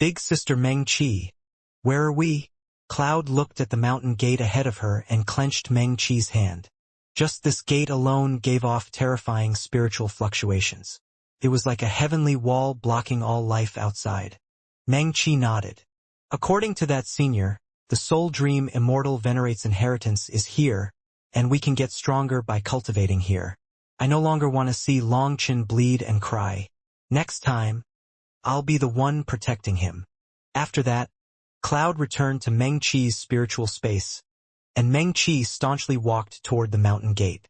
Big Sister Meng Qi. Where are we? Cloud looked at the mountain gate ahead of her and clenched Meng Qi's hand. Just this gate alone gave off terrifying spiritual fluctuations. It was like a heavenly wall blocking all life outside. Meng Qi nodded. According to that senior, the soul dream Immortal venerates inheritance is here, and we can get stronger by cultivating here. I no longer want to see Longchen bleed and cry. Next time, I'll be the one protecting him. After that, Cloud returned to Meng Qi's spiritual space, and Meng Qi staunchly walked toward the mountain gate.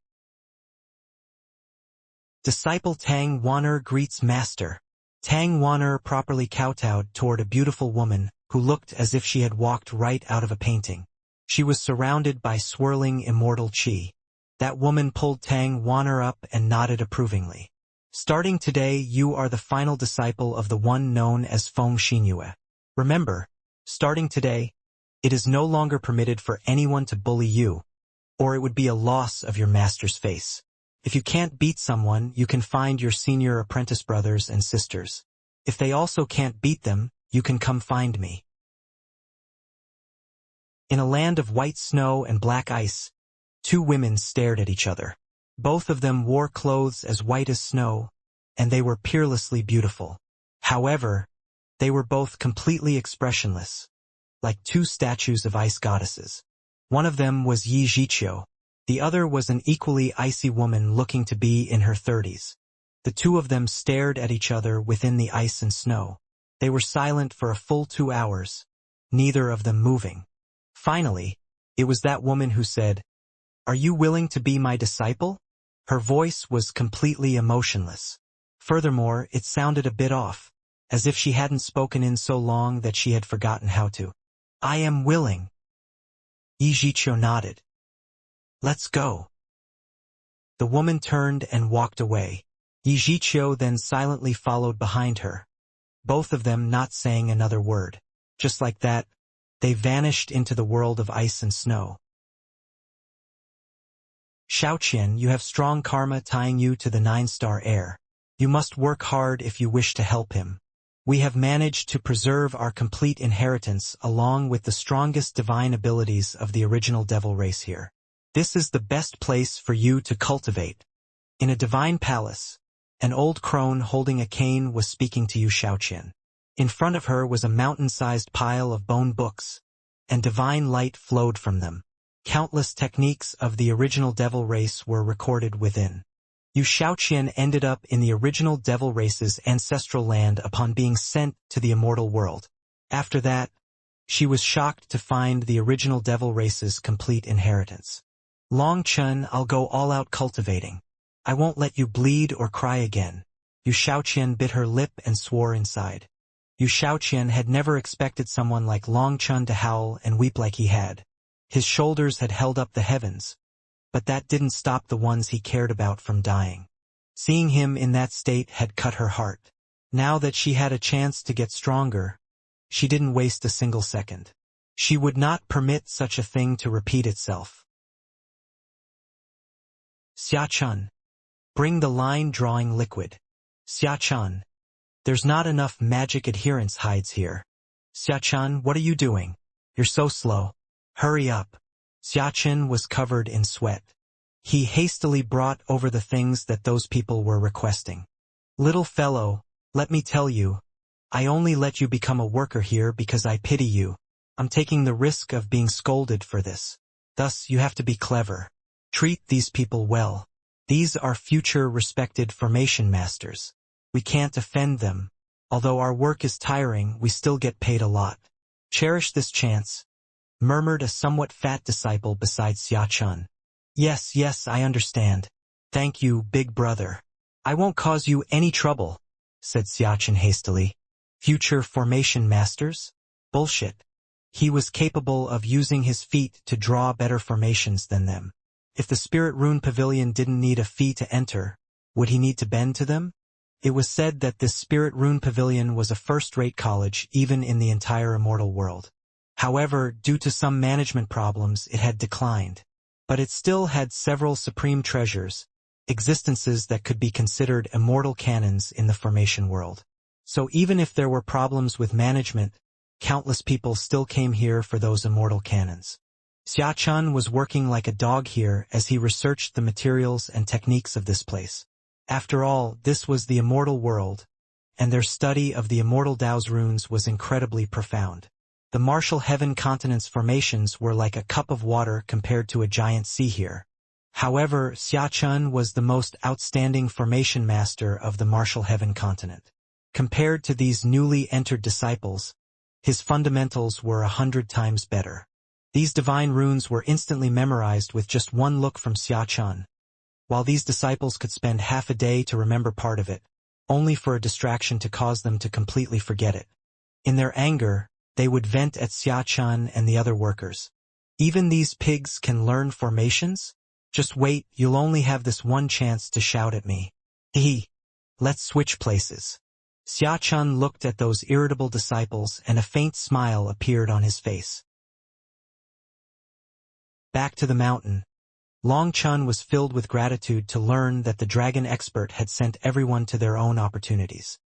Disciple Tang Wan'er greets Master. Tang Wan'er properly kowtowed toward a beautiful woman who looked as if she had walked right out of a painting. She was surrounded by swirling immortal qi. That woman pulled Tang Wan'er up and nodded approvingly. Starting today, you are the final disciple of the one known as Feng Xinyue. Remember, starting today, it is no longer permitted for anyone to bully you, or it would be a loss of your master's face. If you can't beat someone, you can find your senior apprentice brothers and sisters. If they also can't beat them, you can come find me. In a land of white snow and black ice, two women stared at each other. Both of them wore clothes as white as snow, and they were peerlessly beautiful. However, they were both completely expressionless, like two statues of ice goddesses. One of them was Yi Zhiqiu. The other was an equally icy woman looking to be in her 30s. The two of them stared at each other within the ice and snow. They were silent for a full 2 hours, neither of them moving. Finally, it was that woman who said, "Are you willing to be my disciple?" Her voice was completely emotionless. Furthermore, it sounded a bit off, as if she hadn't spoken in so long that she had forgotten how to. "I am willing." Yi Zhiqiu nodded. "Let's go." The woman turned and walked away. Yi Zhiqiu then silently followed behind her, both of them not saying another word. Just like that, they vanished into the world of ice and snow. Xiaoqian, you have strong karma tying you to the 9-star heir. You must work hard if you wish to help him. We have managed to preserve our complete inheritance along with the strongest divine abilities of the original devil race here. This is the best place for you to cultivate. In a divine palace, an old crone holding a cane was speaking to you, Xiaoqian. In front of her was a mountain-sized pile of bone books, and divine light flowed from them. Countless techniques of the original devil race were recorded within. Yu Xiaoqian ended up in the original devil race's ancestral land upon being sent to the immortal world. After that, she was shocked to find the original devil race's complete inheritance. Long Chun, I'll go all out cultivating. I won't let you bleed or cry again. Yu Xiaoqian bit her lip and swore inside. Yu Xiaoqian had never expected someone like Long Chun to howl and weep like he had. His shoulders had held up the heavens, but that didn't stop the ones he cared about from dying. Seeing him in that state had cut her heart. Now that she had a chance to get stronger, she didn't waste a single second. She would not permit such a thing to repeat itself. Xia Chun, bring the line-drawing liquid. Xia Chun, there's not enough magic adherence hides here. Xia Chun, what are you doing? You're so slow. Hurry up. Xia Chun was covered in sweat. He hastily brought over the things that those people were requesting. Little fellow, let me tell you, I only let you become a worker here because I pity you. I'm taking the risk of being scolded for this. Thus, you have to be clever. Treat these people well. These are future respected formation masters. We can't offend them. Although our work is tiring, we still get paid a lot. Cherish this chance, murmured a somewhat fat disciple beside Xia Chun. Yes, I understand. Thank you, big brother. I won't cause you any trouble, said Xia Chun hastily. Future formation masters? Bullshit. He was capable of using his feet to draw better formations than them. If the Spirit Rune Pavilion didn't need a fee to enter, would he need to bend to them? It was said that this Spirit Rune Pavilion was a first-rate college even in the entire immortal world. However, due to some management problems, it had declined. But it still had several supreme treasures, existences that could be considered immortal canons in the formation world. So even if there were problems with management, countless people still came here for those immortal cannons. Xia was working like a dog here as he researched the materials and techniques of this place. After all, this was the immortal world, and their study of the immortal Tao's runes was incredibly profound. The martial heaven continent's formations were like a cup of water compared to a giant sea here. However, Xia was the most outstanding formation master of the martial heaven continent. Compared to these newly entered disciples, his fundamentals were 100 times better. These divine runes were instantly memorized with just one look from Xia, while these disciples could spend half a day to remember part of it, only for a distraction to cause them to completely forget it. In their anger, they would vent at Xia and the other workers. Even these pigs can learn formations? Just wait, you'll only have this one chance to shout at me. Hee. Let's switch places. Xia looked at those irritable disciples and a faint smile appeared on his face. Back to the mountain. Long Chun was filled with gratitude to learn that the dragon expert had sent everyone to their own opportunities.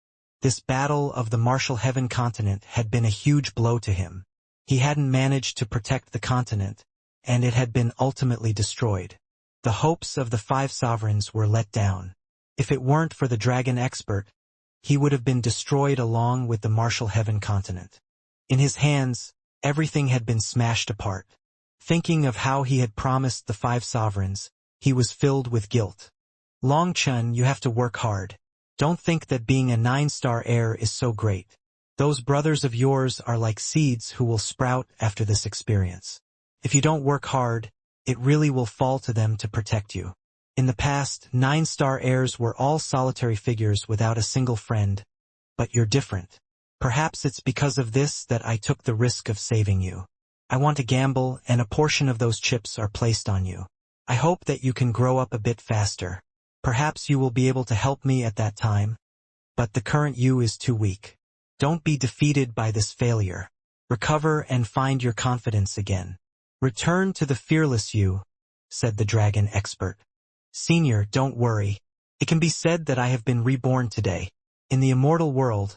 This battle of the martial heaven continent had been a huge blow to him. He hadn't managed to protect the continent, and it had been ultimately destroyed. The hopes of the 5 sovereigns were let down. If it weren't for the dragon expert, he would have been destroyed along with the martial heaven continent. In his hands, everything had been smashed apart. Thinking of how he had promised the 5 sovereigns, he was filled with guilt. Long Chun, you have to work hard. Don't think that being a 9-star heir is so great. Those brothers of yours are like seeds who will sprout after this experience. If you don't work hard, it really will fall to them to protect you. In the past, 9-star heirs were all solitary figures without a single friend, but you're different. Perhaps it's because of this that I took the risk of saving you. I want to gamble, and a portion of those chips are placed on you. I hope that you can grow up a bit faster. Perhaps you will be able to help me at that time, but the current you is too weak. Don't be defeated by this failure. Recover and find your confidence again. Return to the fearless you, said the dragon expert. Senior, don't worry. It can be said that I have been reborn today. In the immortal world,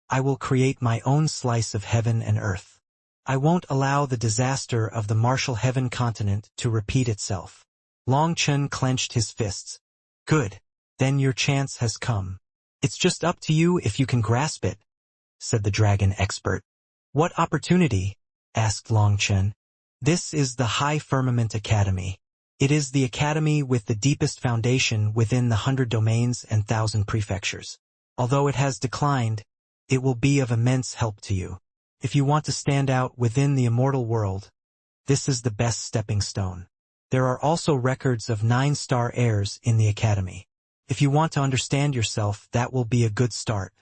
I will create my own slice of heaven and earth. I won't allow the disaster of the martial heaven continent to repeat itself. Long Chun clenched his fists. Good. Then your chance has come. It's just up to you if you can grasp it, said the dragon expert. What opportunity? Asked Long Chun. This is the High Firmament Academy. It is the academy with the deepest foundation within the 100 domains and 1,000 prefectures. Although it has declined, it will be of immense help to you. If you want to stand out within the immortal world, this is the best stepping stone. There are also records of 9-star heirs in the academy. If you want to understand yourself, that will be a good start.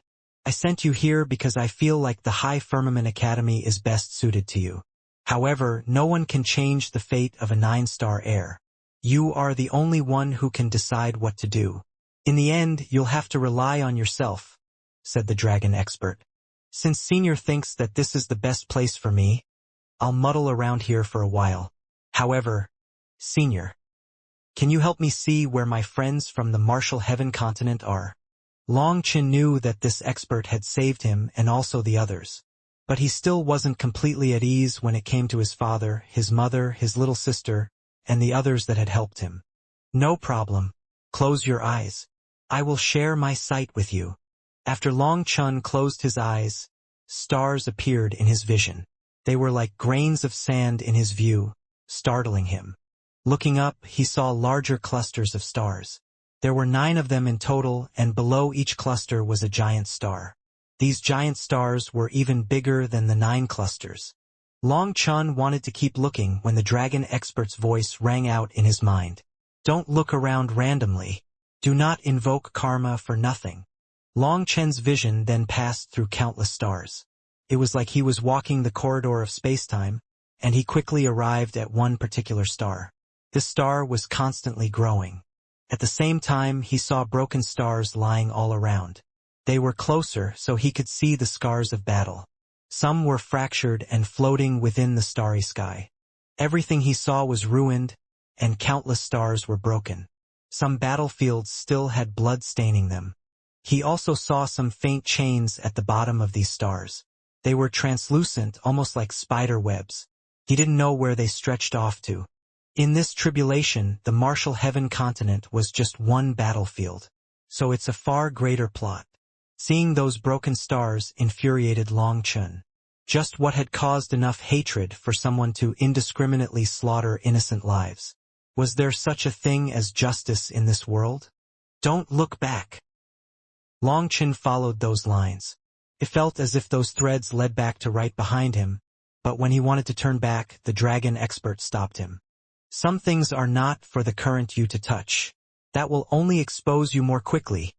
I sent you here because I feel like the High Firmament Academy is best suited to you. However, no one can change the fate of a 9-star heir. You are the only one who can decide what to do. In the end, you'll have to rely on yourself, said the dragon expert. Since Senior thinks that this is the best place for me, I'll muddle around here for a while. However, Senior, can you help me see where my friends from the martial heaven continent are? Long Chun knew that this expert had saved him and also the others. But he still wasn't completely at ease when it came to his father, his mother, his little sister, and the others that had helped him. No problem. Close your eyes. I will share my sight with you. After Long Chun closed his eyes, stars appeared in his vision. They were like grains of sand in his view, startling him. Looking up, he saw larger clusters of stars. There were 9 of them in total, and below each cluster was a giant star. These giant stars were even bigger than the 9 clusters. Long Chun wanted to keep looking when the dragon expert's voice rang out in his mind. Don't look around randomly. Do not invoke karma for nothing. Long Chun's vision then passed through countless stars. It was like he was walking the corridor of space-time, and he quickly arrived at one particular star. This star was constantly growing. At the same time, he saw broken stars lying all around. They were closer, so he could see the scars of battle. Some were fractured and floating within the starry sky. Everything he saw was ruined, and countless stars were broken. Some battlefields still had blood staining them. He also saw some faint chains at the bottom of these stars. They were translucent, almost like spider webs. He didn't know where they stretched off to. In this tribulation, the martial heaven continent was just one battlefield. So it's a far greater plot. Seeing those broken stars infuriated Long Chun. Just what had caused enough hatred for someone to indiscriminately slaughter innocent lives? Was there such a thing as justice in this world? Don't look back. Long Chun followed those lines. It felt as if those threads led back to right behind him, but when he wanted to turn back, the dragon expert stopped him. Some things are not for the current you to touch. That will only expose you more quickly,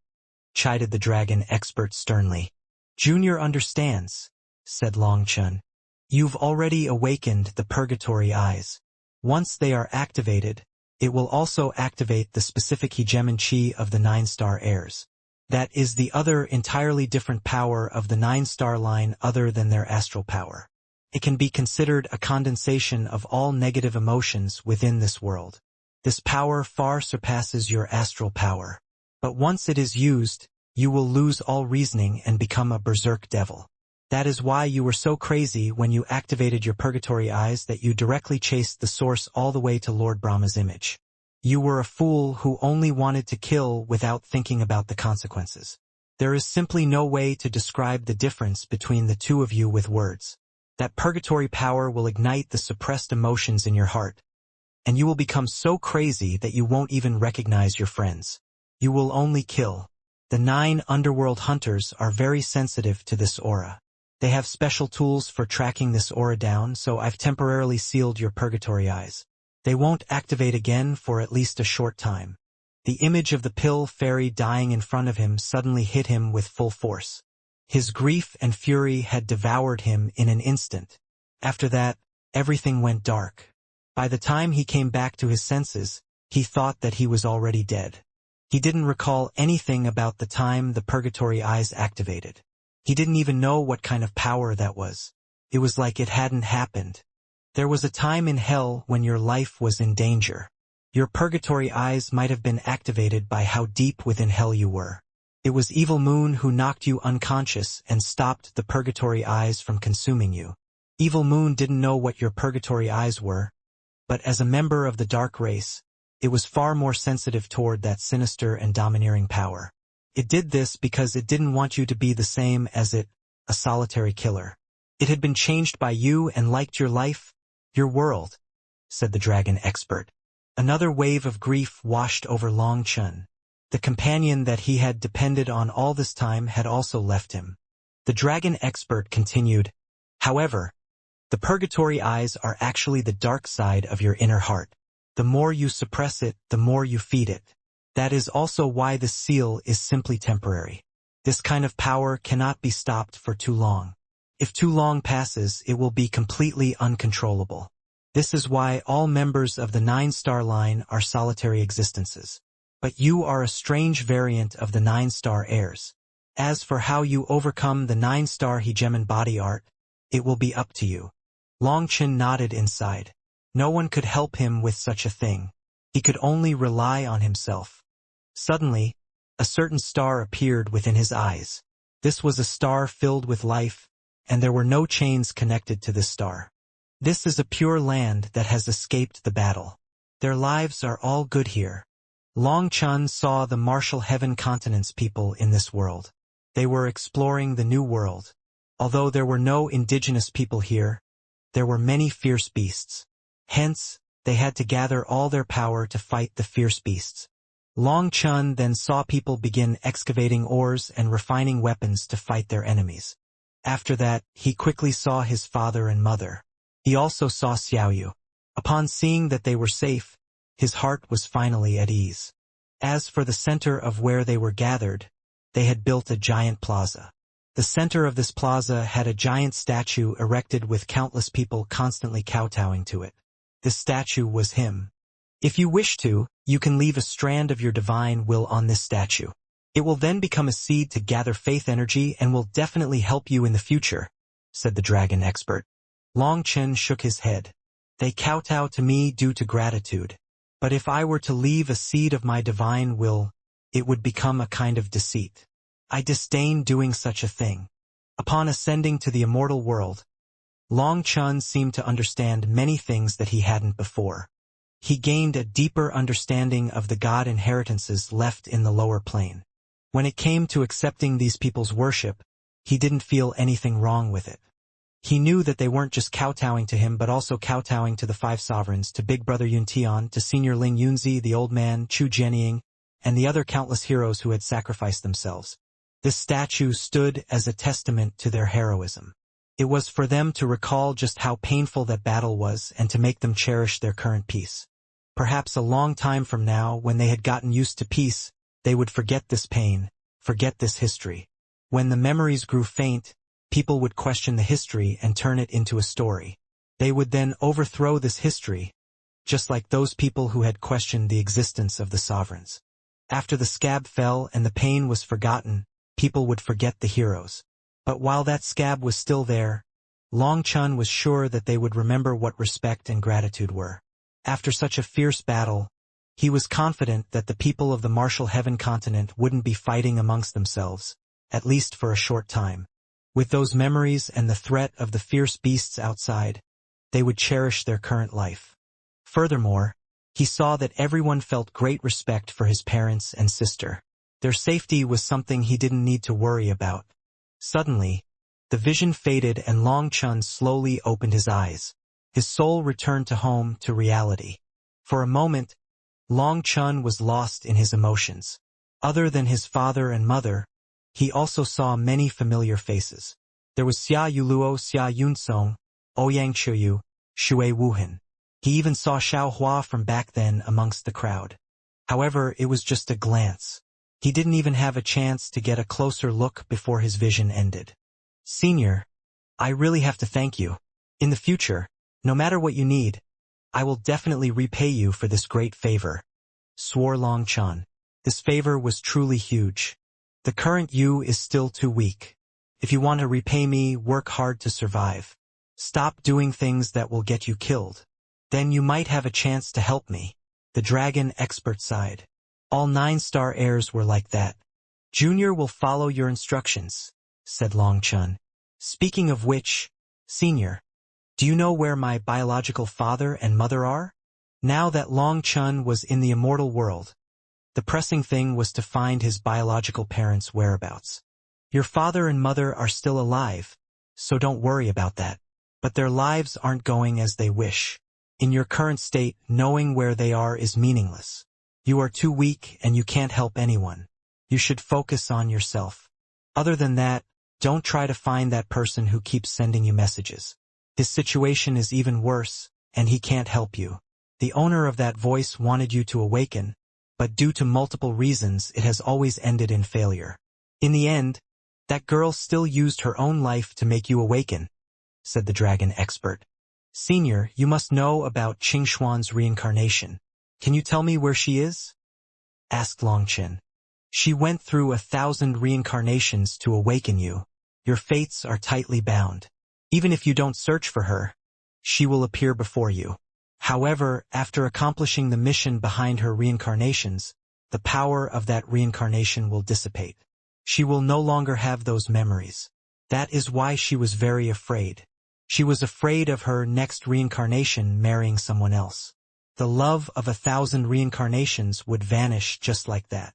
chided the dragon expert sternly. Junior understands, said Long Chun. You've already awakened the purgatory eyes. Once they are activated, it will also activate the specific hegemon chi of the 9-star heirs. That is the other entirely different power of the 9-star line other than their astral power. It can be considered a condensation of all negative emotions within this world. This power far surpasses your astral power. But once it is used, you will lose all reasoning and become a berserk devil. That is why you were so crazy when you activated your purgatory eyes that you directly chased the source all the way to Lord Brahma's image. You were a fool who only wanted to kill without thinking about the consequences. There is simply no way to describe the difference between the two of you with words. That purgatory power will ignite the suppressed emotions in your heart, and you will become so crazy that you won't even recognize your friends. You will only kill. The 9 underworld hunters are very sensitive to this aura. They have special tools for tracking this aura down, so I've temporarily sealed your purgatory eyes. They won't activate again for at least a short time. The image of the pill fairy dying in front of him suddenly hit him with full force. His grief and fury had devoured him in an instant. After that, everything went dark. By the time he came back to his senses, he thought that he was already dead. He didn't recall anything about the time the purgatory eyes activated. He didn't even know what kind of power that was. It was like it hadn't happened. There was a time in hell when your life was in danger. Your purgatory eyes might have been activated by how deep within hell you were. It was Evil Moon who knocked you unconscious and stopped the purgatory eyes from consuming you. Evil Moon didn't know what your purgatory eyes were, but as a member of the dark race, it was far more sensitive toward that sinister and domineering power. It did this because it didn't want you to be the same as it, a solitary killer. It had been changed by you and liked your life, your world, said the dragon expert. Another wave of grief washed over Long Chun. The companion that he had depended on all this time had also left him. The dragon expert continued, however, the purgatory eyes are actually the dark side of your inner heart. The more you suppress it, the more you feed it. That is also why the seal is simply temporary. This kind of power cannot be stopped for too long. If too long passes, it will be completely uncontrollable. This is why all members of the 9-star line are solitary existences. But you are a strange variant of the 9-star heirs. As for how you overcome the 9-star hegemon body art, it will be up to you. Long Chun nodded inside. No one could help him with such a thing. He could only rely on himself. Suddenly, a certain star appeared within his eyes. This was a star filled with life, and there were no chains connected to this star. This is a pure land that has escaped the battle. Their lives are all good here. Long Chun saw the martial heaven continent's people in this world. They were exploring the new world. Although there were no indigenous people here, there were many fierce beasts. Hence, they had to gather all their power to fight the fierce beasts. Long Chun then saw people begin excavating ores and refining weapons to fight their enemies. After that, he quickly saw his father and mother. He also saw Xiaoyu. Upon seeing that they were safe, his heart was finally at ease. As for the center of where they were gathered, they had built a giant plaza. The center of this plaza had a giant statue erected with countless people constantly kowtowing to it. This statue was him. If you wish to, you can leave a strand of your divine will on this statue. It will then become a seed to gather faith energy and will definitely help you in the future, said the dragon expert. Long Chun shook his head. They kowtow to me due to gratitude. But if I were to leave a seed of my divine will, it would become a kind of deceit. I disdain doing such a thing. Upon ascending to the immortal world, Long Chun seemed to understand many things that he hadn't before. He gained a deeper understanding of the god inheritances left in the lower plane. When it came to accepting these people's worship, he didn't feel anything wrong with it. He knew that they weren't just kowtowing to him but also kowtowing to the five sovereigns, to Big Brother Yun Tian, to Senior Ling Yunzi, the old man, Chu Jianying, and the other countless heroes who had sacrificed themselves. This statue stood as a testament to their heroism. It was for them to recall just how painful that battle was and to make them cherish their current peace. Perhaps a long time from now, when they had gotten used to peace, they would forget this pain, forget this history. When the memories grew faint, people would question the history and turn it into a story. They would then overthrow this history, just like those people who had questioned the existence of the sovereigns. After the scab fell and the pain was forgotten, people would forget the heroes. But while that scab was still there, Long Chun was sure that they would remember what respect and gratitude were. After such a fierce battle, he was confident that the people of the martial heaven continent wouldn't be fighting amongst themselves, at least for a short time. With those memories and the threat of the fierce beasts outside, they would cherish their current life. Furthermore, he saw that everyone felt great respect for his parents and sister. Their safety was something he didn't need to worry about. Suddenly, the vision faded and Long Chun slowly opened his eyes. His soul returned to home, to reality. For a moment, Long Chun was lost in his emotions. Other than his father and mother, he also saw many familiar faces. There was Xia Yuluo, Xia Yunsong, Ouyang Chuyu, Shui Wuhan. He even saw Xiao Hua from back then amongst the crowd. However, it was just a glance. He didn't even have a chance to get a closer look before his vision ended. Senior, I really have to thank you. In the future, no matter what you need, I will definitely repay you for this great favor, swore Long Chun. This favor was truly huge. The current you is still too weak. If you want to repay me, work hard to survive. Stop doing things that will get you killed. Then you might have a chance to help me. The dragon expert sighed. All 9-star heirs were like that. Junior will follow your instructions, said Long Chun. Speaking of which, Senior, do you know where my biological father and mother are? Now that Long Chun was in the immortal world, the pressing thing was to find his biological parents' whereabouts. Your father and mother are still alive, so don't worry about that. But their lives aren't going as they wish. In your current state, knowing where they are is meaningless. You are too weak and you can't help anyone. You should focus on yourself. Other than that, don't try to find that person who keeps sending you messages. His situation is even worse, and he can't help you. The owner of that voice wanted you to awaken, but due to multiple reasons it has always ended in failure. In the end, that girl still used her own life to make you awaken, said the dragon expert. Senior, you must know about Qing Xuan's reincarnation. Can you tell me where she is? Asked Long Chun. She went through 1,000 reincarnations to awaken you. Your fates are tightly bound. Even if you don't search for her, she will appear before you. However, after accomplishing the mission behind her reincarnations, the power of that reincarnation will dissipate. She will no longer have those memories. That is why she was very afraid. She was afraid of her next reincarnation marrying someone else. The love of 1,000 reincarnations would vanish just like that.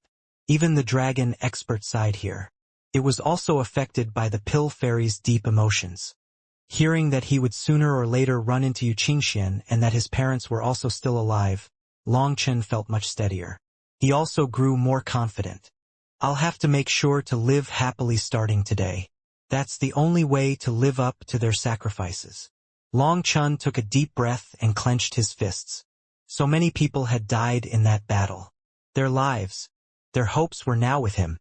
Even the dragon expert sighed here. It was also affected by the pill fairy's deep emotions. Hearing that he would sooner or later run into Yu Qingxian and that his parents were also still alive, Long Chun felt much steadier. He also grew more confident. I'll have to make sure to live happily starting today. That's the only way to live up to their sacrifices. Long Chun took a deep breath and clenched his fists. So many people had died in that battle. Their lives, their hopes were now with him.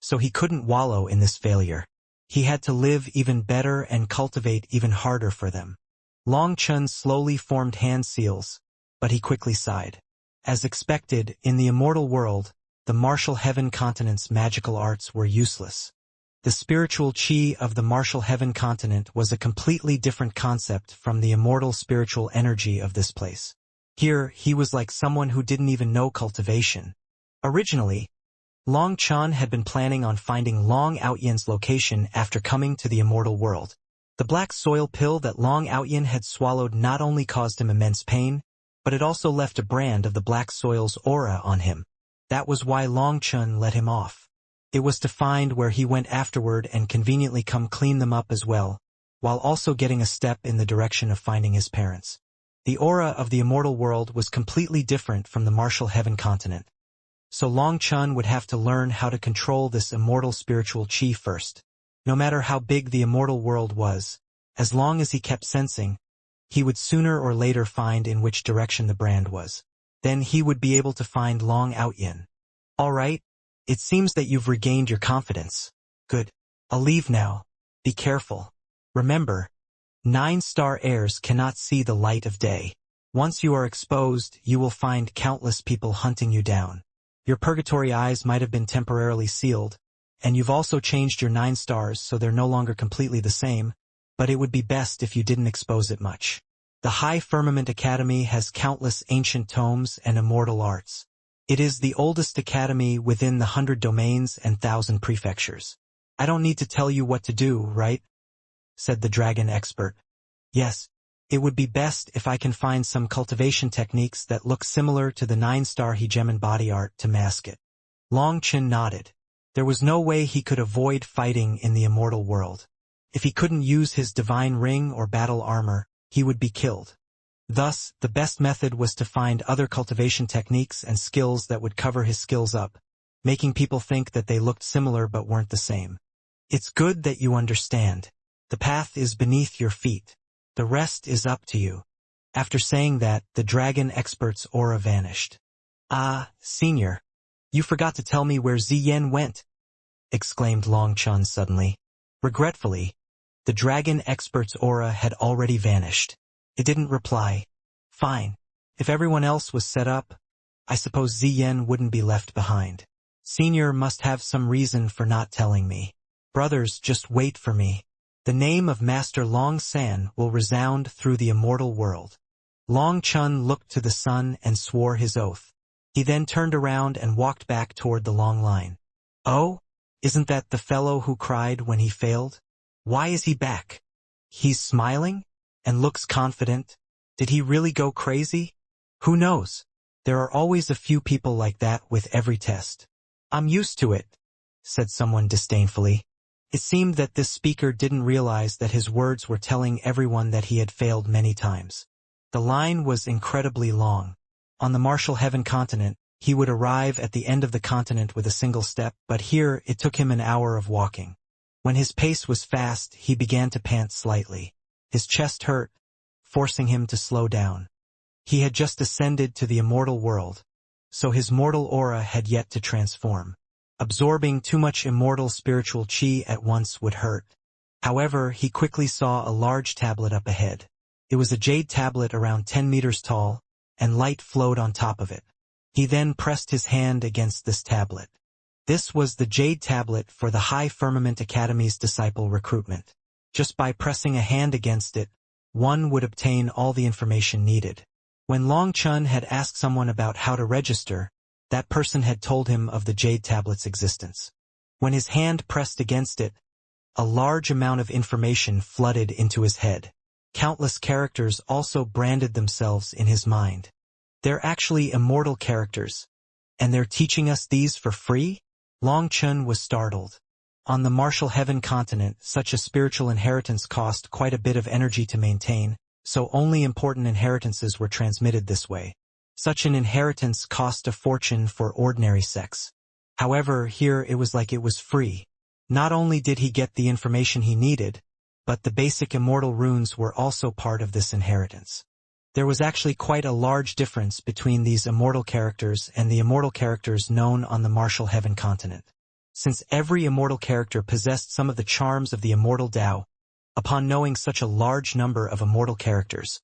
So he couldn't wallow in this failure. He had to live even better and cultivate even harder for them. Long Chun slowly formed hand seals, but he quickly sighed. As expected, in the immortal world, the martial heaven continent's magical arts were useless. The spiritual chi of the martial heaven continent was a completely different concept from the immortal spiritual energy of this place. Here, he was like someone who didn't even know cultivation. Originally, Long Chun had been planning on finding Long Outyen's location after coming to the immortal world. The black soil pill that Long Outyen had swallowed not only caused him immense pain, but it also left a brand of the black soil's aura on him. That was why Long Chun let him off. It was to find where he went afterward and conveniently come clean them up as well, while also getting a step in the direction of finding his parents. The aura of the immortal world was completely different from the martial heaven continent. So Long Chun would have to learn how to control this immortal spiritual chi first. No matter how big the immortal world was, as long as he kept sensing, he would sooner or later find in which direction the brand was. Then he would be able to find Long Outyen. All right, it seems that you've regained your confidence. Good. I'll leave now. Be careful. Remember, 9-star heirs cannot see the light of day. Once you are exposed, you will find countless people hunting you down. Your purgatory eyes might have been temporarily sealed, and you've also changed your 9 stars so they're no longer completely the same, but it would be best if you didn't expose it much. The High Firmament Academy has countless ancient tomes and immortal arts. It is the oldest academy within the 100 domains and 1,000 prefectures. I don't need to tell you what to do, right? Said the dragon expert. Yes, it would be best if I can find some cultivation techniques that look similar to the 9-star Hegemon body art to mask it. Long Chun nodded. There was no way he could avoid fighting in the immortal world. If he couldn't use his divine ring or battle armor, he would be killed. Thus, the best method was to find other cultivation techniques and skills that would cover his skills up, making people think that they looked similar but weren't the same. It's good that you understand. The path is beneath your feet. The rest is up to you. After saying that, the dragon expert's aura vanished. Ah, senior. You forgot to tell me where Ziyen went, exclaimed Long Chun suddenly. Regretfully, the dragon expert's aura had already vanished. It didn't reply. Fine. If everyone else was set up, I suppose Ziyen wouldn't be left behind. Senior must have some reason for not telling me. Brothers, just wait for me. The name of Master Long San will resound through the immortal world. Long Chun looked to the sun and swore his oath. He then turned around and walked back toward the long line. Oh, isn't that the fellow who cried when he failed? Why is he back? He's smiling and looks confident. Did he really go crazy? Who knows? There are always a few people like that with every test. I'm used to it, said someone disdainfully. It seemed that this speaker didn't realize that his words were telling everyone that he had failed many times. The line was incredibly long. On the martial heaven continent, he would arrive at the end of the continent with a single step, but here it took him an hour of walking. When his pace was fast, he began to pant slightly. His chest hurt, forcing him to slow down. He had just ascended to the immortal world, so his mortal aura had yet to transform. Absorbing too much immortal spiritual chi at once would hurt. However, he quickly saw a large tablet up ahead. It was a jade tablet around 10 meters tall, and light flowed on top of it. He then pressed his hand against this tablet. This was the jade tablet for the High Firmament Academy's disciple recruitment. Just by pressing a hand against it, one would obtain all the information needed. When Long Chun had asked someone about how to register, that person had told him of the jade tablet's existence. When his hand pressed against it, a large amount of information flooded into his head. Countless characters also branded themselves in his mind. They're actually immortal characters, and they're teaching us these for free? Long Chun was startled. On the martial heaven continent, such a spiritual inheritance cost quite a bit of energy to maintain, so only important inheritances were transmitted this way. Such an inheritance cost a fortune for ordinary sex. However, here it was like it was free. Not only did he get the information he needed, but the basic immortal runes were also part of this inheritance. There was actually quite a large difference between these immortal characters and the immortal characters known on the martial heaven continent. Since every immortal character possessed some of the charms of the immortal Tao, upon knowing such a large number of immortal characters,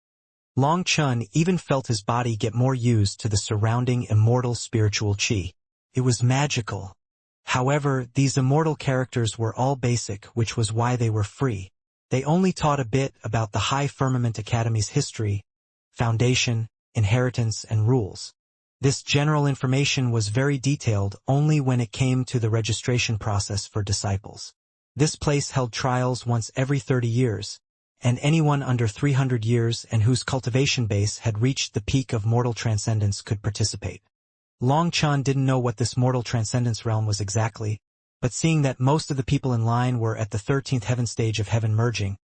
Long Chun even felt his body get more used to the surrounding immortal spiritual chi. It was magical. However, these immortal characters were all basic, which was why they were free. They only taught a bit about the High Firmament Academy's history, foundation, inheritance, and rules. This general information was very detailed only when it came to the registration process for disciples. This place held trials once every 30 years, and anyone under 300 years and whose cultivation base had reached the peak of mortal transcendence could participate. Long Chun didn't know what this mortal transcendence realm was exactly, but seeing that most of the people in line were at the 13th heaven stage of heaven merging,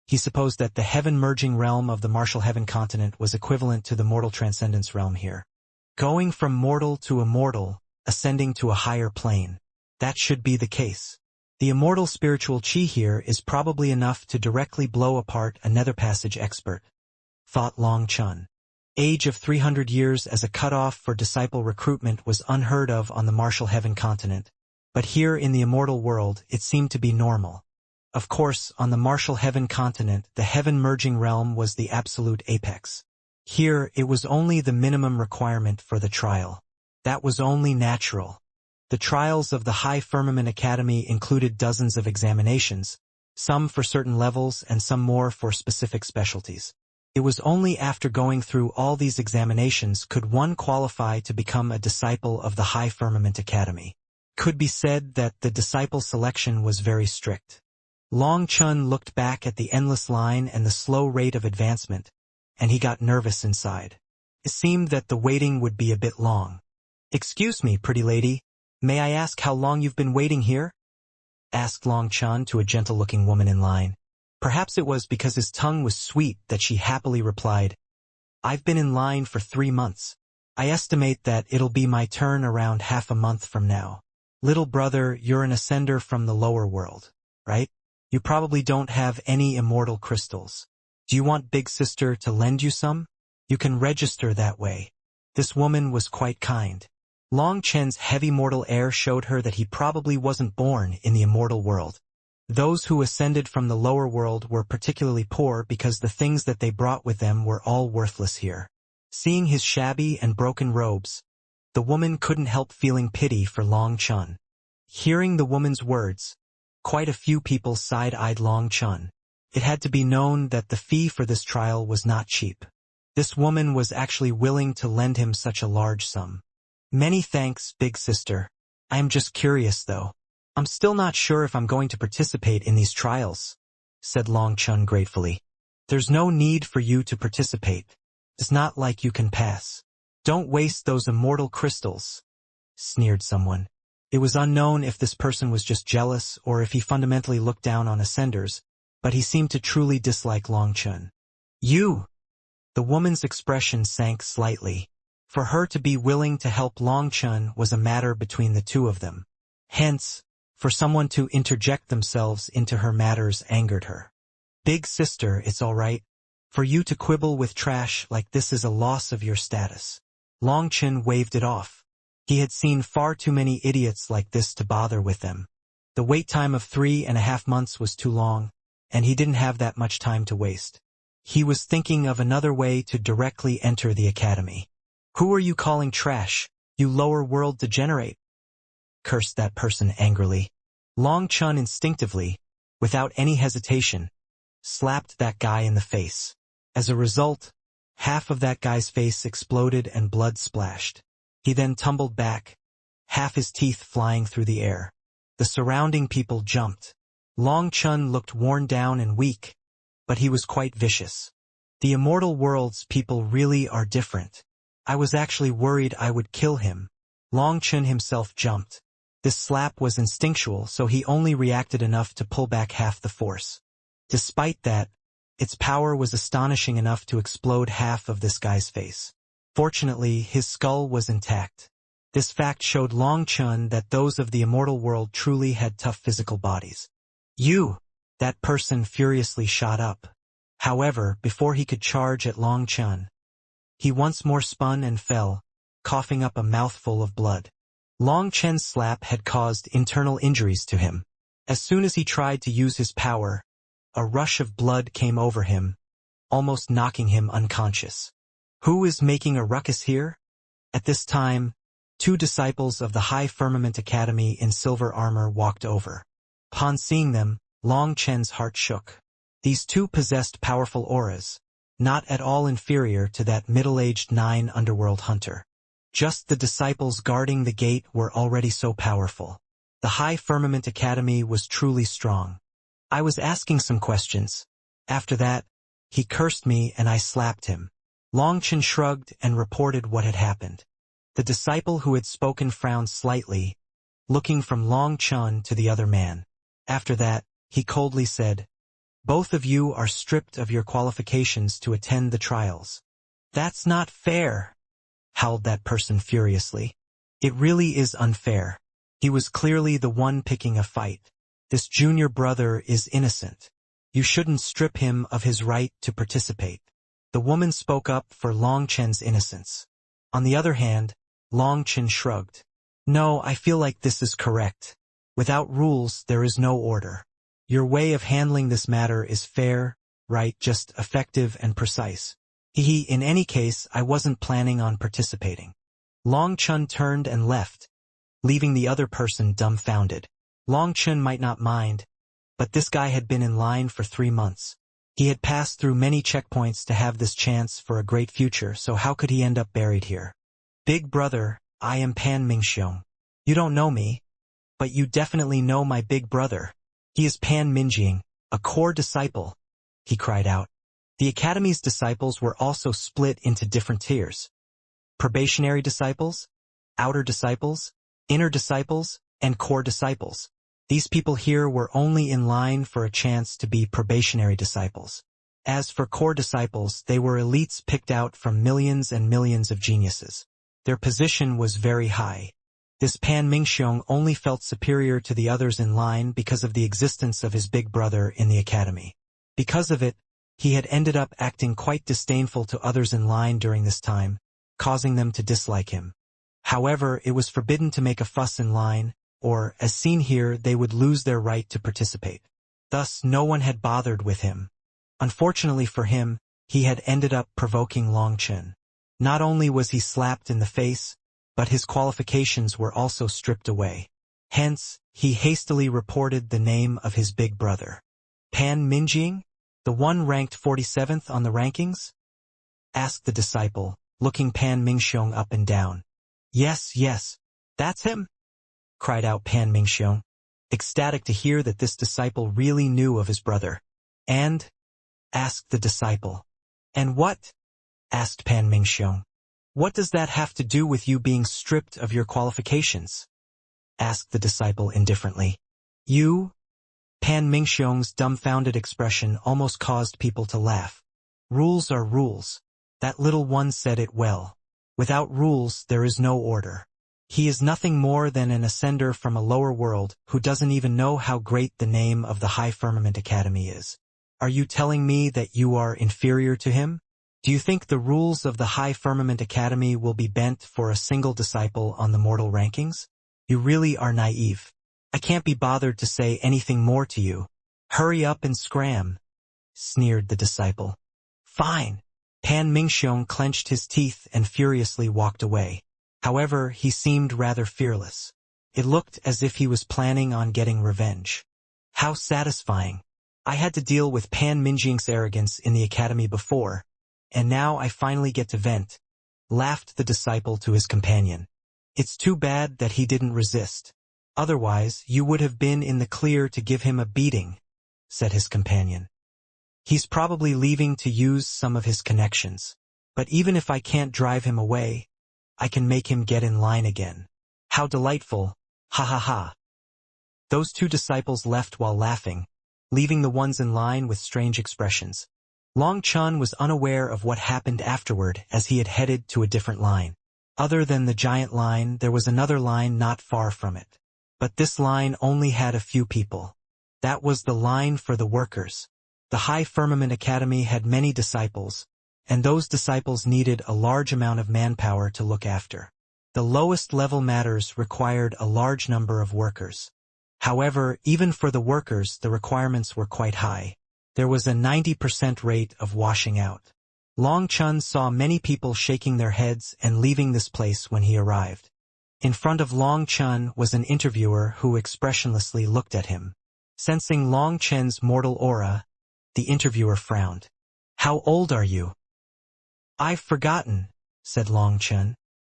he supposed that the heaven merging realm of the martial heaven continent was equivalent to the mortal transcendence realm here. Going from mortal to immortal, ascending to a higher plane. That should be the case. The immortal spiritual chi here is probably enough to directly blow apart a nether passage expert, thought Long Chun. Age of 300 years as a cutoff for disciple recruitment was unheard of on the martial heaven continent, but here in the immortal world it seemed to be normal. Of course, on the martial heaven continent the heaven merging realm was the absolute apex. Here it was only the minimum requirement for the trial. That was only natural. The trials of the High Firmament Academy included dozens of examinations, some for certain levels and some more for specific specialties. It was only after going through all these examinations could one qualify to become a disciple of the High Firmament Academy. Could be said that the disciple selection was very strict. Long Chun looked back at the endless line and the slow rate of advancement, and he got nervous inside. It seemed that the waiting would be a bit long. "Excuse me, pretty lady, may I ask how long you've been waiting here?" asked Long Chun to a gentle-looking woman in line. Perhaps it was because his tongue was sweet that she happily replied, "I've been in line for 3 months. I estimate that it'll be my turn around half a month from now. Little brother, you're an ascender from the lower world, right? You probably don't have any immortal crystals. Do you want big sister to lend you some? You can register that way." This woman was quite kind. Long Chen's heavy mortal air showed her that he probably wasn't born in the immortal world. Those who ascended from the lower world were particularly poor because the things that they brought with them were all worthless here. Seeing his shabby and broken robes, the woman couldn't help feeling pity for Long Chun. Hearing the woman's words, quite a few people side-eyed Long Chun. It had to be known that the fee for this trial was not cheap. This woman was actually willing to lend him such a large sum. "Many thanks, big sister. I am just curious though. I'm still not sure if I'm going to participate in these trials," said Long Chun gratefully. "There's no need for you to participate. It's not like you can pass. Don't waste those immortal crystals," sneered someone. It was unknown if this person was just jealous or if he fundamentally looked down on ascenders, but he seemed to truly dislike Long Chun. "You!" The woman's expression sank slightly. For her to be willing to help Long Chun was a matter between the two of them. Hence, for someone to interject themselves into her matters angered her. "Big sister, it's all right. For you to quibble with trash like this is a loss of your status." Long Chun waved it off. He had seen far too many idiots like this to bother with them. The wait time of 3.5 months was too long, and he didn't have that much time to waste. He was thinking of another way to directly enter the academy. "Who are you calling trash, you lower world degenerate?" cursed that person angrily. Long Chun instinctively, without any hesitation, slapped that guy in the face. As a result, half of that guy's face exploded and blood splashed. He then tumbled back, half his teeth flying through the air. The surrounding people jumped. Long Chun looked worn down and weak, but he was quite vicious. The immortal world's people really are different. I was actually worried I would kill him. Long Chun himself jumped. This slap was instinctual, so he only reacted enough to pull back half the force. Despite that, its power was astonishing enough to explode half of this guy's face. Fortunately, his skull was intact. This fact showed Long Chun that those of the immortal world truly had tough physical bodies. "You!" That person furiously shot up. However, before he could charge at Long Chun, he once more spun and fell, coughing up a mouthful of blood. Long Chun's slap had caused internal injuries to him. As soon as he tried to use his power, a rush of blood came over him, almost knocking him unconscious. Who is making a ruckus here? At this time, 2 disciples of the High Firmament Academy in silver armor walked over. Upon seeing them, Long Chun's heart shook. These 2 possessed powerful auras, not at all inferior to that middle-aged 9 underworld hunter. Just the disciples guarding the gate were already so powerful. The High Firmament Academy was truly strong. I was asking some questions. After that, he cursed me and I slapped him. Longchen shrugged and reported what had happened. The disciple who had spoken frowned slightly, looking from Longchen to the other man. After that, he coldly said, "Both of you are stripped of your qualifications to attend the trials." "That's not fair," howled that person furiously. "It really is unfair. He was clearly the one picking a fight. This junior brother is innocent. You shouldn't strip him of his right to participate." The woman spoke up for Longchen's innocence. On the other hand, Longchen shrugged. "No, I feel like this is correct. Without rules, there is no order. Your way of handling this matter is fair, right, just effective and precise. In any case, I wasn't planning on participating." Longchen turned and left, leaving the other person dumbfounded. Longchen might not mind, but this guy had been in line for 3 months. He had passed through many checkpoints to have this chance for a great future, so how could he end up buried here? "Big brother, I am Pan Mingxiong. You don't know me, but you definitely know my big brother. He is Pan Minjing, a core disciple," he cried out. The Academy's disciples were also split into different tiers. Probationary disciples, outer disciples, inner disciples, and core disciples. These people here were only in line for a chance to be probationary disciples. As for core disciples, they were elites picked out from millions and millions of geniuses. Their position was very high. This Pan Mingxiong only felt superior to the others in line because of the existence of his big brother in the academy. Because of it, he had ended up acting quite disdainful to others in line during this time, causing them to dislike him. However, it was forbidden to make a fuss in line, or, as seen here, they would lose their right to participate. Thus, no one had bothered with him. Unfortunately for him, he had ended up provoking Longchen. Not only was he slapped in the face, but his qualifications were also stripped away. Hence, he hastily reported the name of his big brother. "Pan Minjing? The one ranked 47th on the rankings?" asked the disciple, looking Pan Mingxiong up and down. Yes, that's him," cried out Pan Mingxiong, ecstatic to hear that this disciple really knew of his brother. "And?" asked the disciple. "And what?" asked Pan Mingxiong. "What does that have to do with you being stripped of your qualifications?" asked the disciple indifferently. "You?" Pan Mingxiong's dumbfounded expression almost caused people to laugh. "Rules are rules. That little one said it well. Without rules, there is no order. He is nothing more than an ascender from a lower world who doesn't even know how great the name of the High Firmament Academy is. Are you telling me that you are inferior to him? Do you think the rules of the High Firmament Academy will be bent for a single disciple on the mortal rankings? You really are naive. I can't be bothered to say anything more to you. Hurry up and scram," sneered the disciple. "Fine." Pan Mingxiong clenched his teeth and furiously walked away. However, he seemed rather fearless. It looked as if he was planning on getting revenge. How satisfying. I had to deal with Pan Minjing's arrogance in the academy before, and now I finally get to vent, laughed the disciple to his companion. "It's too bad that he didn't resist. Otherwise, you would have been in the clear to give him a beating," said his companion. "He's probably leaving to use some of his connections. But even if I can't drive him away, I can make him get in line again. How delightful, ha ha ha." Those two disciples left while laughing, leaving the ones in line with strange expressions. Longchen was unaware of what happened afterward as he had headed to a different line. Other than the giant line, there was another line not far from it. But this line only had a few people. That was the line for the workers. The High Firmament Academy had many disciples, and those disciples needed a large amount of manpower to look after. The lowest level matters required a large number of workers. However, even for the workers, the requirements were quite high. There was a 90% rate of washing out. Longchen saw many people shaking their heads and leaving this place when he arrived. In front of Longchen was an interviewer who expressionlessly looked at him. Sensing Longchen's mortal aura, the interviewer frowned. "How old are you?" "I've forgotten," said Longchen.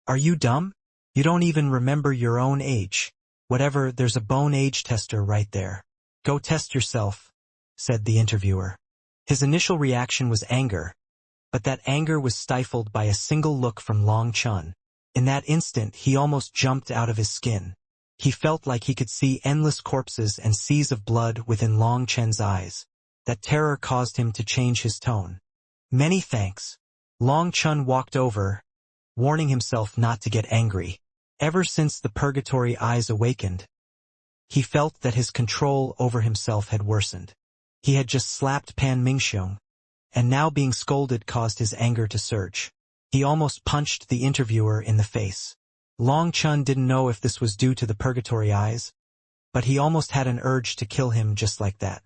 Are you dumb? You don't even remember your own age. Whatever, there's a bone age tester right there. Go test yourself, said the interviewer. His initial reaction was anger, but that anger was stifled by a single look from Long Chun. In that instant, he almost jumped out of his skin. He felt like he could see endless corpses and seas of blood within Long Chen's eyes. That terror caused him to change his tone. Many thanks. Long Chun walked over, warning himself not to get angry. Ever since the purgatory eyes awakened, he felt that his control over himself had worsened. He had just slapped Pan Mingxiong, and now being scolded caused his anger to surge. He almost punched the interviewer in the face. Long Chun didn't know if this was due to the purgatory eyes, but he almost had an urge to kill him just like that.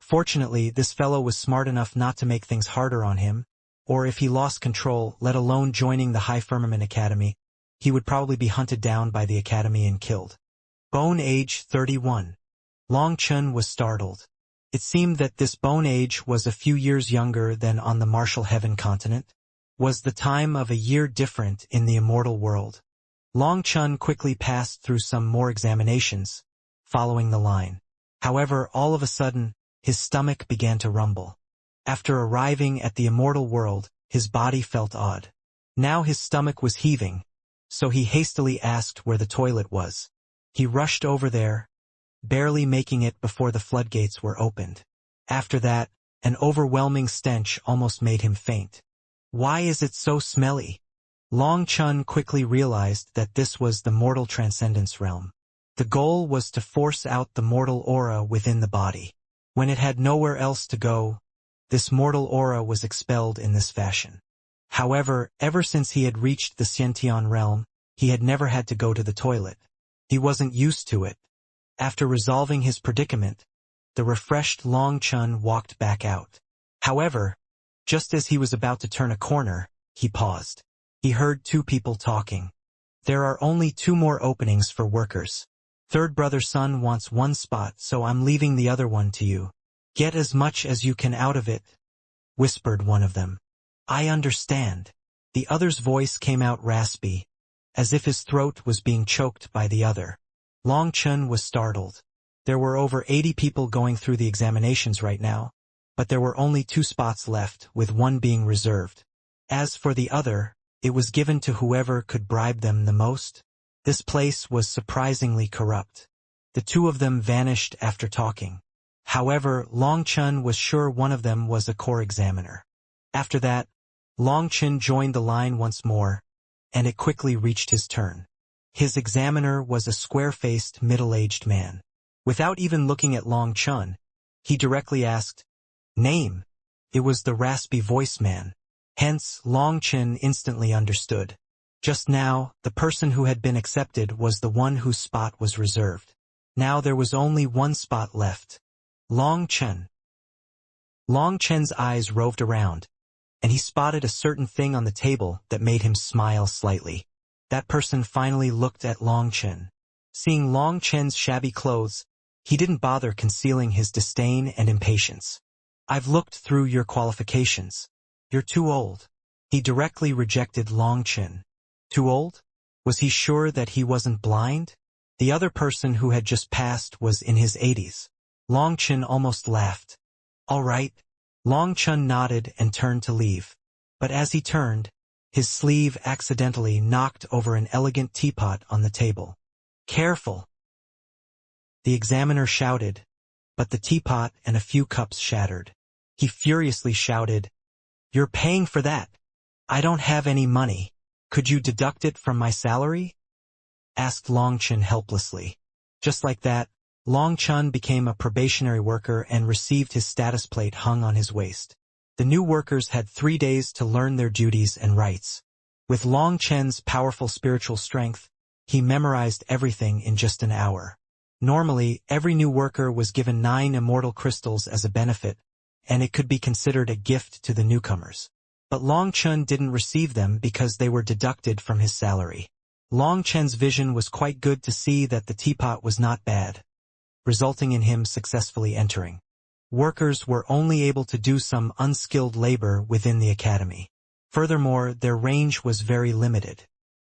Fortunately, this fellow was smart enough not to make things harder on him, or if he lost control, let alone joining the High Firmament Academy, he would probably be hunted down by the academy and killed. Bone age 31. Long Chun was startled. It seemed that this bone age was a few years younger than on the Martial Heaven continent. Was the time of a year different in the immortal world? Long Chun quickly passed through some more examinations, following the line. However, all of a sudden, his stomach began to rumble. After arriving at the immortal world, his body felt odd. Now his stomach was heaving, so he hastily asked where the toilet was. He rushed over there, barely making it before the floodgates were opened. After that, an overwhelming stench almost made him faint. Why is it so smelly? Long Chun quickly realized that this was the mortal transcendence realm. The goal was to force out the mortal aura within the body. When it had nowhere else to go, this mortal aura was expelled in this fashion. However, ever since he had reached the Xiantian realm, he had never had to go to the toilet. He wasn't used to it. After resolving his predicament, the refreshed Long Chun walked back out. However, just as he was about to turn a corner, he paused. He heard two people talking. There are only 2 more openings for workers. Third brother's son wants 1 spot, so I'm leaving the other one to you. Get as much as you can out of it, whispered one of them. I understand. The other's voice came out raspy, as if his throat was being choked by the other. Long Chun was startled. There were over 80 people going through the examinations right now, but there were only 2 spots left, with 1 being reserved. As for the other, it was given to whoever could bribe them the most. This place was surprisingly corrupt. The 2 of them vanished after talking. However, Long Chun was sure one of them was a core examiner. After that, Long Chun joined the line once more, and it quickly reached his turn. His examiner was a square-faced, middle-aged man. Without even looking at Long Chun, he directly asked, "Name?" It was the raspy voice man. Hence, Long Chun instantly understood. Just now, the person who had been accepted was the one whose spot was reserved. Now there was only 1 spot left. Long Chun. Long Chen's eyes roved around, and he spotted a certain thing on the table that made him smile slightly. That person finally looked at Long Chen. Seeing Long Chen's shabby clothes, he didn't bother concealing his disdain and impatience. I've looked through your qualifications. You're too old. He directly rejected Long Chen. Too old? Was he sure that he wasn't blind? The other person who had just passed was in his 80s. Long Chen almost laughed. All right. Long Chun nodded and turned to leave. But as he turned, his sleeve accidentally knocked over an elegant teapot on the table. Careful! The examiner shouted, but the teapot and a few cups shattered. He furiously shouted, You're paying for that. I don't have any money. Could you deduct it from my salary? Asked Long Chun helplessly. Just like that, Long Chun became a probationary worker and received his status plate hung on his waist. The new workers had 3 days to learn their duties and rights. With Long Chen's powerful spiritual strength, he memorized everything in just an hour. Normally, every new worker was given 9 immortal crystals as a benefit, and it could be considered a gift to the newcomers. But Long Chun didn't receive them because they were deducted from his salary. Long Chen's vision was quite good to see that the teapot was not bad, resulting in him successfully entering. Workers were only able to do some unskilled labor within the academy. Furthermore, their range was very limited.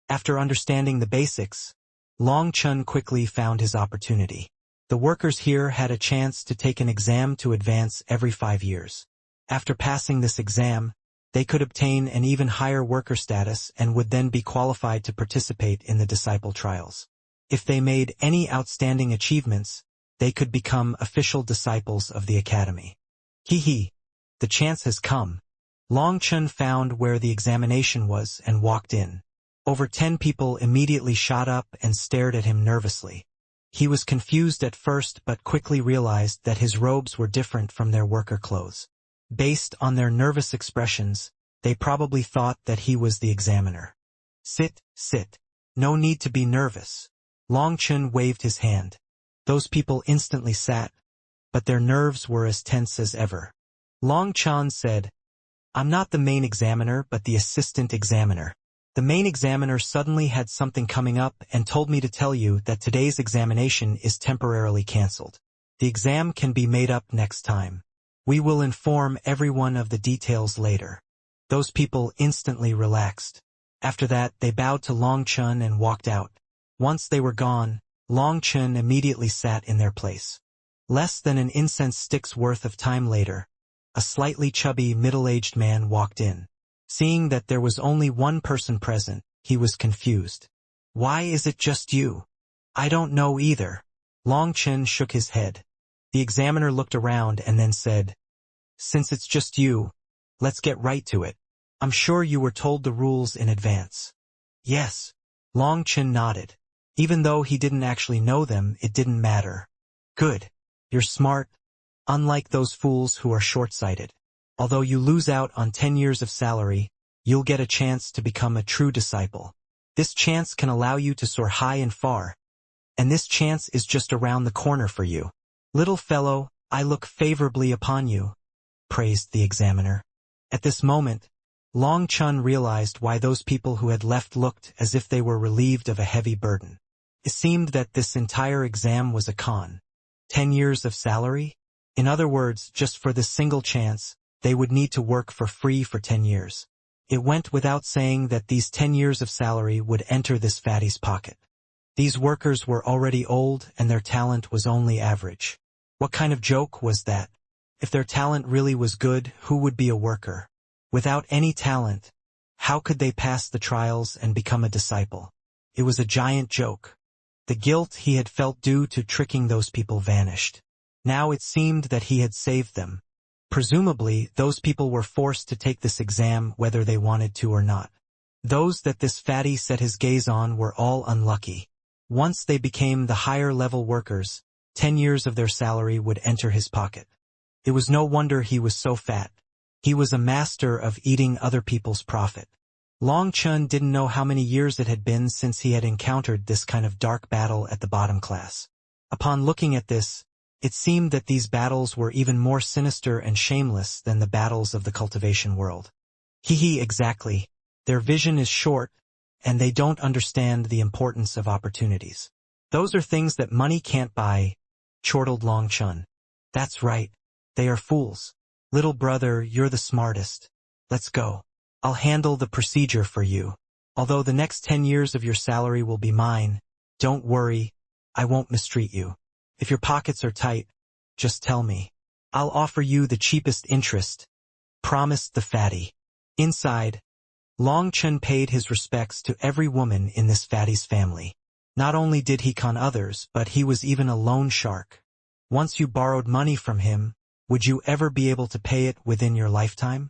After understanding the basics, Long Chun quickly found his opportunity. The workers here had a chance to take an exam to advance every 5 years. After passing this exam, they could obtain an even higher worker status and would then be qualified to participate in the disciple trials. If they made any outstanding achievements, they could become official disciples of the academy. The chance has come. Long Chun found where the examination was and walked in. Over 10 people immediately shot up and stared at him nervously. He was confused at first but quickly realized that his robes were different from their worker clothes. Based on their nervous expressions, they probably thought that he was the examiner. Sit. No need to be nervous. Long Chun waved his hand. Those people instantly sat, but their nerves were as tense as ever. Long Chun said, "I'm not the main examiner but the assistant examiner. The main examiner suddenly had something coming up and told me to tell you that today's examination is temporarily cancelled. The exam can be made up next time. We will inform everyone of the details later." Those people instantly relaxed. After that, they bowed to Long Chun and walked out. Once they were gone, Long Chun immediately sat in their place. Less than an incense stick's worth of time later, a slightly chubby middle-aged man walked in. Seeing that there was only one person present, he was confused. "Why is it just you?" "I don't know either." Long Chun shook his head. The examiner looked around and then said, "Since it's just you, let's get right to it. I'm sure you were told the rules in advance." "Yes." Long Chun nodded. Even though he didn't actually know them, it didn't matter. "Good. You're smart, unlike those fools who are short-sighted. Although you lose out on 10 years of salary, you'll get a chance to become a true disciple. This chance can allow you to soar high and far, and this chance is just around the corner for you. Little fellow, I look favorably upon you," praised the examiner. At this moment, Long Chun realized why those people who had left looked as if they were relieved of a heavy burden. It seemed that this entire exam was a con. 10 years of salary? In other words, just for this single chance, they would need to work for free for 10 years. It went without saying that these 10 years of salary would enter this fatty's pocket. These workers were already old and their talent was only average. What kind of joke was that? If their talent really was good, who would be a worker? Without any talent, how could they pass the trials and become a disciple? It was a giant joke. The guilt he had felt due to tricking those people vanished. Now it seemed that he had saved them. Presumably, those people were forced to take this exam whether they wanted to or not. Those that this fatty set his gaze on were all unlucky. Once they became the higher-level workers, 10 years of their salary would enter his pocket. It was no wonder he was so fat. He was a master of eating other people's profit. Long Chun didn't know how many years it had been since he had encountered this kind of dark battle at the bottom class. Upon looking at this, it seemed that these battles were even more sinister and shameless than the battles of the cultivation world. Exactly. Their vision is short, and they don't understand the importance of opportunities. Those are things that money can't buy, chortled Long Chun. That's right. They are fools. Little brother, you're the smartest. Let's go. I'll handle the procedure for you. Although the next 10 years of your salary will be mine, don't worry, I won't mistreat you. If your pockets are tight, just tell me. I'll offer you the cheapest interest, promised the fatty. Inside, Long Chun paid his respects to every woman in this fatty's family. Not only did he con others, but he was even a loan shark. Once you borrowed money from him, would you ever be able to pay it within your lifetime?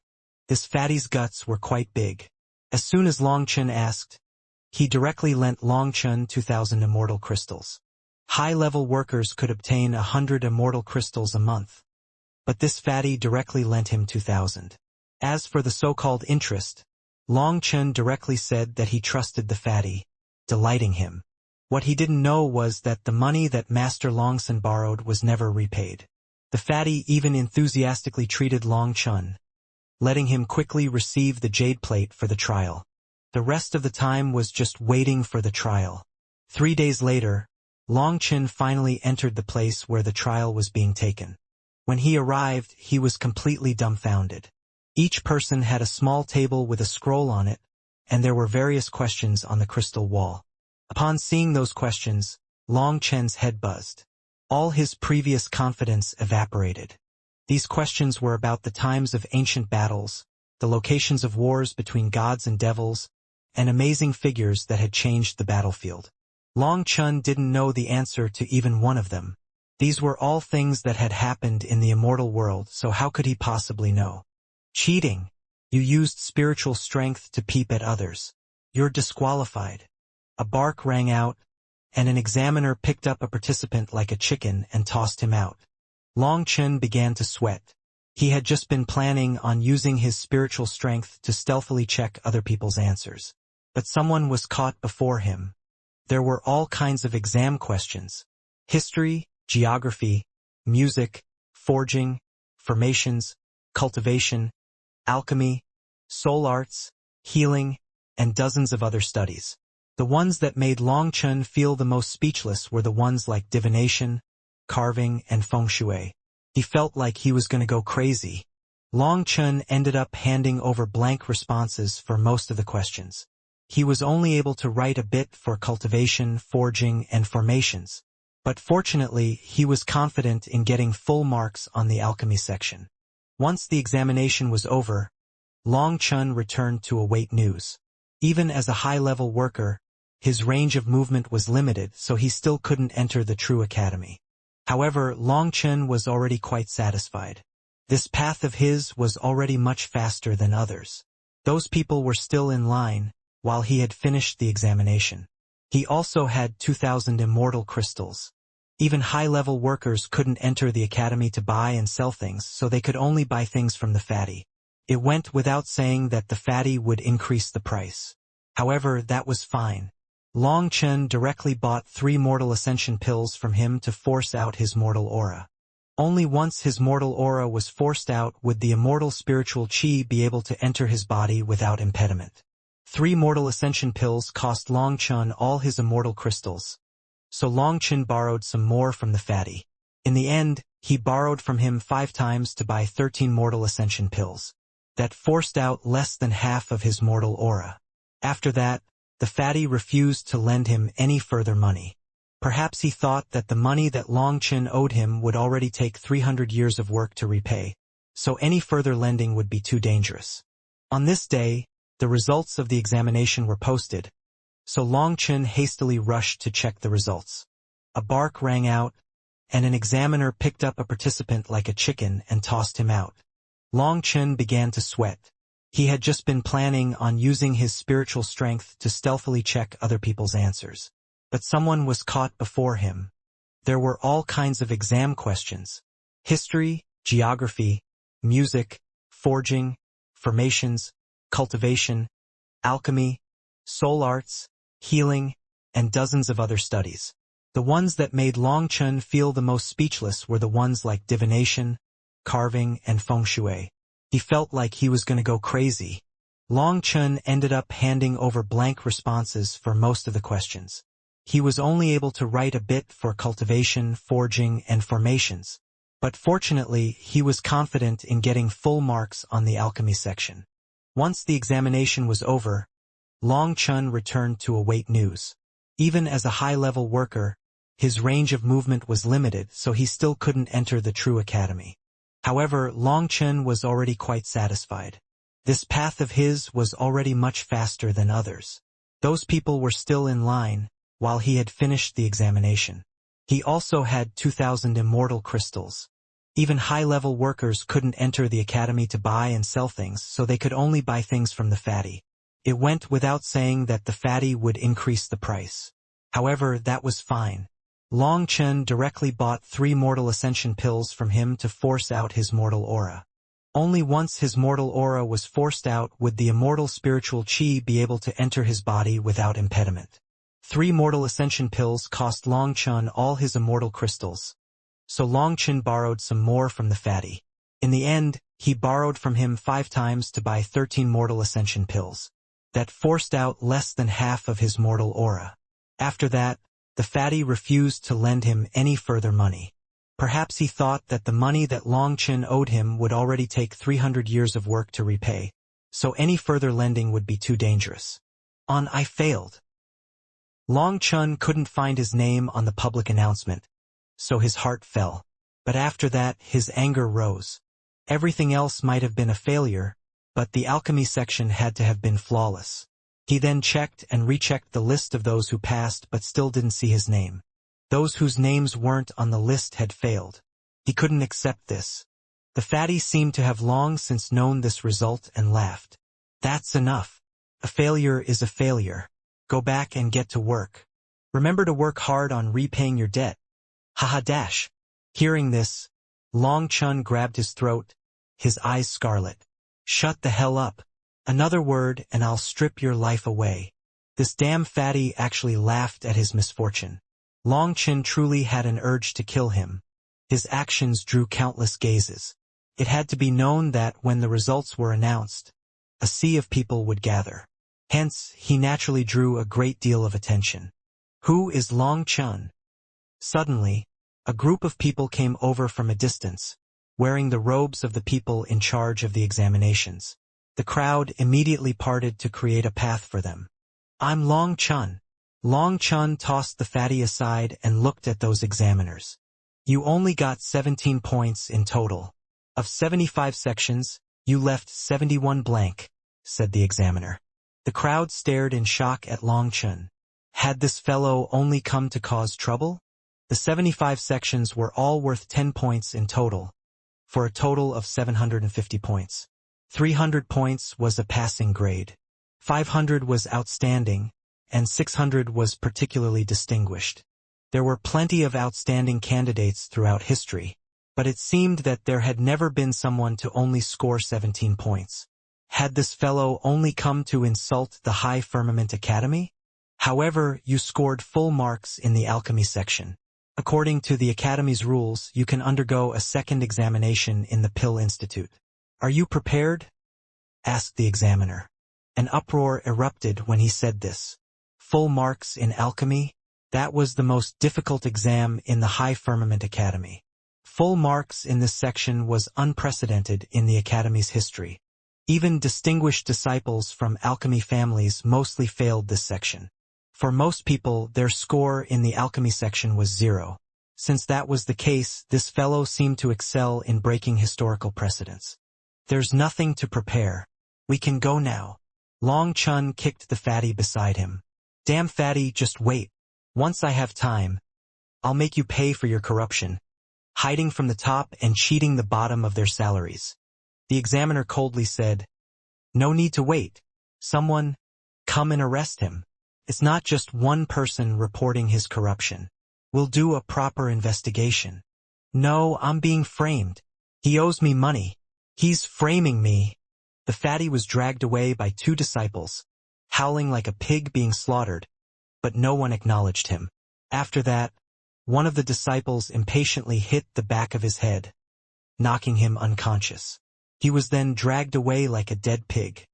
This fatty's guts were quite big. As soon as Long Chun asked, he directly lent Long Chun 2,000 immortal crystals. High-level workers could obtain 100 immortal crystals a month. But this fatty directly lent him 2,000. As for the so-called interest, Long Chun directly said that he trusted the fatty, delighting him. What he didn't know was that the money that Master Longson borrowed was never repaid. The fatty even enthusiastically treated Long Chun, letting him quickly receive the jade plate for the trial. The rest of the time was just waiting for the trial. 3 days later, Long Chun finally entered the place where the trial was being taken. When he arrived, he was completely dumbfounded. Each person had a small table with a scroll on it, and there were various questions on the crystal wall. Upon seeing those questions, Long Chen's head buzzed. All his previous confidence evaporated. These questions were about the times of ancient battles, the locations of wars between gods and devils, and amazing figures that had changed the battlefield. Long Chen didn't know the answer to even one of them. These were all things that had happened in the immortal world, so how could he possibly know? Cheating. You used spiritual strength to peep at others. You're disqualified. A bark rang out, and an examiner picked up a participant like a chicken and tossed him out. Long Chen began to sweat. He had just been planning on using his spiritual strength to stealthily check other people's answers. But someone was caught before him. There were all kinds of exam questions. History, geography, music, forging, formations, cultivation, alchemy, soul arts, healing, and dozens of other studies. The ones that made Long Chen feel the most speechless were the ones like divination, carving, and feng shui. He felt like he was going to go crazy. Long Chen ended up handing over blank responses for most of the questions. He was only able to write a bit for cultivation, forging, and formations. But fortunately, he was confident in getting full marks on the alchemy section. Once the examination was over, Long Chen returned to await news. Even as a high-level worker, his range of movement was limited, so he still couldn't enter the true academy. However, Long Chen was already quite satisfied. This path of his was already much faster than others. Those people were still in line, while he had finished the examination. He also had 2,000 immortal crystals. Even high-level workers couldn't enter the academy to buy and sell things, so they could only buy things from the fatty. It went without saying that the fatty would increase the price. However, that was fine. Long Chen directly bought 3 mortal ascension pills from him to force out his mortal aura. Only once his mortal aura was forced out would the immortal spiritual qi be able to enter his body without impediment. 3 mortal ascension pills cost Long Chen all his immortal crystals. So Long Chen borrowed some more from the fatty. In the end, he borrowed from him 5 times to buy 13 mortal ascension pills. That forced out less than half of his mortal aura. After that, the fatty refused to lend him any further money. Perhaps he thought that the money that Long Chen owed him would already take 300 years of work to repay, so any further lending would be too dangerous. On this day, the results of the examination were posted, so Long Chen hastily rushed to check the results. A bark rang out, and an examiner picked up a participant like a chicken and tossed him out. Long Chen began to sweat. He had just been planning on using his spiritual strength to stealthily check other people's answers. But someone was caught before him. There were all kinds of exam questions. History, geography, music, forging, formations, cultivation, alchemy, soul arts, healing, and dozens of other studies. The ones that made Long Chen feel the most speechless were the ones like divination, carving, and feng shui. He felt like he was going to go crazy. Long Chen ended up handing over blank responses for most of the questions. He was only able to write a bit for cultivation, forging, and formations. But fortunately, he was confident in getting full marks on the alchemy section. Once the examination was over, Long Chen returned to await news. Even as a high-level worker, his range of movement was limited, so he still couldn't enter the true academy. However, Long Chen was already quite satisfied. This path of his was already much faster than others. Those people were still in line, while he had finished the examination. He also had 2,000 immortal crystals. Even high-level workers couldn't enter the academy to buy and sell things, so they could only buy things from the fatty. It went without saying that the fatty would increase the price. However, that was fine. Long Chen directly bought 3 mortal ascension pills from him to force out his mortal aura. Only once his mortal aura was forced out would the immortal spiritual qi be able to enter his body without impediment. 3 mortal ascension pills cost Long Chen all his immortal crystals. So Long Chen borrowed some more from the fatty. In the end, he borrowed from him 5 times to buy 13 mortal ascension pills. That forced out less than half of his mortal aura. After that, the fatty refused to lend him any further money. Perhaps he thought that the money that Long Chen owed him would already take 300 years of work to repay, so any further lending would be too dangerous. I failed. Long Chun couldn't find his name on the public announcement, so his heart fell. But after that, his anger rose. Everything else might have been a failure, but the alchemy section had to have been flawless. He then checked and rechecked the list of those who passed but still didn't see his name. Those whose names weren't on the list had failed. He couldn't accept this. The fatty seemed to have long since known this result and laughed. That's enough. A failure is a failure. Go back and get to work. Remember to work hard on repaying your debt. Haha dash. Hearing this, Long Chun grabbed his throat, his eyes scarlet. Shut the hell up. Another word and I'll strip your life away. This damn fatty actually laughed at his misfortune. Long Chun truly had an urge to kill him. His actions drew countless gazes. It had to be known that when the results were announced, a sea of people would gather. Hence, he naturally drew a great deal of attention. Who is Long Chun? Suddenly, a group of people came over from a distance, wearing the robes of the people in charge of the examinations. The crowd immediately parted to create a path for them. I'm Long Chun. Long Chun tossed the fatty aside and looked at those examiners. You only got 17 points in total. Of 75 sections, you left 71 blank, said the examiner. The crowd stared in shock at Long Chun. Had this fellow only come to cause trouble? The 75 sections were all worth 10 points in total, for a total of 750 points. 300 points was a passing grade. 500 was outstanding, and 600 was particularly distinguished. There were plenty of outstanding candidates throughout history, but it seemed that there had never been someone to only score 17 points. Had this fellow only come to insult the High Firmament Academy? However, you scored full marks in the alchemy section. According to the Academy's rules, you can undergo a second examination in the Pill Institute. Are you prepared? Asked the examiner. An uproar erupted when he said this. Full marks in alchemy? That was the most difficult exam in the High Firmament Academy. Full marks in this section was unprecedented in the Academy's history. Even distinguished disciples from alchemy families mostly failed this section. For most people, their score in the alchemy section was 0. Since that was the case, this fellow seemed to excel in breaking historical precedents. There's nothing to prepare. We can go now. Long Chun kicked the fatty beside him. Damn fatty, just wait. Once I have time, I'll make you pay for your corruption, hiding from the top and cheating the bottom of their salaries. The examiner coldly said, No need to wait. Someone, come and arrest him. It's not just one person reporting his corruption. We'll do a proper investigation. No, I'm being framed. He owes me money. He's framing me. The fatty was dragged away by 2 disciples, howling like a pig being slaughtered, but no one acknowledged him. After that, one of the disciples impatiently hit the back of his head, knocking him unconscious. He was then dragged away like a dead pig.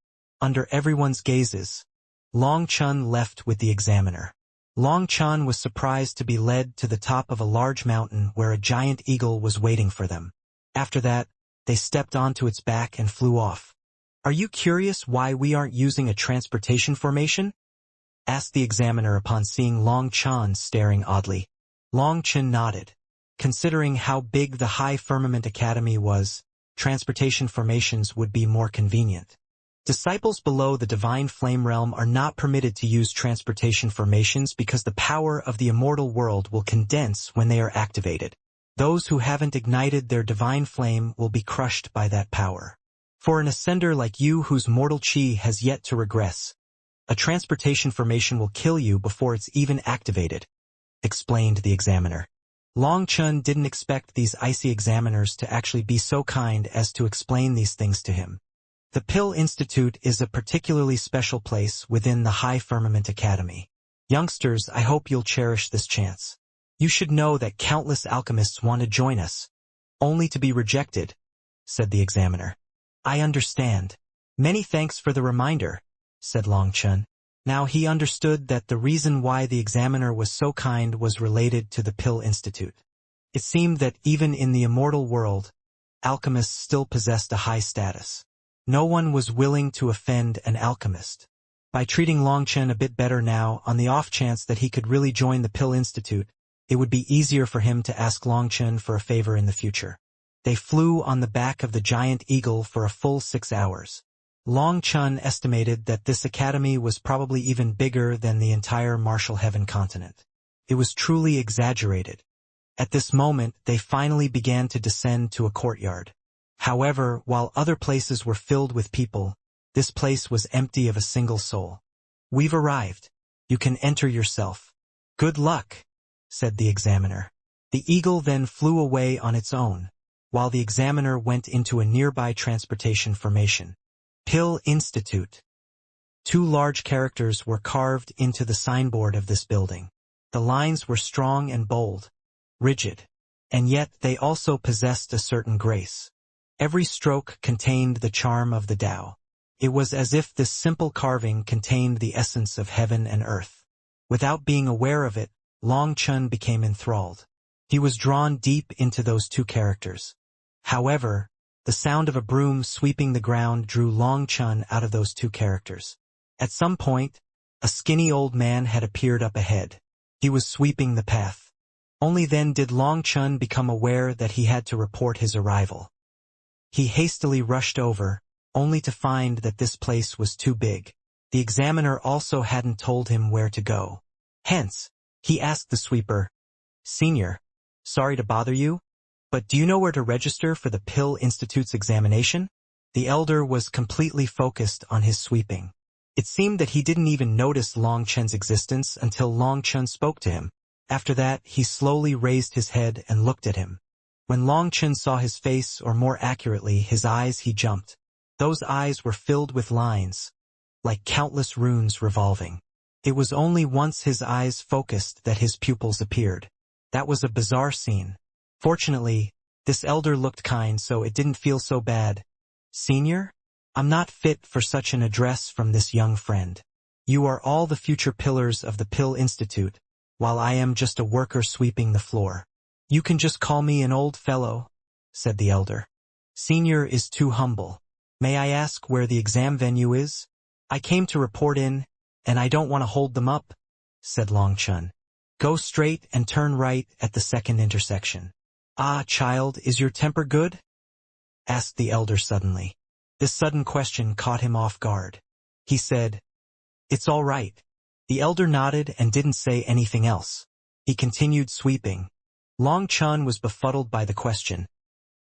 Under everyone's gazes, Long Chun left with the examiner. Long Chun was surprised to be led to the top of a large mountain where a giant eagle was waiting for them. After that, they stepped onto its back and flew off. Are you curious why we aren't using a transportation formation? Asked the examiner upon seeing Long Chun staring oddly. Long Chun nodded. Considering how big the High Firmament Academy was, transportation formations would be more convenient. Disciples below the divine flame realm are not permitted to use transportation formations because the power of the immortal world will condense when they are activated. Those who haven't ignited their divine flame will be crushed by that power. For an ascender like you whose mortal chi has yet to regress, a transportation formation will kill you before it's even activated, explained the examiner. Long Chun didn't expect these icy examiners to actually be so kind as to explain these things to him. The Pill Institute is a particularly special place within the High Firmament Academy. Youngsters, I hope you'll cherish this chance. You should know that countless alchemists want to join us, only to be rejected, said the examiner. I understand. Many thanks for the reminder, said Long Chun. Now he understood that the reason why the examiner was so kind was related to the Pill Institute. It seemed that even in the immortal world, alchemists still possessed a high status. No one was willing to offend an alchemist. By treating Longchen a bit better now, on the off chance that he could really join the Pill Institute, it would be easier for him to ask Longchen for a favor in the future. They flew on the back of the giant eagle for a full 6 hours. Longchen estimated that this academy was probably even bigger than the entire Martial Heaven continent. It was truly exaggerated. At this moment, they finally began to descend to a courtyard. However, while other places were filled with people, this place was empty of a single soul. "We've arrived. You can enter yourself." "Good luck," said the examiner. The eagle then flew away on its own, while the examiner went into a nearby transportation formation. Pill Institute. 2 large characters were carved into the signboard of this building. The lines were strong and bold, rigid, and yet they also possessed a certain grace. Every stroke contained the charm of the Tao. It was as if this simple carving contained the essence of heaven and earth. Without being aware of it, Longchen became enthralled. He was drawn deep into those 2 characters. However, the sound of a broom sweeping the ground drew Longchen out of those 2 characters. At some point, a skinny old man had appeared up ahead. He was sweeping the path. Only then did Longchen become aware that he had to report his arrival. He hastily rushed over, only to find that this place was too big. The examiner also hadn't told him where to go. Hence, he asked the sweeper, "Senior, sorry to bother you, but do you know where to register for the Pill Institute's examination?" The elder was completely focused on his sweeping. It seemed that he didn't even notice Longchen's existence until Longchen spoke to him. After that, he slowly raised his head and looked at him. When Longchen saw his face, or more accurately, his eyes, he jumped. Those eyes were filled with lines, like countless runes revolving. It was only once his eyes focused that his pupils appeared. That was a bizarre scene. Fortunately, this elder looked kind, so it didn't feel so bad. "Senior? I'm not fit for such an address from this young friend. You are all the future pillars of the Pill Institute, while I am just a worker sweeping the floor. You can just call me an old fellow," said the elder. "Senior is too humble. May I ask where the exam venue is? I came to report in, and I don't want to hold them up," said Longchen. "Go straight and turn right at the second intersection." "Ah, child, is your temper good?" asked the elder suddenly. This sudden question caught him off guard. He said, "It's all right." The elder nodded and didn't say anything else. He continued sweeping. Longchen was befuddled by the question,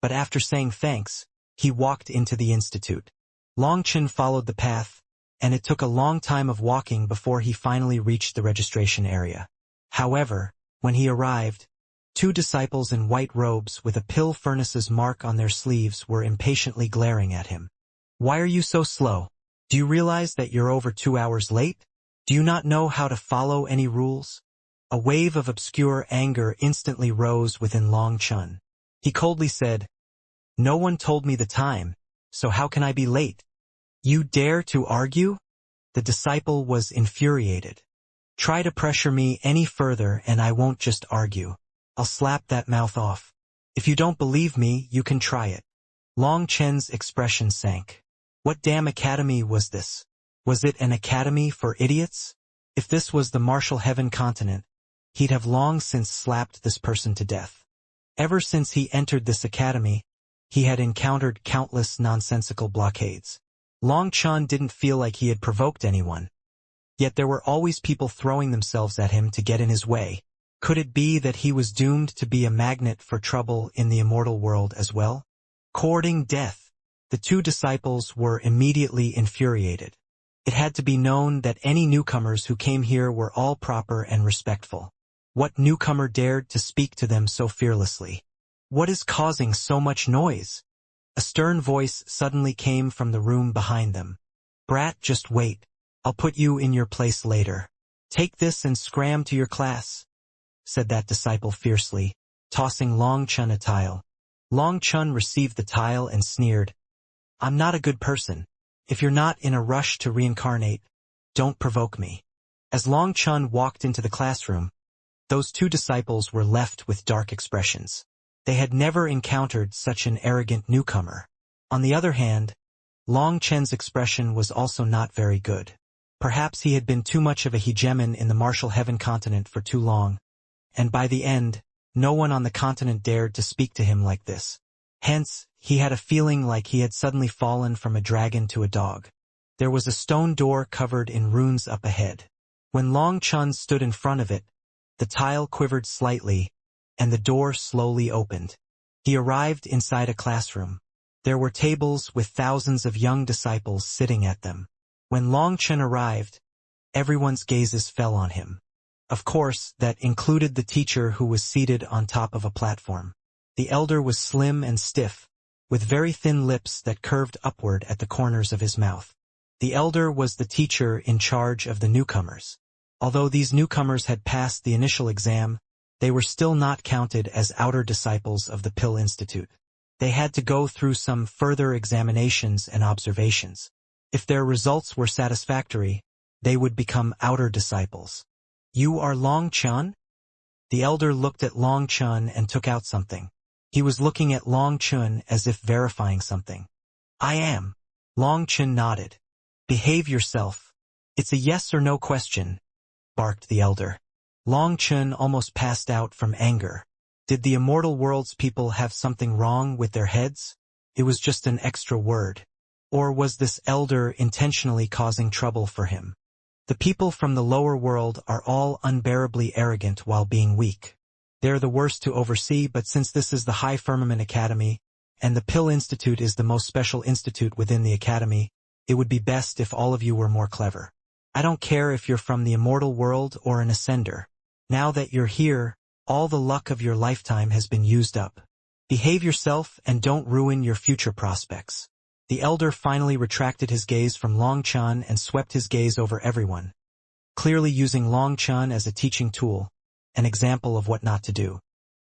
but after saying thanks, he walked into the institute. Longchen followed the path, and it took a long time of walking before he finally reached the registration area. However, when he arrived, 2 disciples in white robes with a pill furnace's mark on their sleeves were impatiently glaring at him. "Why are you so slow? Do you realize that you're over 2 hours late? Do you not know how to follow any rules?" A wave of obscure anger instantly rose within Longchen. He coldly said, "No one told me the time, so how can I be late?" "You dare to argue?" The disciple was infuriated. "Try to pressure me any further and I won't just argue. I'll slap that mouth off. If you don't believe me, you can try it." Longchen's expression sank. What damn academy was this? Was it an academy for idiots? If this was the Martial Heaven continent, he'd have long since slapped this person to death. Ever since he entered this academy, he had encountered countless nonsensical blockades. Longchen didn't feel like he had provoked anyone. Yet there were always people throwing themselves at him to get in his way. Could it be that he was doomed to be a magnet for trouble in the immortal world as well? Courting death. The 2 disciples were immediately infuriated. It had to be known that any newcomers who came here were all proper and respectful. What newcomer dared to speak to them so fearlessly? "What is causing so much noise?" A stern voice suddenly came from the room behind them. "Brat, just wait. I'll put you in your place later. Take this and scram to your class," said that disciple fiercely, tossing Longchen a tile. Longchen received the tile and sneered, "I'm not a good person. If you're not in a rush to reincarnate, don't provoke me." As Longchen walked into the classroom, those 2 disciples were left with dark expressions. They had never encountered such an arrogant newcomer. On the other hand, Long Chen's expression was also not very good. Perhaps he had been too much of a hegemon in the martial heaven continent for too long, and by the end, no one on the continent dared to speak to him like this. Hence, he had a feeling like he had suddenly fallen from a dragon to a dog. There was a stone door covered in runes up ahead. When Long Chen stood in front of it, the tile quivered slightly, and the door slowly opened. He arrived inside a classroom. There were tables with thousands of young disciples sitting at them. When Long Chen arrived, everyone's gazes fell on him. Of course, that included the teacher who was seated on top of a platform. The elder was slim and stiff, with very thin lips that curved upward at the corners of his mouth. The elder was the teacher in charge of the newcomers. Although these newcomers had passed the initial exam, they were still not counted as outer disciples of the Pill Institute. They had to go through some further examinations and observations. If their results were satisfactory, they would become outer disciples. "You are Long Chen?" The elder looked at Long Chen and took out something. He was looking at Long Chen as if verifying something. "I am." Long Chen nodded. "Behave yourself. It's a yes or no question," barked the elder. Long Chen almost passed out from anger. Did the Immortal World's people have something wrong with their heads? It was just an extra word. Or was this elder intentionally causing trouble for him? The people from the lower world are all unbearably arrogant while being weak. They're the worst to oversee, but since this is the High Firmament Academy, and the Pill Institute is the most special institute within the academy, it would be best if all of you were more clever. I don't care if you're from the Immortal World or an Ascender. Now that you're here, all the luck of your lifetime has been used up. Behave yourself and don't ruin your future prospects. The elder finally retracted his gaze from Long Chen and swept his gaze over everyone, clearly using Long Chen as a teaching tool, an example of what not to do.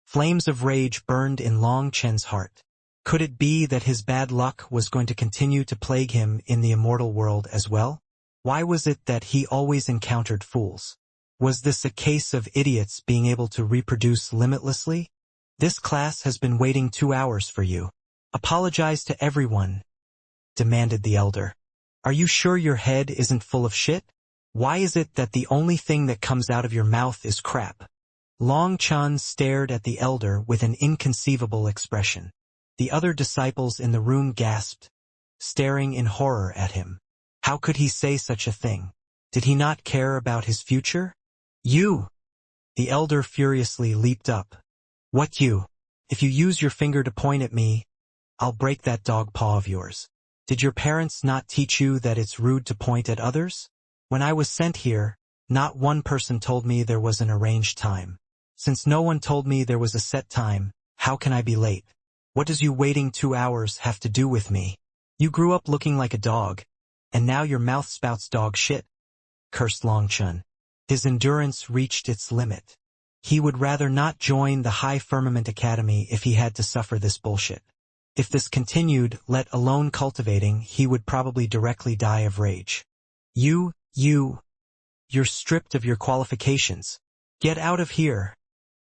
Flames of rage burned in Long Chen's heart. Could it be that his bad luck was going to continue to plague him in the Immortal World as well? Why was it that he always encountered fools? Was this a case of idiots being able to reproduce limitlessly? "This class has been waiting 2 hours for you. Apologize to everyone," demanded the elder. "Are you sure your head isn't full of shit? Why is it that the only thing that comes out of your mouth is crap?" Long Chen stared at the elder with an inconceivable expression. The other disciples in the room gasped, staring in horror at him. How could he say such a thing? Did he not care about his future? "You!" The elder furiously leaped up. "What you? If you use your finger to point at me, I'll break that dog paw of yours. Did your parents not teach you that it's rude to point at others? When I was sent here, not one person told me there was an arranged time. Since no one told me there was a set time, how can I be late? What does you waiting 2 hours have to do with me? You grew up looking like a dog, and now your mouth spouts dog shit," cursed Long Chen. His endurance reached its limit. He would rather not join the High Firmament Academy if he had to suffer this bullshit. If this continued, let alone cultivating, he would probably directly die of rage. You're stripped of your qualifications. Get out of here,"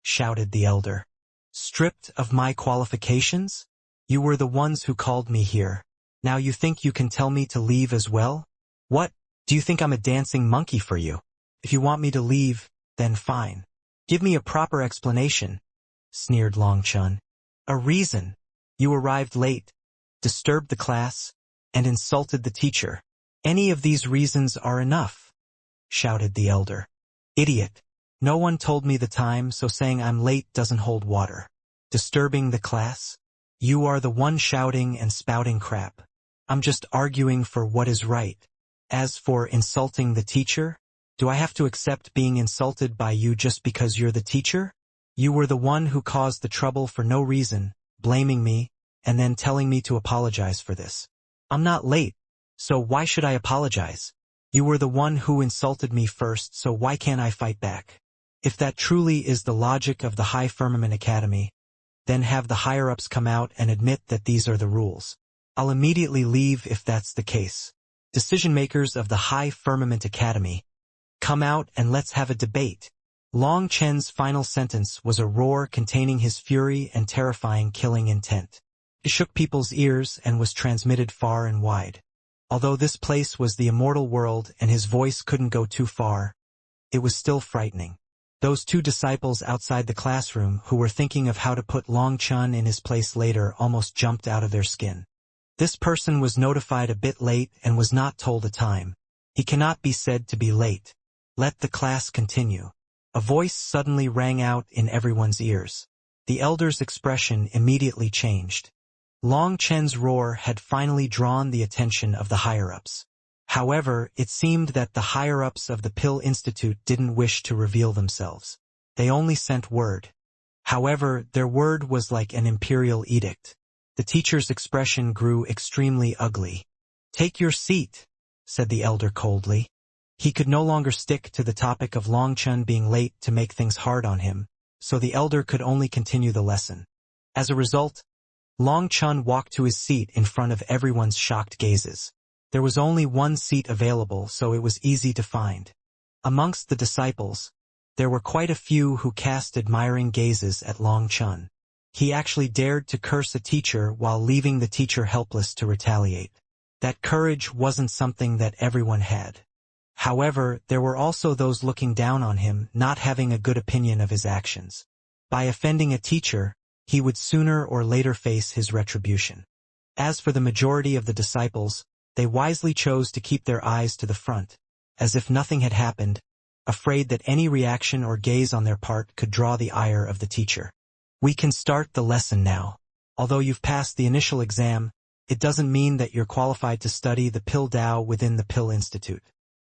shouted the elder. "Stripped of my qualifications? You were the ones who called me here. Now you think you can tell me to leave as well? What, do you think I'm a dancing monkey for you? If you want me to leave, then fine. Give me a proper explanation," sneered Long Chen. "A reason. You arrived late, disturbed the class, and insulted the teacher. Any of these reasons are enough," shouted the elder. "Idiot. No one told me the time, so saying I'm late doesn't hold water. Disturbing the class? You are the one shouting and spouting crap. I'm just arguing for what is right. As for insulting the teacher, do I have to accept being insulted by you just because you're the teacher? You were the one who caused the trouble for no reason, blaming me, and then telling me to apologize for this. I'm not late, so why should I apologize? You were the one who insulted me first, so why can't I fight back? If that truly is the logic of the High Firmament Academy, then have the higher-ups come out and admit that these are the rules. I'll immediately leave if that's the case. Decision-makers of the High Firmament Academy, come out and let's have a debate." Long Chen's final sentence was a roar containing his fury and terrifying killing intent. It shook people's ears and was transmitted far and wide. Although this place was the immortal world and his voice couldn't go too far, it was still frightening. Those two disciples outside the classroom who were thinking of how to put Long Chun in his place later almost jumped out of their skin. This person was notified a bit late and was not told a time. He cannot be said to be late. Let the class continue. A voice suddenly rang out in everyone's ears. The elder's expression immediately changed. Long Chen's roar had finally drawn the attention of the higher-ups. However, it seemed that the higher-ups of the Pill Institute didn't wish to reveal themselves. They only sent word. However, their word was like an imperial edict. The teacher's expression grew extremely ugly. "Take your seat," said the elder coldly. He could no longer stick to the topic of Long Chun being late to make things hard on him, so the elder could only continue the lesson. As a result, Long Chun walked to his seat in front of everyone's shocked gazes. There was only one seat available, so it was easy to find. Amongst the disciples, there were quite a few who cast admiring gazes at Long Chun. He actually dared to curse a teacher while leaving the teacher helpless to retaliate. That courage wasn't something that everyone had. However, there were also those looking down on him, not having a good opinion of his actions. By offending a teacher, he would sooner or later face his retribution. As for the majority of the disciples, they wisely chose to keep their eyes to the front, as if nothing had happened, afraid that any reaction or gaze on their part could draw the ire of the teacher. "We can start the lesson now. Although you've passed the initial exam, it doesn't mean that you're qualified to study the Pill Tao within the Pill Institute.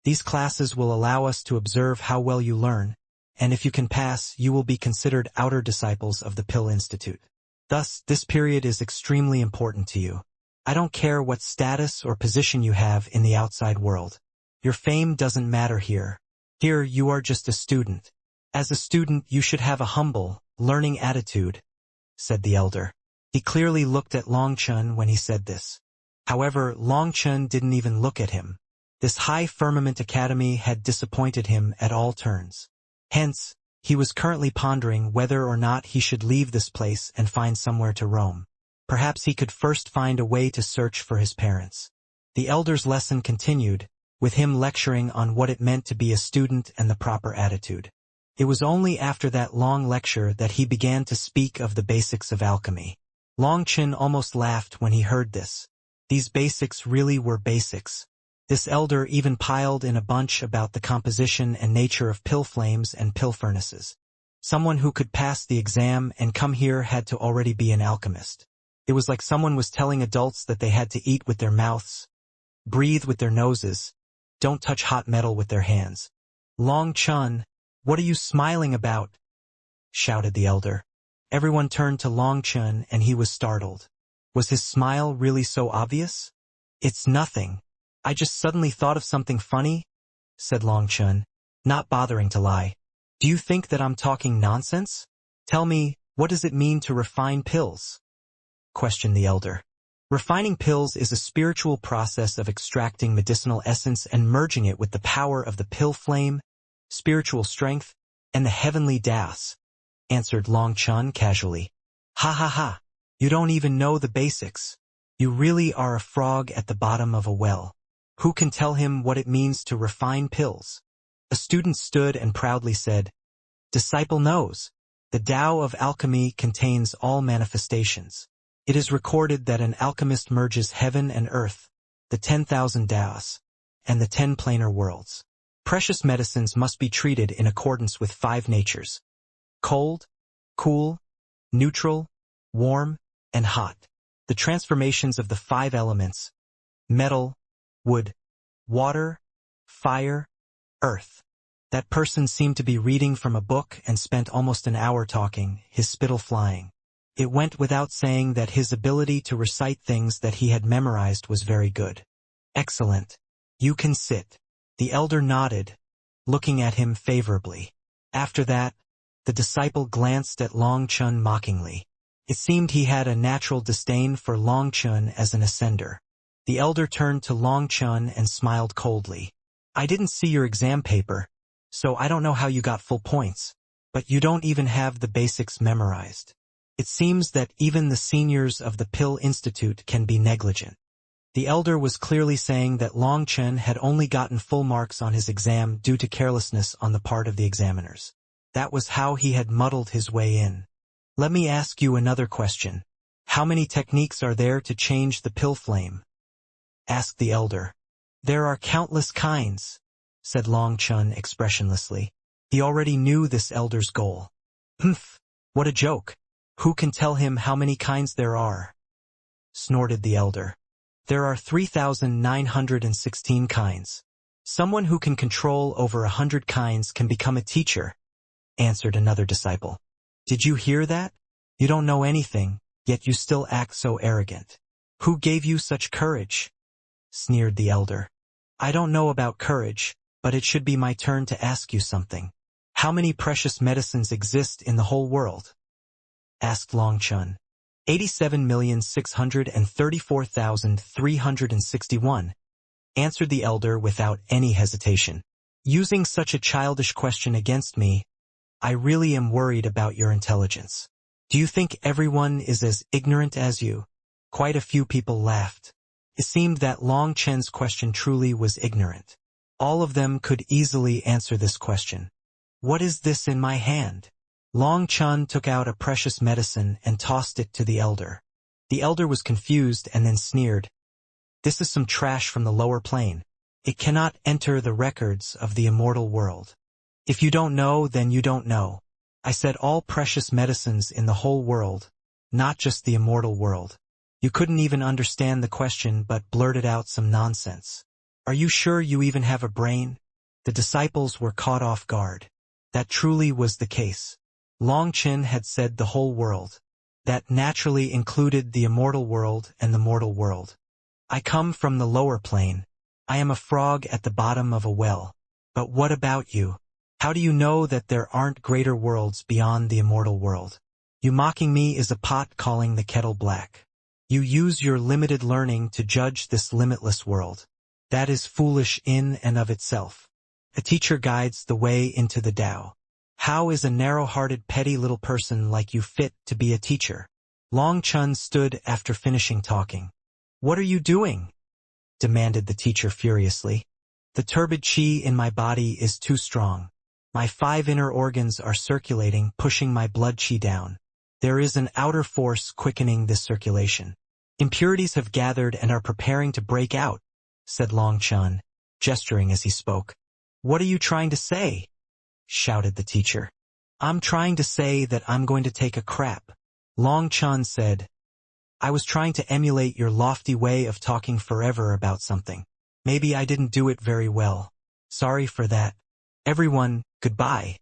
These classes will allow us to observe how well you learn, and if you can pass, you will be considered outer disciples of the Pill Institute. Thus, this period is extremely important to you. I don't care what status or position you have in the outside world. Your fame doesn't matter here. Here you are just a student. As a student, you should have a humble, learning attitude," said the elder. He clearly looked at Long Chun when he said this. However, Long Chun didn't even look at him. This high firmament academy had disappointed him at all turns. Hence, he was currently pondering whether or not he should leave this place and find somewhere to roam. Perhaps he could first find a way to search for his parents. The elder's lesson continued, with him lecturing on what it meant to be a student and the proper attitude. It was only after that long lecture that he began to speak of the basics of alchemy. Long Chin almost laughed when he heard this. These basics really were basics. This elder even piled in a bunch about the composition and nature of pill flames and pill furnaces. Someone who could pass the exam and come here had to already be an alchemist. It was like someone was telling adults that they had to eat with their mouths, breathe with their noses, don't touch hot metal with their hands. "Long Chun, what are you smiling about?" shouted the elder. Everyone turned to Long Chun and he was startled. Was his smile really so obvious? "It's nothing. I just suddenly thought of something funny," said Long Chun, not bothering to lie. "Do you think that I'm talking nonsense? Tell me, what does it mean to refine pills?" questioned the elder. Refining pills is a spiritual process of extracting medicinal essence and merging it with the power of the pill flame, spiritual strength, and the heavenly das, answered Long Chun casually. "Ha ha ha, you don't even know the basics. You really are a frog at the bottom of a well. Who can tell him what it means to refine pills?" A student stood and proudly said, "Disciple knows. The Tao of alchemy contains all manifestations. It is recorded that an alchemist merges heaven and earth, the 10,000 Taos, and the 10 planar worlds. Precious medicines must be treated in accordance with 5 natures: cold, cool, neutral, warm, and hot. The transformations of the 5 elements: metal, wood, water, fire, earth." That person seemed to be reading from a book and spent almost an hour talking, his spittle flying. It went without saying that his ability to recite things that he had memorized was very good. "Excellent. You can sit." The elder nodded, looking at him favorably. After that, the disciple glanced at Long Chun mockingly. It seemed he had a natural disdain for Long Chun as an ascender. The elder turned to Long Chun and smiled coldly. "I didn't see your exam paper, so I don't know how you got full points, but you don't even have the basics memorized. It seems that even the seniors of the Pill Institute can be negligent. The elder was clearly saying that Long Chen had only gotten full marks on his exam due to carelessness on the part of the examiners. That was how he had muddled his way in. Let me ask you another question. How many techniques are there to change the pill flame? Asked the elder. There are countless kinds, said Long Chen expressionlessly. He already knew this elder's goal. Humph, what a joke. Who can tell him how many kinds there are? Snorted the elder. There are 3,916 kinds. Someone who can control over 100 kinds can become a teacher, answered another disciple. Did you hear that? You don't know anything, yet you still act so arrogant. Who gave you such courage? Sneered the elder. I don't know about courage, but it should be my turn to ask you something. How many precious medicines exist in the whole world? Asked Long Chen. 87,634,361, answered the elder without any hesitation. Using such a childish question against me, I really am worried about your intelligence. Do you think everyone is as ignorant as you? Quite a few people laughed. It seemed that Long Chen's question truly was ignorant. All of them could easily answer this question. What is this in my hand? Long Chen took out a precious medicine and tossed it to the elder. The elder was confused and then sneered. This is some trash from the lower plane. It cannot enter the records of the immortal world. If you don't know, then you don't know. I said all precious medicines in the whole world, not just the immortal world. You couldn't even understand the question but blurted out some nonsense. Are you sure you even have a brain? The disciples were caught off guard. That truly was the case. Long Chen had said the whole world. That naturally included the immortal world and the mortal world. I come from the lower plane. I am a frog at the bottom of a well. But what about you? How do you know that there aren't greater worlds beyond the immortal world? You mocking me is a pot calling the kettle black. You use your limited learning to judge this limitless world. That is foolish in and of itself. A teacher guides the way into the Tao. How is a narrow-hearted petty little person like you fit to be a teacher? Long Chen stood after finishing talking. What are you doing? Demanded the teacher furiously. The turbid qi in my body is too strong. My 5 inner organs are circulating, pushing my blood qi down. There is an outer force quickening this circulation. Impurities have gathered and are preparing to break out, said Long Chen, gesturing as he spoke. What are you trying to say? Shouted the teacher. I'm trying to say that I'm going to take a crap. Long Chen said. I was trying to emulate your lofty way of talking forever about something. Maybe I didn't do it very well. Sorry for that. Everyone, goodbye.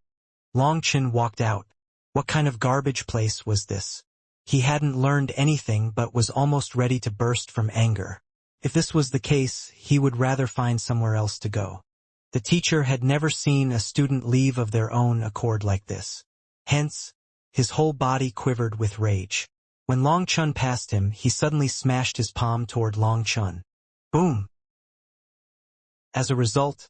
Long Chen walked out. What kind of garbage place was this? He hadn't learned anything but was almost ready to burst from anger. If this was the case, he would rather find somewhere else to go. The teacher had never seen a student leave of their own accord like this. Hence, his whole body quivered with rage. When Long Chen passed him, he suddenly smashed his palm toward Long Chen. Boom! As a result,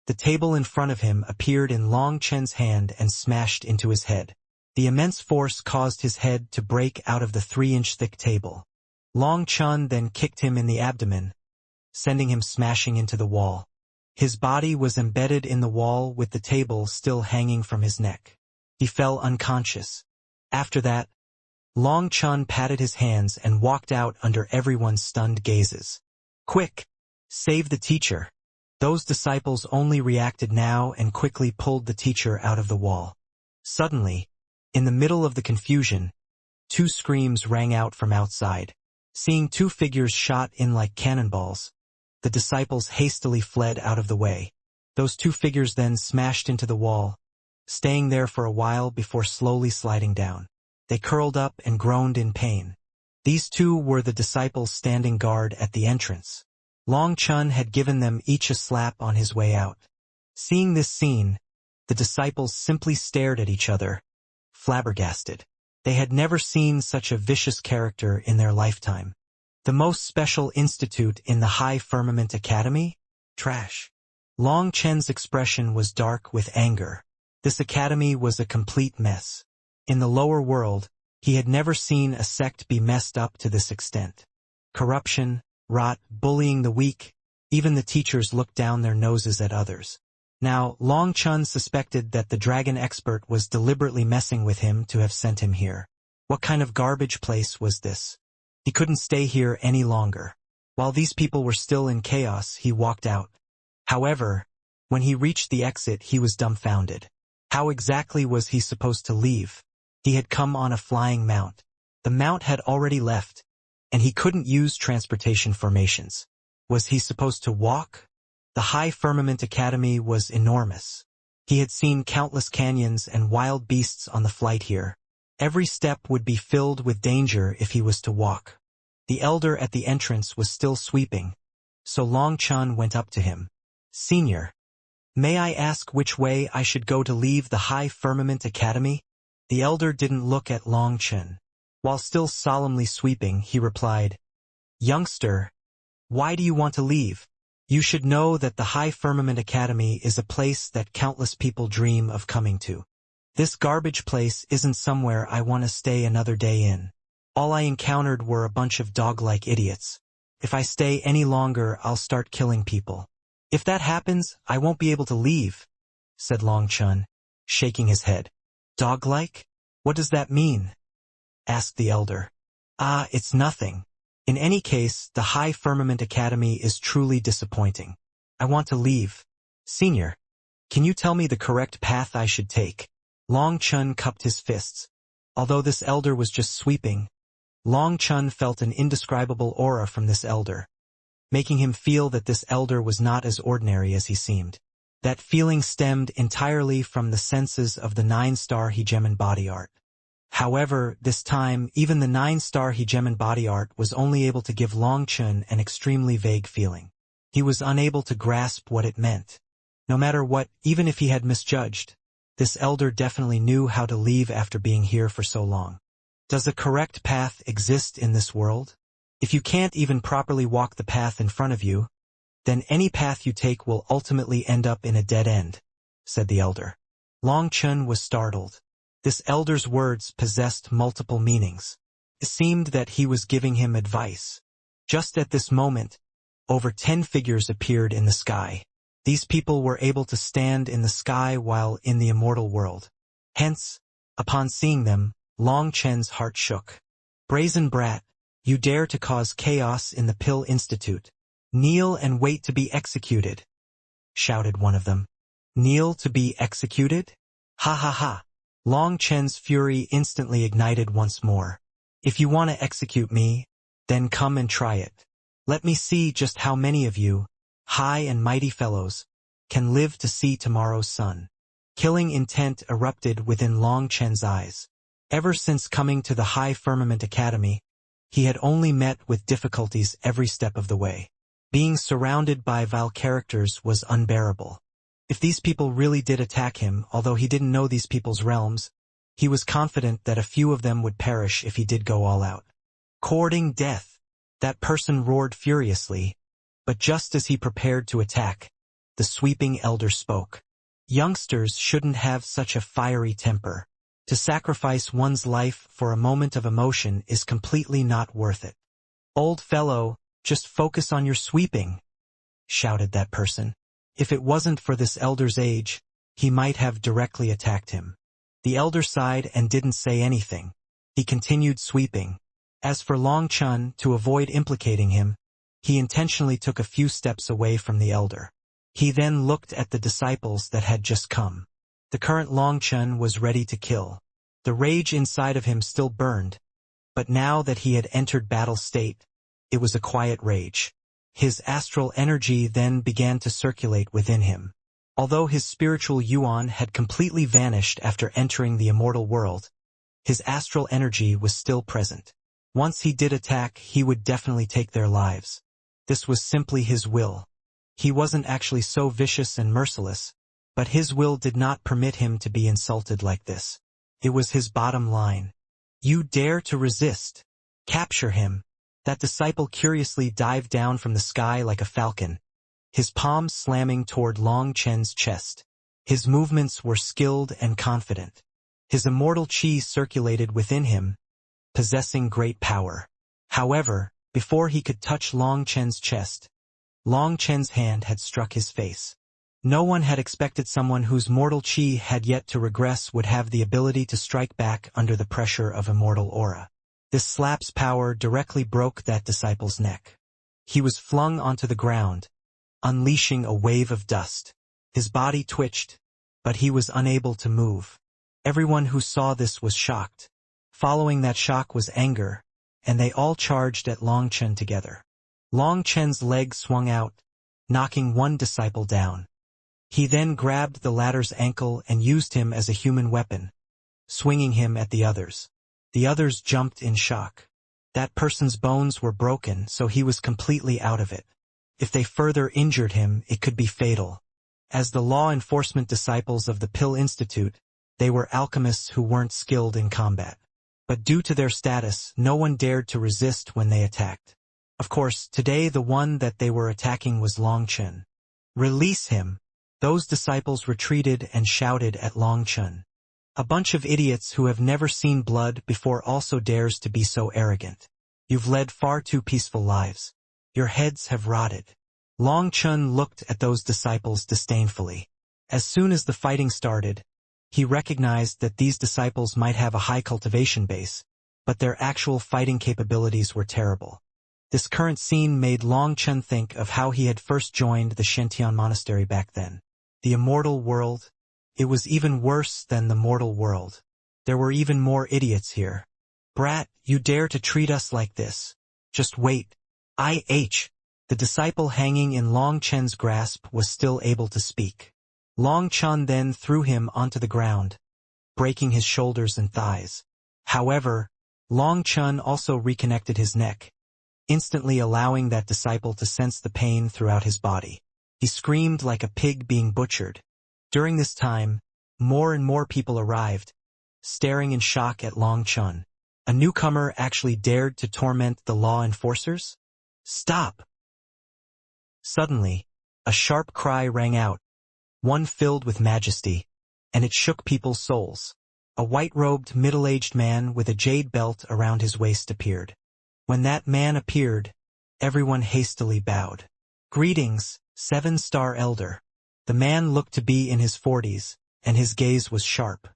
the table in front of him appeared in Long Chen's hand and smashed into his head. The immense force caused his head to break out of the 3-inch thick table. Long Chen then kicked him in the abdomen, sending him smashing into the wall. His body was embedded in the wall with the table still hanging from his neck. He fell unconscious. After that, Long Chen patted his hands and walked out under everyone's stunned gazes. Quick! Save the teacher! Those disciples only reacted now and quickly pulled the teacher out of the wall. Suddenly, in the middle of the confusion, 2 screams rang out from outside. Seeing 2 figures shot in like cannonballs, the disciples hastily fled out of the way. Those 2 figures then smashed into the wall, staying there for a while before slowly sliding down. They curled up and groaned in pain. These 2 were the disciples standing guard at the entrance. Long Chen had given them each a slap on his way out. Seeing this scene, the disciples simply stared at each other, flabbergasted. They had never seen such a vicious character in their lifetime. The most special institute in the High Firmament Academy? Trash. Long Chen's expression was dark with anger. This academy was a complete mess. In the lower world, He had never seen a sect be messed up to this extent. Corruption, rot, bullying the weak, even the teachers looked down their noses at others. Now, Long Chun suspected that the dragon expert was deliberately messing with him to have sent him here. What kind of garbage place was this? He couldn't stay here any longer. While these people were still in chaos, he walked out. However, when he reached the exit, he was dumbfounded. How exactly was he supposed to leave? He had come on a flying mount. The mount had already left, and he couldn't use transportation formations. Was he supposed to walk? The High Firmament Academy was enormous. He had seen countless canyons and wild beasts on the flight here. Every step would be filled with danger if he was to walk. The elder at the entrance was still sweeping, so Long Chun went up to him. "Senior, may I ask which way I should go to leave the High Firmament Academy?" The elder didn't look at Long Chun. While still solemnly sweeping, he replied, "Youngster, why do you want to leave? You should know that the High Firmament Academy is a place that countless people dream of coming to. This garbage place isn't somewhere I want to stay another day in. All I encountered were a bunch of dog-like idiots. If I stay any longer, I'll start killing people. If that happens, I won't be able to leave," said Long Chun, shaking his head. "Dog-like? What does that mean?" asked the elder. It's nothing. In any case, the High Firmament Academy is truly disappointing. I want to leave. Senior, can you tell me the correct path I should take?" Long Chun cupped his fists. Although this elder was just sweeping, Long Chun felt an indescribable aura from this elder, making him feel that this elder was not as ordinary as he seemed. That feeling stemmed entirely from the senses of the 9-star hegemon body art. However, this time, even the 9-star hegemon body art was only able to give Long Chun an extremely vague feeling. He was unable to grasp what it meant. No matter what, even if he had misjudged, this elder definitely knew how to leave after being here for so long. Does a correct path exist in this world? If you can't even properly walk the path in front of you, then any path you take will ultimately end up in a dead end, said the elder. Long Chun was startled. This elder's words possessed multiple meanings. It seemed that he was giving him advice. Just at this moment, over 10 figures appeared in the sky. These people were able to stand in the sky while in the immortal world. Hence, upon seeing them, Long Chun's heart shook. "Brazen brat, you dare to cause chaos in the Pill Institute. Kneel and wait to be executed," shouted one of them. "Kneel to be executed? Ha ha ha." Long Chun's fury instantly ignited once more. "If you want to execute me, then come and try it. Let me see just how many of you, high and mighty fellows, can live to see tomorrow's sun." Killing intent erupted within Long Chun's eyes. Ever since coming to the High Firmament Academy, he had only met with difficulties every step of the way. Being surrounded by vile characters was unbearable. If these people really did attack him, although he didn't know these people's realms, he was confident that a few of them would perish if he did go all out. Courting death, that person roared furiously, but just as he prepared to attack, the sweeping elder spoke. "Youngsters shouldn't have such a fiery temper. To sacrifice one's life for a moment of emotion is completely not worth it. Old fellow, just focus on your sweeping," shouted that person. If it wasn't for this elder's age, he might have directly attacked him. The elder sighed and didn't say anything. He continued sweeping. As for Long Chun, to avoid implicating him, he intentionally took a few steps away from the elder. He then looked at the disciples that had just come. The current Long Chun was ready to kill. The rage inside of him still burned, but now that he had entered battle state, it was a quiet rage. His astral energy then began to circulate within him. Although his spiritual yuan had completely vanished after entering the immortal world, his astral energy was still present. Once he did attack, he would definitely take their lives. This was simply his will. He wasn't actually so vicious and merciless, but his will did not permit him to be insulted like this. It was his bottom line. "You dare to resist? Capture him." That disciple curiously dived down from the sky like a falcon, his palms slamming toward Long Chun's chest. His movements were skilled and confident. His immortal chi circulated within him, possessing great power. However, before he could touch Long Chen's chest, Long Chen's hand had struck his face. No one had expected someone whose mortal chi had yet to regress would have the ability to strike back under the pressure of immortal aura. This slap's power directly broke that disciple's neck. He was flung onto the ground, unleashing a wave of dust. His body twitched, but he was unable to move. Everyone who saw this was shocked. Following that shock was anger, and they all charged at Long Chen together. Long Chen's leg swung out, knocking one disciple down. He then grabbed the latter's ankle and used him as a human weapon, swinging him at the others. The others jumped in shock. That person's bones were broken, so he was completely out of it. If they further injured him, it could be fatal. As the law enforcement disciples of the Pill Institute, they were alchemists who weren't skilled in combat. But due to their status, no one dared to resist when they attacked. Of course, today the one that they were attacking was Long Chen. "Release him!" Those disciples retreated and shouted at Long Chen. A bunch of idiots who have never seen blood before also dares to be so arrogant. You've led far too peaceful lives. Your heads have rotted. Long Chen looked at those disciples disdainfully. As soon as the fighting started, he recognized that these disciples might have a high cultivation base, but their actual fighting capabilities were terrible. This current scene made Long Chen think of how he had first joined the Shantian monastery back then. The immortal world. It was even worse than the mortal world. There were even more idiots here. "Brat, you dare to treat us like this? Just wait." The disciple hanging in Long Chen's grasp was still able to speak. Long Chen then threw him onto the ground, breaking his shoulders and thighs. However, Long Chen also reconnected his neck, instantly allowing that disciple to sense the pain throughout his body. He screamed like a pig being butchered. During this time, more and more people arrived, staring in shock at Long Chen. A newcomer actually dared to torment the law enforcers? "Stop!" Suddenly, a sharp cry rang out, one filled with majesty, and it shook people's souls. A white-robed, middle-aged man with a jade belt around his waist appeared. When that man appeared, everyone hastily bowed. "Greetings, 7-star elder." The man looked to be in his 40s, and his gaze was sharp.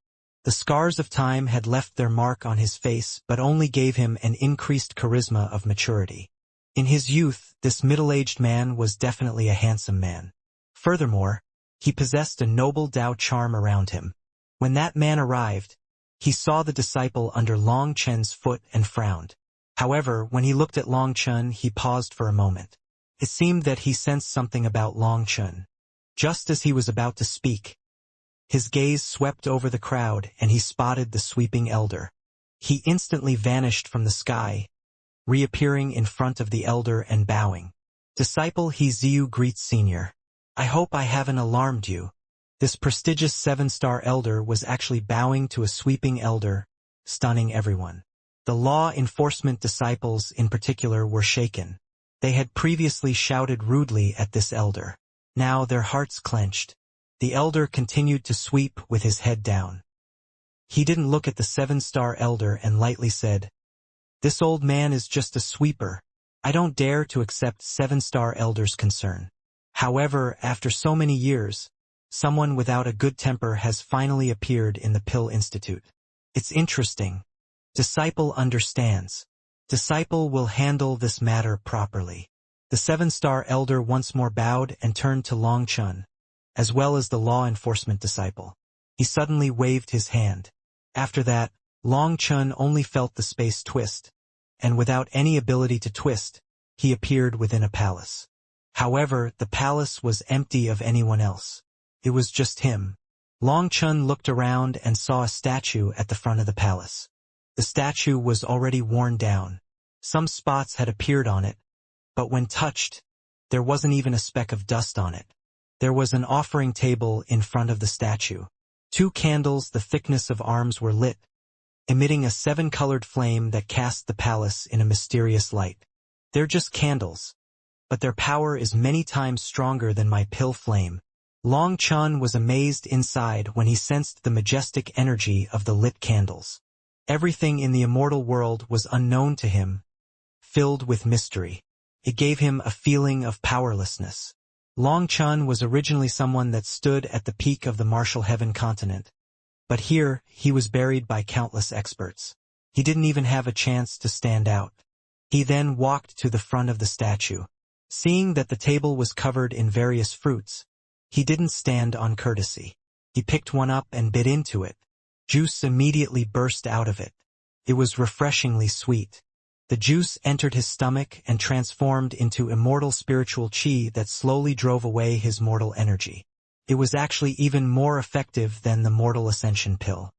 The scars of time had left their mark on his face but only gave him an increased charisma of maturity. In his youth, this middle-aged man was definitely a handsome man. Furthermore, he possessed a noble Tao charm around him. When that man arrived, he saw the disciple under Long Chen's foot and frowned. However, when he looked at Long Chen, he paused for a moment. It seemed that he sensed something about Long Chen. Just as he was about to speak, his gaze swept over the crowd and he spotted the sweeping elder. He instantly vanished from the sky, reappearing in front of the elder and bowing. "Disciple He Ziu greets Senior. I hope I haven't alarmed you." This prestigious 7-star elder was actually bowing to a sweeping elder, stunning everyone. The law enforcement disciples in particular were shaken. They had previously shouted rudely at this elder. Now their hearts clenched. The elder continued to sweep with his head down. He didn't look at the 7-star elder and lightly said, "This old man is just a sweeper. I don't dare to accept 7-star elder's concern." However, after so many years, someone without a good temper has finally appeared in the Pill Institute. It's interesting. Disciple understands. Disciple will handle this matter properly. The 7-star elder once more bowed and turned to Long Chen, as well as the law enforcement disciple. He suddenly waved his hand. After that, Long Chen only felt the space twist, and without any ability to twist, he appeared within a palace. However, the palace was empty of anyone else. It was just him. Long Chen looked around and saw a statue at the front of the palace. The statue was already worn down. Some spots had appeared on it, but when touched, there wasn't even a speck of dust on it. There was an offering table in front of the statue. 2 candles the thickness of arms were lit, emitting a 7-colored flame that cast the palace in a mysterious light. They're just candles, but their power is many times stronger than my pill flame. Long Chen was amazed inside when he sensed the majestic energy of the lit candles. Everything in the immortal world was unknown to him, filled with mystery. It gave him a feeling of powerlessness. Long Chun was originally someone that stood at the peak of the martial heaven continent. But here, he was buried by countless experts. He didn't even have a chance to stand out. He then walked to the front of the statue. Seeing that the table was covered in various fruits, he didn't stand on courtesy. He picked one up and bit into it. Juice immediately burst out of it. It was refreshingly sweet. The juice entered his stomach and transformed into immortal spiritual qi that slowly drove away his mortal energy. It was actually even more effective than the mortal ascension pill.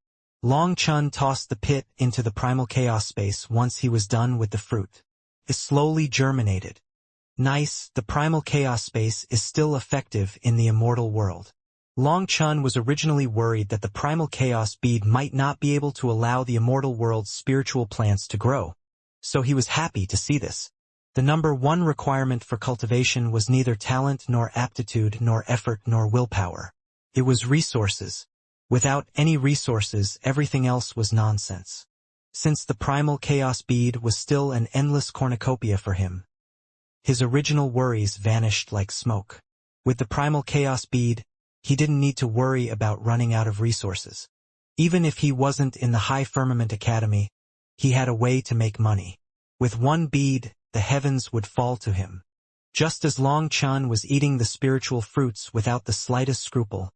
Long Chun tossed the pit into the primal chaos space once he was done with the fruit. It slowly germinated. Nice, the primal chaos space is still effective in the immortal world. Long Chun was originally worried that the primal chaos bead might not be able to allow the immortal world's spiritual plants to grow. So he was happy to see this. The number one requirement for cultivation was neither talent nor aptitude nor effort nor willpower. It was resources. Without any resources, everything else was nonsense. Since the primal chaos bead was still an endless cornucopia for him, his original worries vanished like smoke. With the primal chaos bead, he didn't need to worry about running out of resources. Even if he wasn't in the High Firmament Academy, he had a way to make money. With one bead, the heavens would fall to him. Just as Long Chun was eating the spiritual fruits without the slightest scruple,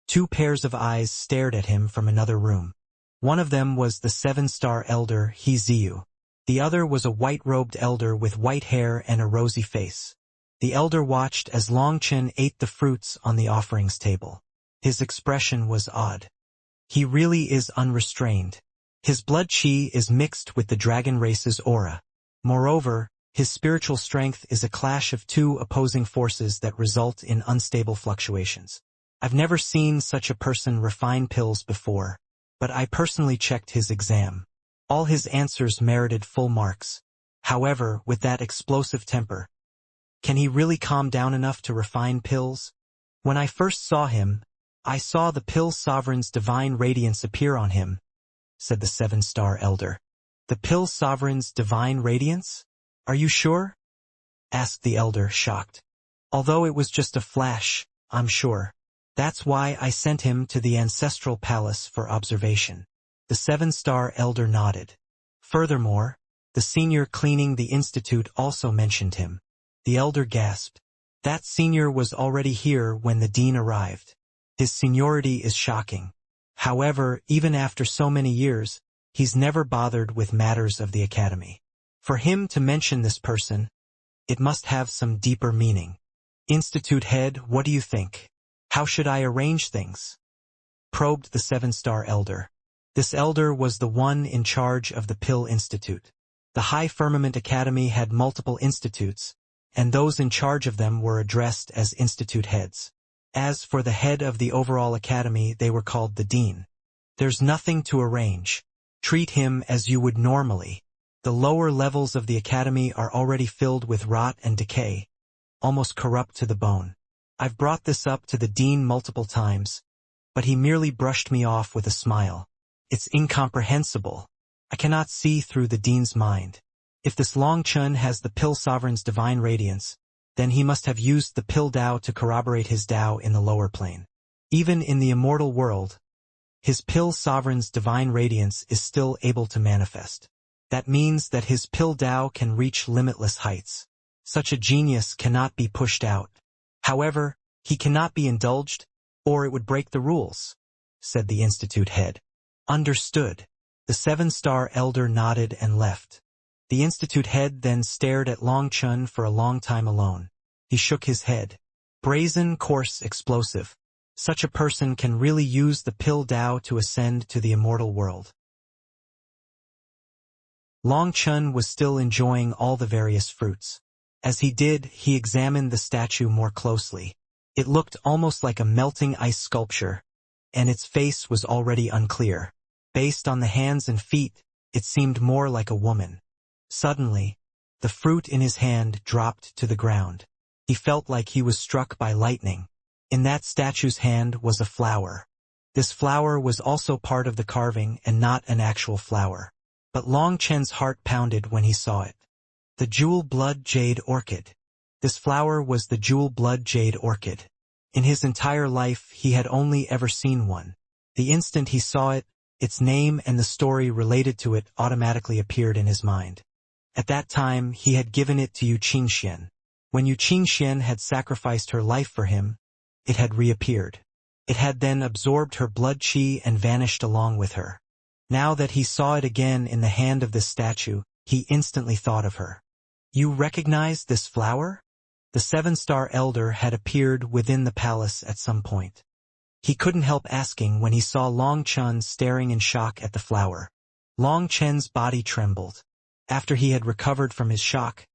two pairs of eyes stared at him from another room. One of them was the 7-star elder He Ziyu. The other was a white-robed elder with white hair and a rosy face. The elder watched as Long Chun ate the fruits on the offerings table. His expression was odd. He really is unrestrained. His blood qi is mixed with the dragon race's aura. Moreover, his spiritual strength is a clash of two opposing forces that result in unstable fluctuations. I've never seen such a person refine pills before, but I personally checked his exam. All his answers merited full marks. However, with that explosive temper, can he really calm down enough to refine pills? When I first saw him, I saw the pill sovereign's divine radiance appear on him, said the 7-star elder. The pill sovereign's divine radiance? Are you sure? Asked the elder, shocked. Although it was just a flash, I'm sure. That's why I sent him to the ancestral palace for observation. The 7-star elder nodded. Furthermore, the senior cleaning the institute also mentioned him. The elder gasped. That senior was already here when the dean arrived. His seniority is shocking. However, even after so many years, he's never bothered with matters of the academy. For him to mention this person, it must have some deeper meaning. Institute head, what do you think? How should I arrange things? Probed the 7-star elder. This elder was the one in charge of the Pill Institute. The High Firmament Academy had multiple institutes, and those in charge of them were addressed as institute heads. As for the head of the overall academy, they were called the dean. There's nothing to arrange. Treat him as you would normally. The lower levels of the academy are already filled with rot and decay, almost corrupt to the bone. I've brought this up to the dean multiple times, but he merely brushed me off with a smile. It's incomprehensible. I cannot see through the dean's mind. If this Long Chun has the Pill Sovereign's divine radiance, then he must have used the Pill Tao to corroborate his Tao in the lower plane. Even in the immortal world, his Pill Sovereign's divine radiance is still able to manifest. That means that his Pill Tao can reach limitless heights. Such a genius cannot be pushed out. However, he cannot be indulged, or it would break the rules, said the institute head. Understood. The 7-star elder nodded and left. The institute head then stared at Long Chun for a long time alone. He shook his head. Brazen, coarse, explosive. Such a person can really use the Pill Tao to ascend to the immortal world. Long Chun was still enjoying all the various fruits. As he did, he examined the statue more closely. It looked almost like a melting ice sculpture, and its face was already unclear. Based on the hands and feet, it seemed more like a woman. Suddenly, the fruit in his hand dropped to the ground. He felt like he was struck by lightning. In that statue's hand was a flower. This flower was also part of the carving and not an actual flower. But Long Chen's heart pounded when he saw it. The jewel blood jade orchid. This flower was the jewel blood jade orchid. In his entire life he had only ever seen one. The instant he saw it, its name and the story related to it automatically appeared in his mind. At that time he had given it to Yu Qingxian. When Yu Qingxian had sacrificed her life for him, it had reappeared. It had then absorbed her blood qi and vanished along with her. Now that he saw it again in the hand of this statue, he instantly thought of her. You recognize this flower? The seven-star elder had appeared within the palace at some point. He couldn't help asking when he saw Long Chen staring in shock at the flower. Long Chen's body trembled. After he had recovered from his shock,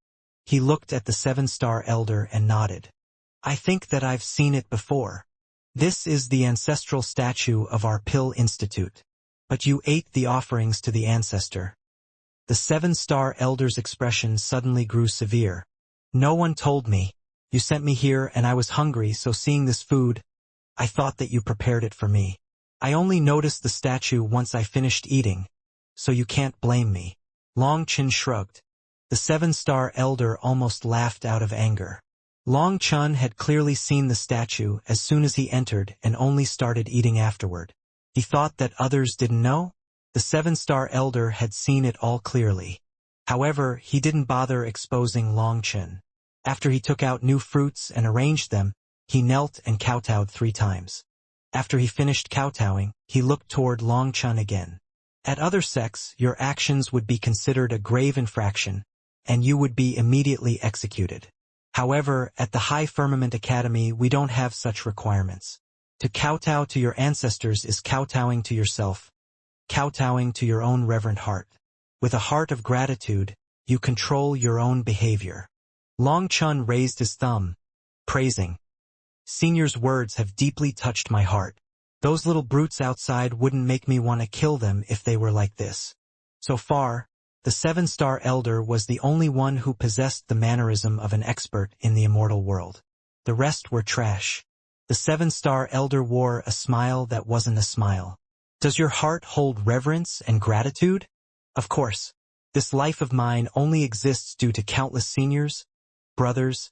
he looked at the seven-star elder and nodded. I think that I've seen it before. This is the ancestral statue of our Pill Institute. But you ate the offerings to the ancestor. The seven-star elder's expression suddenly grew severe. No one told me. You sent me here and I was hungry, so seeing this food, I thought that you prepared it for me. I only noticed the statue once I finished eating, so you can't blame me. Long Chen shrugged. The seven-star elder almost laughed out of anger. Long Chen had clearly seen the statue as soon as he entered and only started eating afterward. He thought that others didn't know? The seven-star elder had seen it all clearly. However, he didn't bother exposing Long Chen. After he took out new fruits and arranged them, he knelt and kowtowed 3 times. After he finished kowtowing, he looked toward Long Chen again. At other sects, your actions would be considered a grave infraction, and you would be immediately executed. However, at the High Firmament Academy we don't have such requirements. To kowtow to your ancestors is kowtowing to yourself, kowtowing to your own reverent heart. With a heart of gratitude, you control your own behavior. Long Chen raised his thumb, praising. Senior's words have deeply touched my heart. Those little brutes outside wouldn't make me want to kill them if they were like this. So far, the seven-star elder was the only one who possessed the mannerism of an expert in the immortal world. The rest were trash. The seven-star elder wore a smile that wasn't a smile. Does your heart hold reverence and gratitude? Of course. This life of mine only exists due to countless seniors, brothers,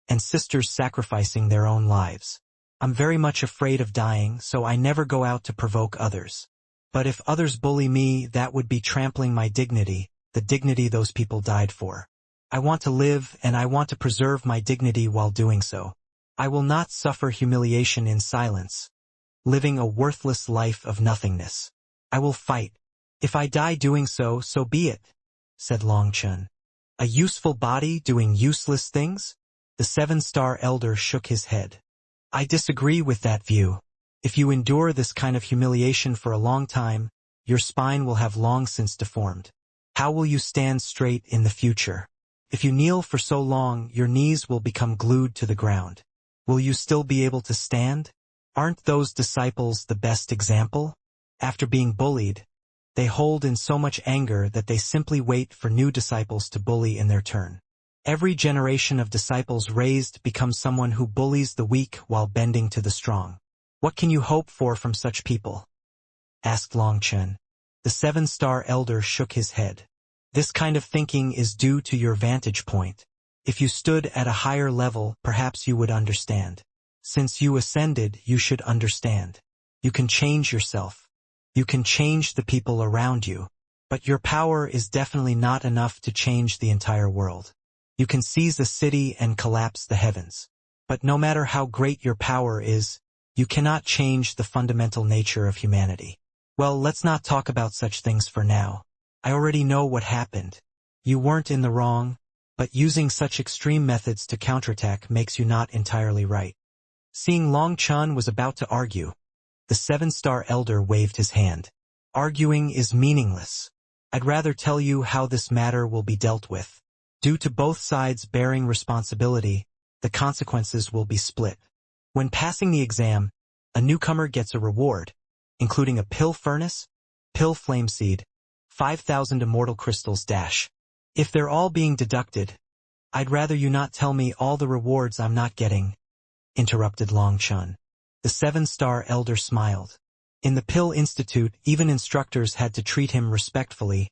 and sisters sacrificing their own lives. I'm very much afraid of dying, so I never go out to provoke others. But if others bully me, that would be trampling my dignity, the dignity those people died for. I want to live, and I want to preserve my dignity while doing so. I will not suffer humiliation in silence, living a worthless life of nothingness. I will fight. If I die doing so, so be it, said Long Chen. A useful body doing useless things? The seven-star elder shook his head. I disagree with that view. If you endure this kind of humiliation for a long time, your spine will have long since deformed. How will you stand straight in the future? If you kneel for so long, your knees will become glued to the ground. Will you still be able to stand? Aren't those disciples the best example? After being bullied, they hold in so much anger that they simply wait for new disciples to bully in their turn. Every generation of disciples raised becomes someone who bullies the weak while bending to the strong. What can you hope for from such people? Asked Long Chen. The seven-star elder shook his head. This kind of thinking is due to your vantage point. If you stood at a higher level, perhaps you would understand. Since you ascended, you should understand. You can change yourself. You can change the people around you. But your power is definitely not enough to change the entire world. You can seize a city and collapse the heavens. But no matter how great your power is, you cannot change the fundamental nature of humanity. Well, let's not talk about such things for now. I already know what happened. You weren't in the wrong, but using such extreme methods to counterattack makes you not entirely right. Seeing Long Chen was about to argue, the seven-star elder waved his hand. Arguing is meaningless. I'd rather tell you how this matter will be dealt with. Due to both sides bearing responsibility, the consequences will be split. When passing the exam, a newcomer gets a reward, including a pill furnace, pill flame seed, 5,000 immortal crystals dash. If they're all being deducted, I'd rather you not tell me all the rewards I'm not getting, interrupted Long Chen. The seven-star elder smiled. In the Pill Institute, even instructors had to treat him respectfully,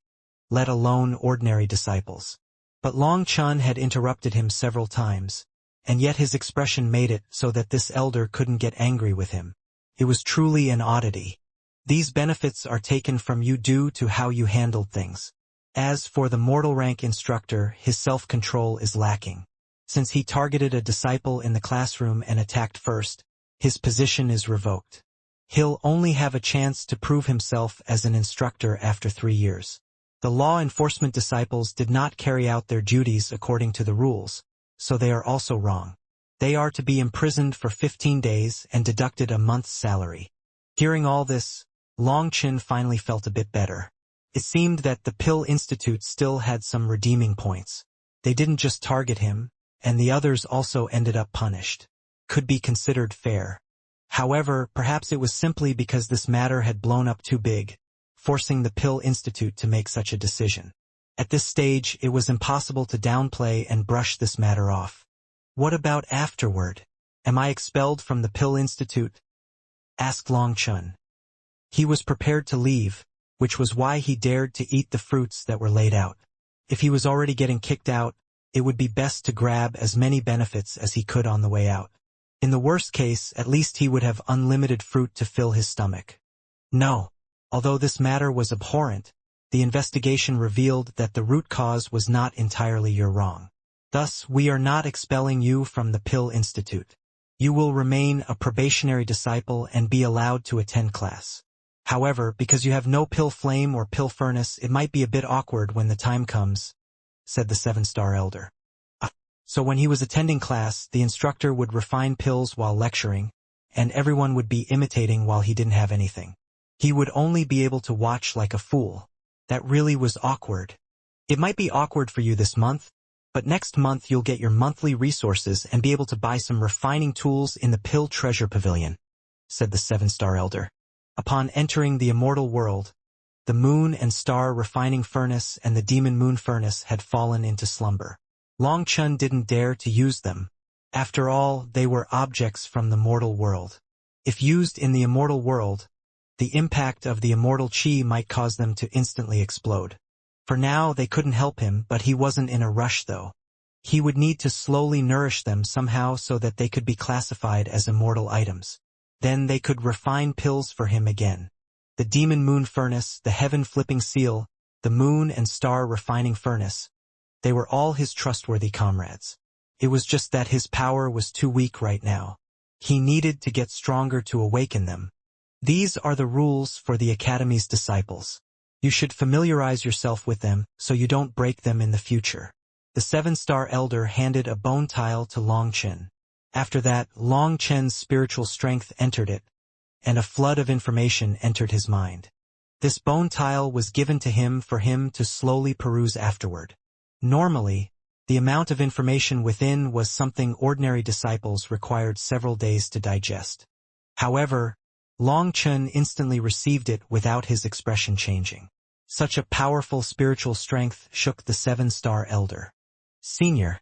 let alone ordinary disciples. But Long Chun had interrupted him several times, and yet his expression made it so that this elder couldn't get angry with him. It was truly an oddity. These benefits are taken from you due to how you handled things. As for the mortal rank instructor, his self-control is lacking. Since he targeted a disciple in the classroom and attacked first, his position is revoked. He'll only have a chance to prove himself as an instructor after 3 years. The law enforcement disciples did not carry out their duties according to the rules, so they are also wrong. They are to be imprisoned for 15 days and deducted a month's salary. Hearing all this, Long Chun finally felt a bit better. It seemed that the Pill Institute still had some redeeming points. They didn't just target him, and the others also ended up punished. Could be considered fair. However, perhaps it was simply because this matter had blown up too big, forcing the Pill Institute to make such a decision. At this stage, it was impossible to downplay and brush this matter off. What about afterward? Am I expelled from the Pill Institute? Asked Long Chun. He was prepared to leave, which was why he dared to eat the fruits that were laid out. If he was already getting kicked out, it would be best to grab as many benefits as he could on the way out. In the worst case, at least he would have unlimited fruit to fill his stomach. No. Although this matter was abhorrent, the investigation revealed that the root cause was not entirely your wrong. Thus, we are not expelling you from the Pill Institute. You will remain a probationary disciple and be allowed to attend class. However, because you have no pill flame or pill furnace, it might be a bit awkward when the time comes, said the 7-star elder. So when he was attending class, the instructor would refine pills while lecturing, and everyone would be imitating while he didn't have anything. He would only be able to watch like a fool. That really was awkward. It might be awkward for you this month, but next month you'll get your monthly resources and be able to buy some refining tools in the Pill Treasure Pavilion, said the 7-star elder. Upon entering the immortal world, the moon and star refining furnace and the demon moon furnace had fallen into slumber. Long Chun didn't dare to use them. After all, they were objects from the mortal world. If used in the immortal world, the impact of the immortal chi might cause them to instantly explode. For now, they couldn't help him, but he wasn't in a rush though. He would need to slowly nourish them somehow so that they could be classified as immortal items. Then they could refine pills for him again. The demon moon furnace, the heaven flipping seal, the moon and star refining furnace. They were all his trustworthy comrades. It was just that his power was too weak right now. He needed to get stronger to awaken them. These are the rules for the Academy's disciples. You should familiarize yourself with them so you don't break them in the future. The 7-star elder handed a bone tile to Long Chun. After that, Long Chun's spiritual strength entered it, and a flood of information entered his mind. This bone tile was given to him for him to slowly peruse afterward. Normally, the amount of information within was something ordinary disciples required several days to digest. However, Long Chun instantly received it without his expression changing. Such a powerful spiritual strength shook the 7-star elder. "Senior,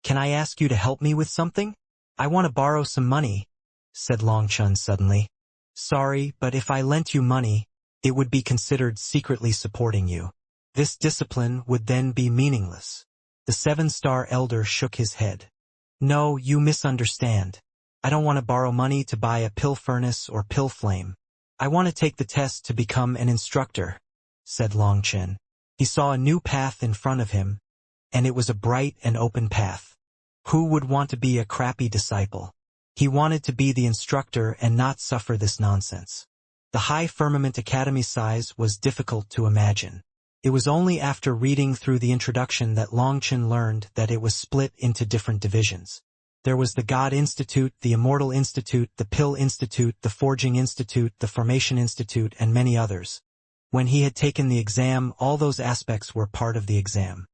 can I ask you to help me with something? I want to borrow some money," said Long Chun suddenly. "Sorry, but if I lent you money, it would be considered secretly supporting you. This discipline would then be meaningless." The 7-star elder shook his head. "No, you misunderstand. I don't want to borrow money to buy a pill furnace or pill flame. I want to take the test to become an instructor," said Long Chun. He saw a new path in front of him, and it was a bright and open path. Who would want to be a crappy disciple? He wanted to be the instructor and not suffer this nonsense. The high firmament academy size was difficult to imagine. It was only after reading through the introduction that Long Chun learned that it was split into different divisions. There was the God Institute, the Immortal Institute, the Pill Institute, the Forging Institute, the Formation Institute, and many others. When he had taken the exam, all those aspects were part of the exam.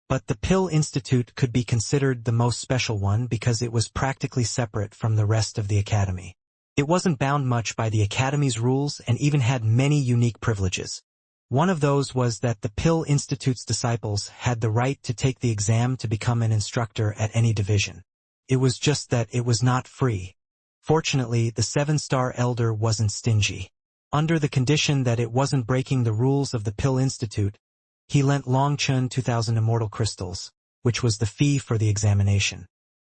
But the Pill Institute could be considered the most special one because it was practically separate from the rest of the academy. It wasn't bound much by the academy's rules and even had many unique privileges. One of those was that the Pill Institute's disciples had the right to take the exam to become an instructor at any division. It was just that it was not free. Fortunately, the 7-star elder wasn't stingy. Under the condition that it wasn't breaking the rules of the Pill Institute, he lent Longchen 2,000 Immortal crystals, which was the fee for the examination.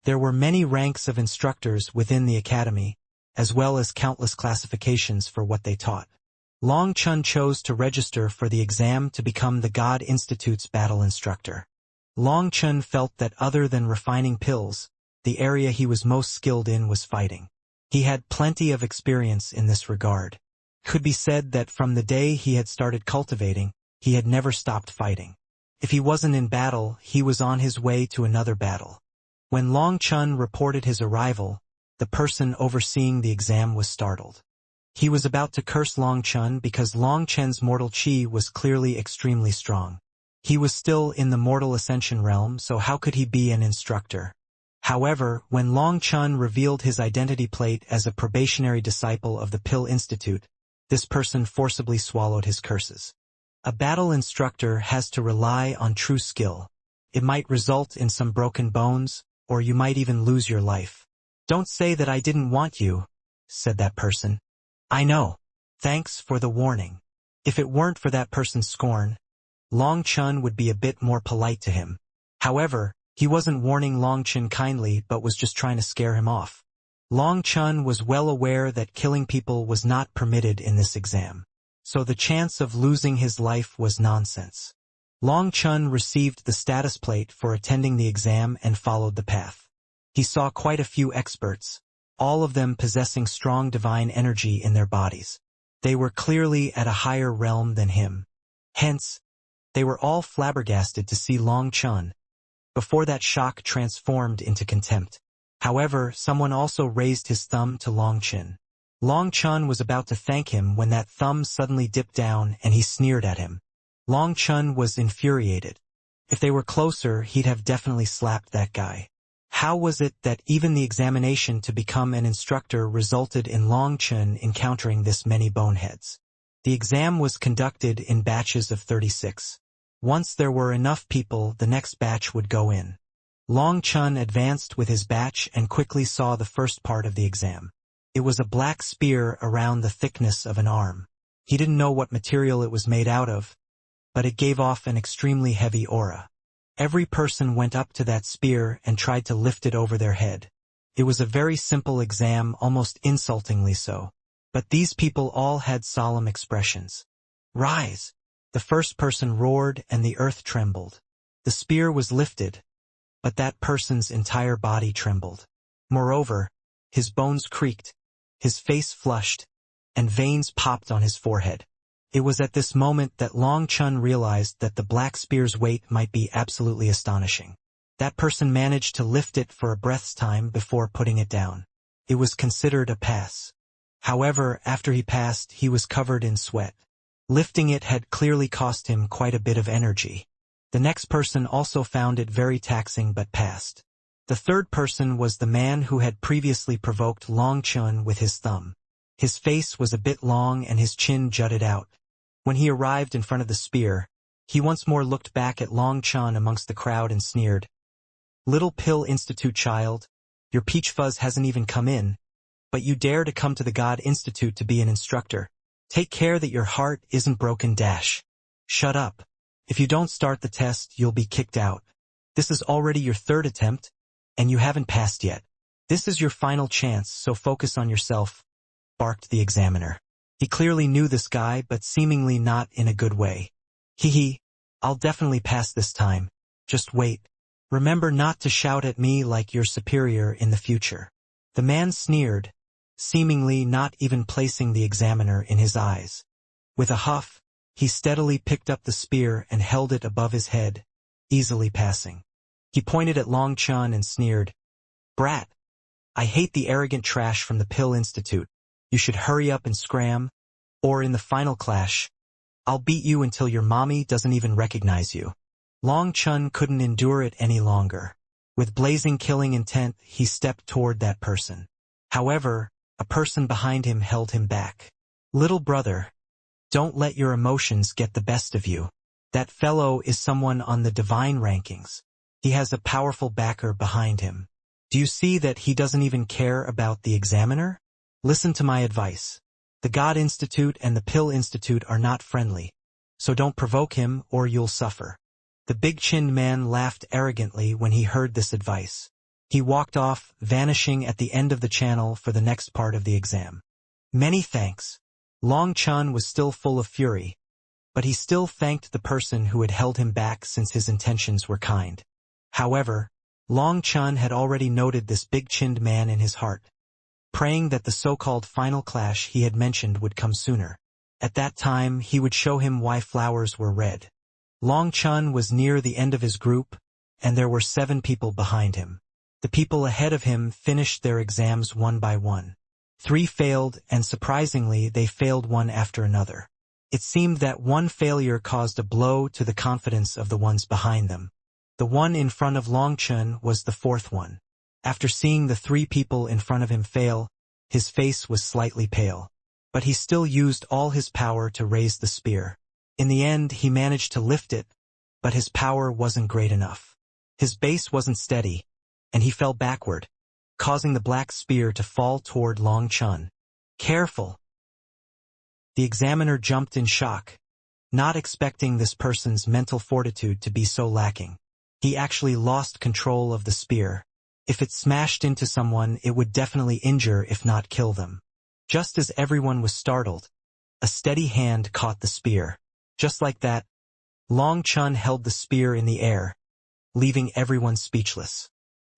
There were many ranks of instructors within the academy, as well as countless classifications for what they taught. Longchen chose to register for the exam to become the God Institute's battle instructor. Longchen felt that other than refining pills, the area he was most skilled in was fighting. He had plenty of experience in this regard. Could be said that from the day he had started cultivating, he had never stopped fighting. If he wasn't in battle, he was on his way to another battle. When Longchen reported his arrival, the person overseeing the exam was startled. He was about to curse Longchen because Longchen's mortal chi was clearly extremely strong. He was still in the mortal ascension realm, so how could he be an instructor? However, when Longchen revealed his identity plate as a probationary disciple of the Pill Institute, this person forcibly swallowed his curses. A battle instructor has to rely on true skill. It might result in some broken bones, or you might even lose your life. "Don't say that I didn't want you," said that person. "I know. Thanks for the warning." If it weren't for that person's scorn, Longchen would be a bit more polite to him. However, he wasn't warning Longchen kindly but was just trying to scare him off. Longchen was well aware that killing people was not permitted in this exam, so the chance of losing his life was nonsense. Longchen received the status plate for attending the exam and followed the path. He saw quite a few experts, all of them possessing strong divine energy in their bodies. They were clearly at a higher realm than him. Hence, they were all flabbergasted to see Longchen. Before that shock transformed into contempt. However, someone also raised his thumb to Longchen. Longchen was about to thank him when that thumb suddenly dipped down and he sneered at him. Longchen was infuriated. If they were closer, he'd have definitely slapped that guy. How was it that even the examination to become an instructor resulted in Longchen encountering this many boneheads? The exam was conducted in batches of 36. Once there were enough people, the next batch would go in. Longchen advanced with his batch and quickly saw the first part of the exam. It was a black spear around the thickness of an arm. He didn't know what material it was made out of, but it gave off an extremely heavy aura. Every person went up to that spear and tried to lift it over their head. It was a very simple exam, almost insultingly so. But these people all had solemn expressions. "Rise!" The first person roared and the earth trembled. The spear was lifted, but that person's entire body trembled. Moreover, his bones creaked, his face flushed, and veins popped on his forehead. It was at this moment that Longchen realized that the black spear's weight might be absolutely astonishing. That person managed to lift it for a breath's time before putting it down. It was considered a pass. However, after he passed, he was covered in sweat. Lifting it had clearly cost him quite a bit of energy. The next person also found it very taxing but passed. The third person was the man who had previously provoked Longchen with his thumb. His face was a bit long and his chin jutted out. When he arrived in front of the spear, he once more looked back at Longchen amongst the crowd and sneered. "Little Pill Institute child, your peach fuzz hasn't even come in, but you dare to come to the God Institute to be an instructor. Take care that your heart isn't broken. Shut up. If you don't start the test, you'll be kicked out. This is already your third attempt, and you haven't passed yet. This is your final chance, so focus on yourself," barked the examiner. He clearly knew this guy, but seemingly not in a good way. "Hee, I'll definitely pass this time. Just wait. Remember not to shout at me like your superior in the future." The man sneered, seemingly not even placing the examiner in his eyes. With a huff, he steadily picked up the spear and held it above his head, easily passing. He pointed at Longchen and sneered, "Brat, I hate the arrogant trash from the Pill Institute. You should hurry up and scram, or in the final clash, I'll beat you until your mommy doesn't even recognize you." Longchen couldn't endure it any longer. With blazing killing intent, he stepped toward that person. However, a person behind him held him back. "Little brother, don't let your emotions get the best of you. That fellow is someone on the divine rankings. He has a powerful backer behind him. Do you see that he doesn't even care about the examiner? Listen to my advice. The God Institute and the Pill Institute are not friendly, so don't provoke him or you'll suffer. The big-chinned man laughed arrogantly when he heard this advice. He walked off, vanishing at the end of the channel for the next part of the exam. Many thanks. Long Chun was still full of fury, but he still thanked the person who had held him back since his intentions were kind. However, Long Chun had already noted this big-chinned man in his heart, praying that the so-called final clash he had mentioned would come sooner. At that time, he would show him why flowers were red. Long Chun was near the end of his group, and there were 7 people behind him. The people ahead of him finished their exams one by one. 3 failed, and surprisingly, they failed one after another. It seemed that one failure caused a blow to the confidence of the ones behind them. The one in front of Long Chun was the 4th one. After seeing the 3 people in front of him fail, his face was slightly pale. But he still used all his power to raise the spear. In the end, he managed to lift it, but his power wasn't great enough. His base wasn't steady, and he fell backward, causing the black spear to fall toward Long Chun. Careful! The examiner jumped in shock, not expecting this person's mental fortitude to be so lacking. He actually lost control of the spear. If it smashed into someone, it would definitely injure if not kill them. Just as everyone was startled, a steady hand caught the spear. Just like that, Long Chun held the spear in the air, leaving everyone speechless.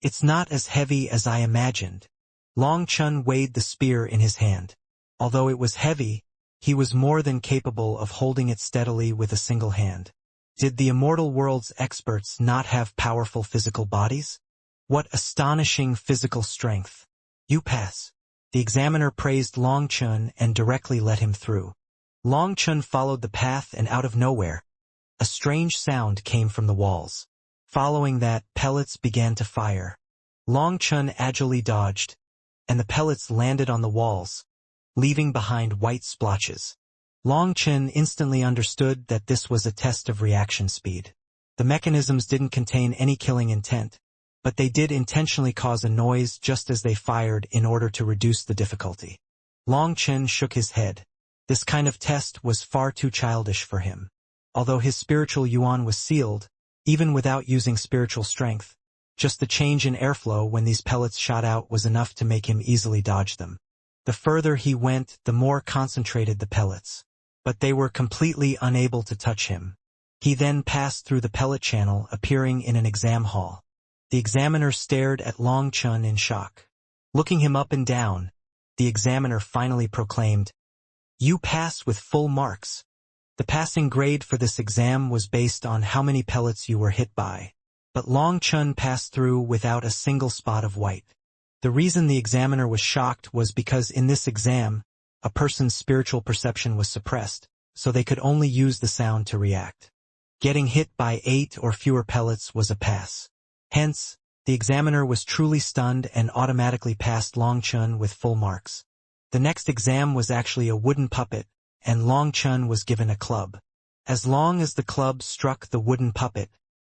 It's not as heavy as I imagined. Long Chun weighed the spear in his hand. Although it was heavy, he was more than capable of holding it steadily with a single hand. Did the immortal world's experts not have powerful physical bodies? What astonishing physical strength! You pass. The examiner praised Long Chun and directly let him through. Long Chun followed the path and out of nowhere, a strange sound came from the walls. Following that, pellets began to fire. Long Chun agilely dodged, and the pellets landed on the walls, leaving behind white splotches. Long Chun instantly understood that this was a test of reaction speed. The mechanisms didn't contain any killing intent, but they did intentionally cause a noise just as they fired in order to reduce the difficulty. Long Chun shook his head. This kind of test was far too childish for him. Although his spiritual yuan was sealed, even without using spiritual strength, just the change in airflow when these pellets shot out was enough to make him easily dodge them. The further he went, the more concentrated the pellets. But they were completely unable to touch him. He then passed through the pellet channel, appearing in an exam hall. The examiner stared at Long Chun in shock. Looking him up and down, the examiner finally proclaimed, "You pass with full marks." The passing grade for this exam was based on how many pellets you were hit by. But Long Chun passed through without a single spot of white. The reason the examiner was shocked was because in this exam, a person's spiritual perception was suppressed, so they could only use the sound to react. Getting hit by 8 or fewer pellets was a pass. Hence, the examiner was truly stunned and automatically passed Long Chun with full marks. The next exam was actually a wooden puppet, and Long Chun was given a club. As long as the club struck the wooden puppet,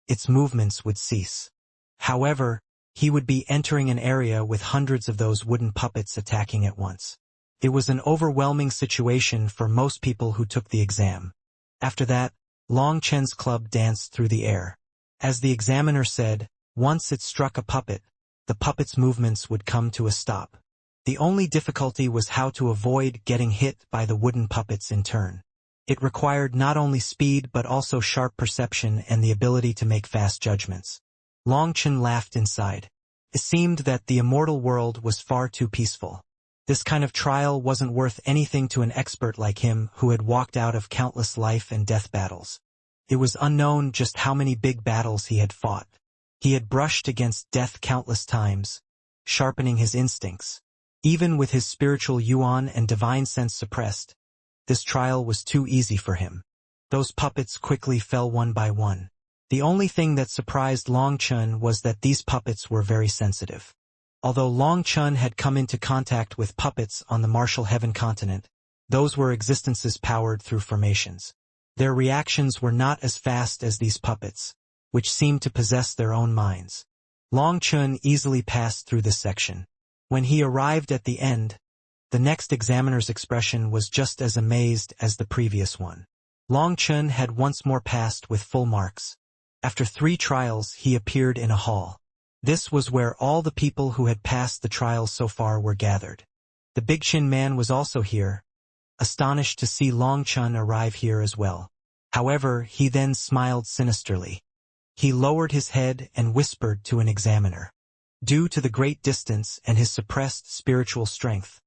its movements would cease. However, he would be entering an area with hundreds of those wooden puppets attacking at once. It was an overwhelming situation for most people who took the exam. After that, Long Chun's club danced through the air. As the examiner said, once it struck a puppet, the puppet's movements would come to a stop. The only difficulty was how to avoid getting hit by the wooden puppets in turn. It required not only speed but also sharp perception and the ability to make fast judgments. Long Chun laughed inside. It seemed that the immortal world was far too peaceful. This kind of trial wasn't worth anything to an expert like him who had walked out of countless life and death battles. It was unknown just how many big battles he had fought. He had brushed against death countless times, sharpening his instincts. Even with his spiritual yuan and divine sense suppressed, this trial was too easy for him. Those puppets quickly fell one by one. The only thing that surprised Long Chun was that these puppets were very sensitive. Although Long Chun had come into contact with puppets on the Martial Heaven continent, those were existences powered through formations. Their reactions were not as fast as these puppets, which seemed to possess their own minds. Long Chun easily passed through this section. When he arrived at the end, The next examiner's expression was just as amazed as the previous one. Long Chun had once more passed with full marks. After 3 trials, he appeared in a hall. This was where all the people who had passed the trials so far were gathered. The Big Chin man was also here, astonished to see Long Chun arrive here as well. However, he then smiled sinisterly. He lowered his head and whispered to an examiner. Due to the great distance and his suppressed spiritual strength,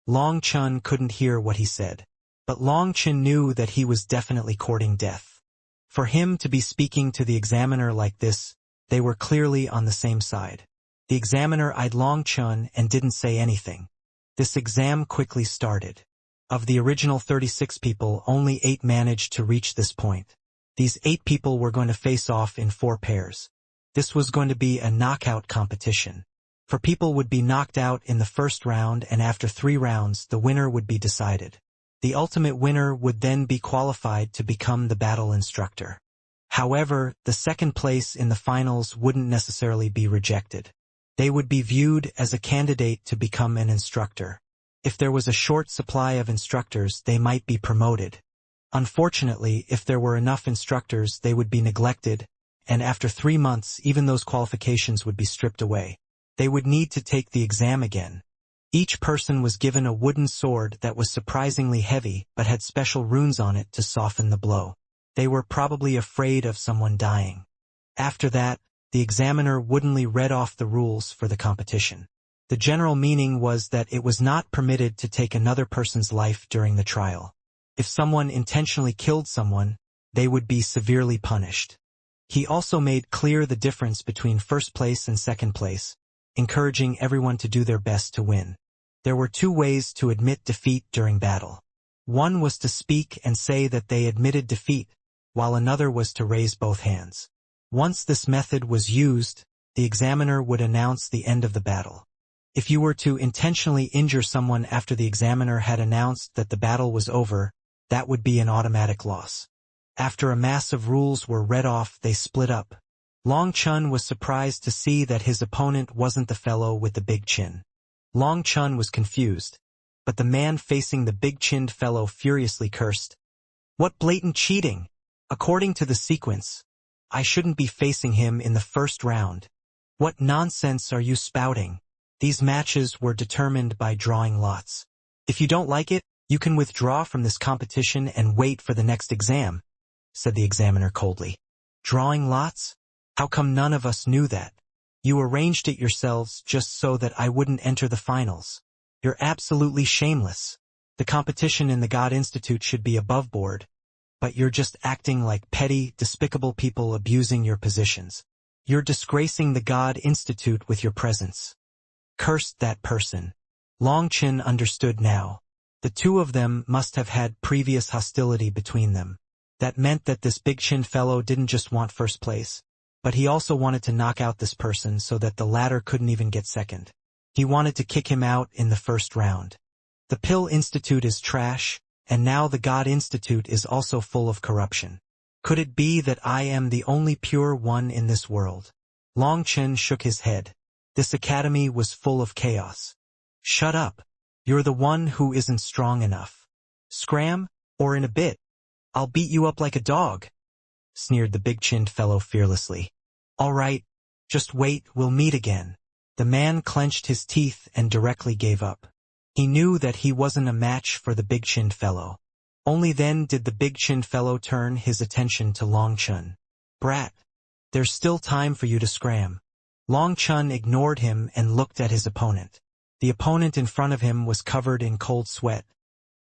Long Chun couldn't hear what he said. But Long Chun knew that he was definitely courting death. For him to be speaking to the examiner like this, they were clearly on the same side. The examiner eyed Long Chun and didn't say anything. This exam quickly started. Of the original 36 people, only 8 managed to reach this point. These 8 people were going to face off in 4 pairs. This was going to be a knockout competition. For people would be knocked out in the first round, and after 3 rounds the winner would be decided. The ultimate winner would then be qualified to become the battle instructor. However, the second place in the finals wouldn't necessarily be rejected. They would be viewed as a candidate to become an instructor. If there was a short supply of instructors, they might be promoted. Unfortunately, if there were enough instructors, they would be neglected, and after 3 months, even those qualifications would be stripped away. They would need to take the exam again. Each person was given a wooden sword that was surprisingly heavy but had special runes on it to soften the blow. They were probably afraid of someone dying. After that, the examiner woodenly read off the rules for the competition. The general meaning was that it was not permitted to take another person's life during the trial. If someone intentionally killed someone, they would be severely punished. He also made clear the difference between first place and second place, encouraging everyone to do their best to win. There were 2 ways to admit defeat during battle. One was to speak and say that they admitted defeat, while another was to raise both hands. Once this method was used, the examiner would announce the end of the battle. If you were to intentionally injure someone after the examiner had announced that the battle was over, that would be an automatic loss. After a mass of rules were read off, they split up. Long Chun was surprised to see that his opponent wasn't the fellow with the big chin. Long Chun was confused, but the man facing the big-chinned fellow furiously cursed. What blatant cheating! According to the sequence, I shouldn't be facing him in the first round. What nonsense are you spouting? These matches were determined by drawing lots. If you don't like it, you can withdraw from this competition and wait for the next exam, said the examiner coldly. Drawing lots? How come none of us knew that? You arranged it yourselves just so that I wouldn't enter the finals. You're absolutely shameless. The competition in the God Institute should be above board, but you're just acting like petty, despicable people abusing your positions. You're disgracing the God Institute with your presence. Cursed that person. Long Chin understood now. The 2 of them must have had previous hostility between them. That meant that this big chin fellow didn't just want first place, but he also wanted to knock out this person so that the latter couldn't even get second. He wanted to kick him out in the first round. The Pill Institute is trash, and now the God Institute is also full of corruption. Could it be that I am the only pure one in this world? Long Chen shook his head. This academy was full of chaos. Shut up. You're the one who isn't strong enough. Scram, or in a bit, I'll beat you up like a dog, sneered the big-chinned fellow fearlessly. All right, just wait, we'll meet again. The man clenched his teeth and directly gave up. He knew that he wasn't a match for the big-chinned fellow. Only then did the big-chinned fellow turn his attention to Long Chun. Brat, there's still time for you to scram. Long Chun ignored him and looked at his opponent. The opponent in front of him was covered in cold sweat,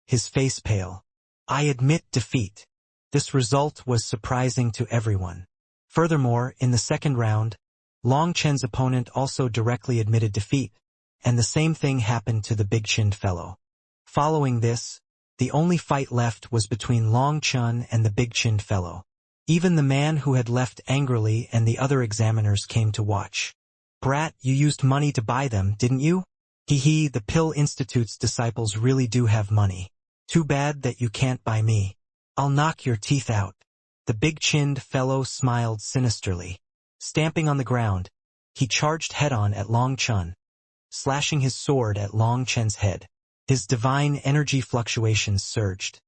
his face pale. I admit defeat. This result was surprising to everyone. Furthermore, in the second round, Long Chen's opponent also directly admitted defeat, and the same thing happened to the big-chinned fellow. Following this, the only fight left was between Long Chun and the big-chinned fellow. Even the man who had left angrily and the other examiners came to watch. Brat, you used money to buy them, didn't you? Hee, the Pill Institute's disciples really do have money. Too bad that you can't buy me. I'll knock your teeth out. The big-chinned fellow smiled sinisterly. Stamping on the ground, he charged head-on at Long Chun, slashing his sword at Long Chen's head. His divine energy fluctuations surged.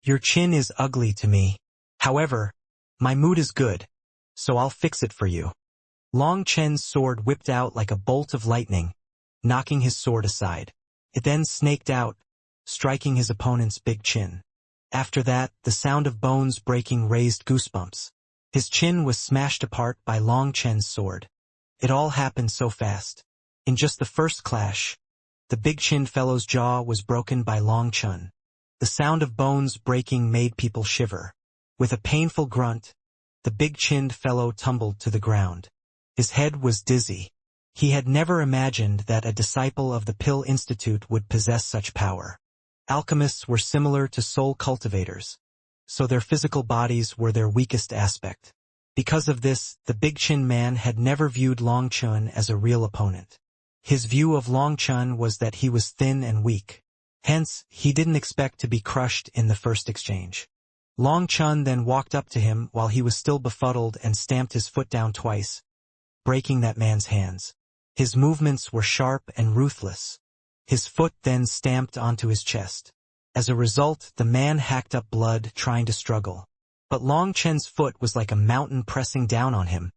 Your chin is ugly to me. However, my mood is good, so I'll fix it for you. Long Chen's sword whipped out like a bolt of lightning, knocking his sword aside. It then snaked out, striking his opponent's big chin. After that, the sound of bones breaking raised goosebumps. His chin was smashed apart by Long Chen's sword. It all happened so fast. In just the first clash, the big-chinned fellow's jaw was broken by Long Chen. The sound of bones breaking made people shiver. With a painful grunt, the big-chinned fellow tumbled to the ground. His head was dizzy. He had never imagined that a disciple of the Pill Institute would possess such power. Alchemists were similar to soul cultivators, so their physical bodies were their weakest aspect. Because of this, the big-chinned man had never viewed Long Chen as a real opponent. His view of Long Chen was that he was thin and weak. Hence, he didn't expect to be crushed in the first exchange. Long Chen then walked up to him while he was still befuddled and stamped his foot down twice, breaking that man's hands. His movements were sharp and ruthless. His foot then stamped onto his chest. As a result, the man hacked up blood trying to struggle. But Long Chen's foot was like a mountain pressing down on him,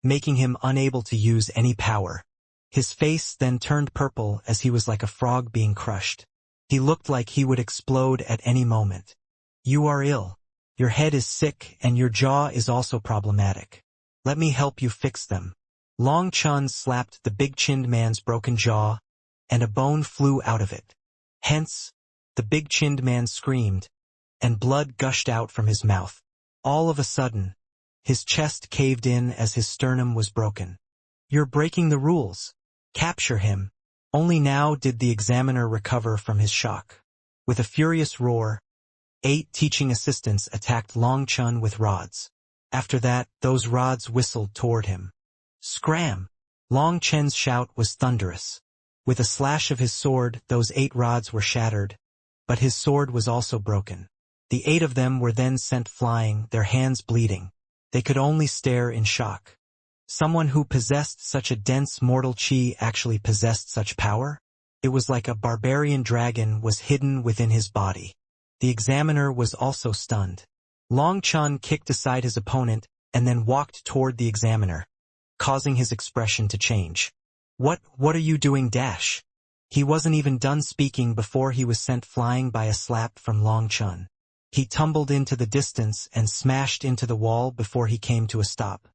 making him unable to use any power. His face then turned purple as he was like a frog being crushed. He looked like he would explode at any moment. You are ill. Your head is sick and your jaw is also problematic. Let me help you fix them. Long Chen slapped the big-chinned man's broken jaw, and a bone flew out of it. Hence, the big-chinned man screamed, and blood gushed out from his mouth. All of a sudden, his chest caved in as his sternum was broken. You're breaking the rules. Capture him. Only now did the examiner recover from his shock. With a furious roar, 8 teaching assistants attacked Long Chen with rods. After that, those rods whistled toward him. Scram! Long Chen's shout was thunderous. With a slash of his sword, those 8 rods were shattered, but his sword was also broken. The 8 of them were then sent flying, their hands bleeding. They could only stare in shock. Someone who possessed such a dense mortal chi actually possessed such power? It was like a barbarian dragon was hidden within his body. The examiner was also stunned. Long Chen kicked aside his opponent and then walked toward the examiner, causing his expression to change. What are you doing, Dash? He wasn't even done speaking before he was sent flying by a slap from Long Chen. He tumbled into the distance and smashed into the wall before he came to a stop.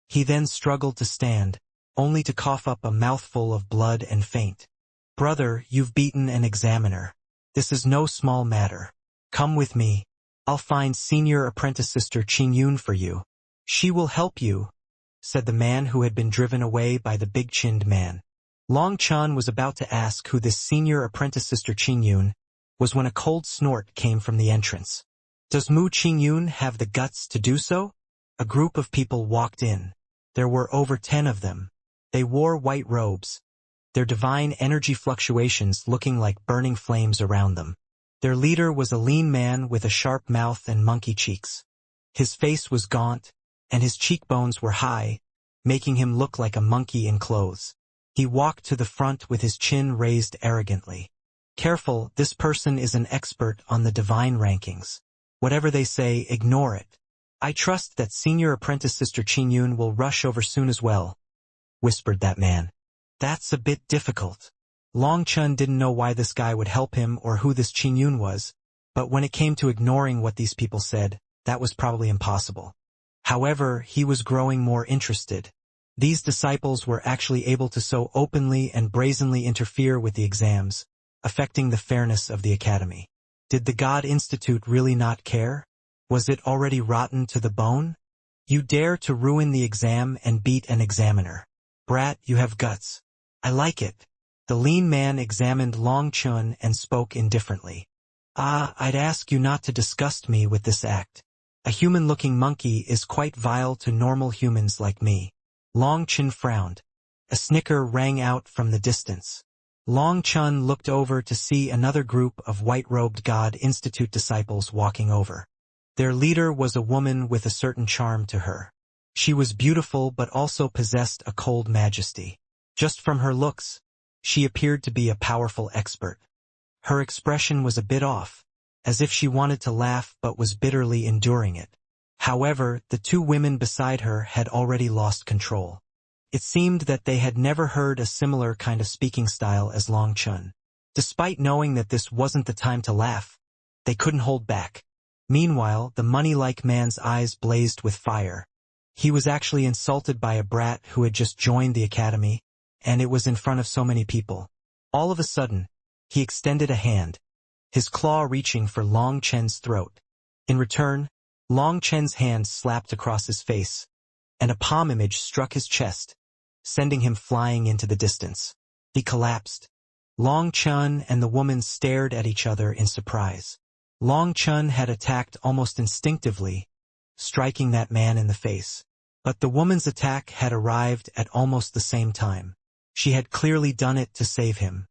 He then struggled to stand, only to cough up a mouthful of blood and faint. Brother, you've beaten an examiner. This is no small matter. Come with me. I'll find senior apprentice sister Qingyun for you. She will help you, said the man who had been driven away by the big-chinned man. Long Chen was about to ask who this senior apprentice sister Qingyun was when a cold snort came from the entrance. Does Mu Qingyun have the guts to do so? A group of people walked in. There were over 10 of them. They wore white robes, their divine energy fluctuations looking like burning flames around them. Their leader was a lean man with a sharp mouth and monkey cheeks. His face was gaunt, and his cheekbones were high, making him look like a monkey in clothes. He walked to the front with his chin raised arrogantly. Careful, this person is an expert on the divine rankings. Whatever they say, ignore it. I trust that senior apprentice sister Qingyun will rush over soon as well, whispered that man. That's a bit difficult. Long Chen didn't know why this guy would help him or who this Qingyun was, but when it came to ignoring what these people said, that was probably impossible. However, he was growing more interested. These disciples were actually able to so openly and brazenly interfere with the exams, affecting the fairness of the academy. Did the God Institute really not care? Was it already rotten to the bone? You dare to ruin the exam and beat an examiner. Brat, you have guts. I like it. The lean man examined Long Chen and spoke indifferently. I'd ask you not to disgust me with this act. A human-looking monkey is quite vile to normal humans like me. Long Chen frowned. A snicker rang out from the distance. Long Chen looked over to see another group of white-robed God Institute disciples walking over. Their leader was a woman with a certain charm to her. She was beautiful but also possessed a cold majesty. Just from her looks, she appeared to be a powerful expert. Her expression was a bit off, as if she wanted to laugh but was bitterly enduring it. However, the two women beside her had already lost control. It seemed that they had never heard a similar kind of speaking style as Long Chun. Despite knowing that this wasn't the time to laugh, they couldn't hold back. Meanwhile, the money-like man's eyes blazed with fire. He was actually insulted by a brat who had just joined the academy, and it was in front of so many people. All of a sudden, he extended a hand, his claw reaching for Long Chen's throat. In return, Long Chen's hand slapped across his face, and a palm image struck his chest, sending him flying into the distance. He collapsed. Long Chun and the woman stared at each other in surprise. Long Chun had attacked almost instinctively, striking that man in the face. But the woman's attack had arrived at almost the same time. She had clearly done it to save him.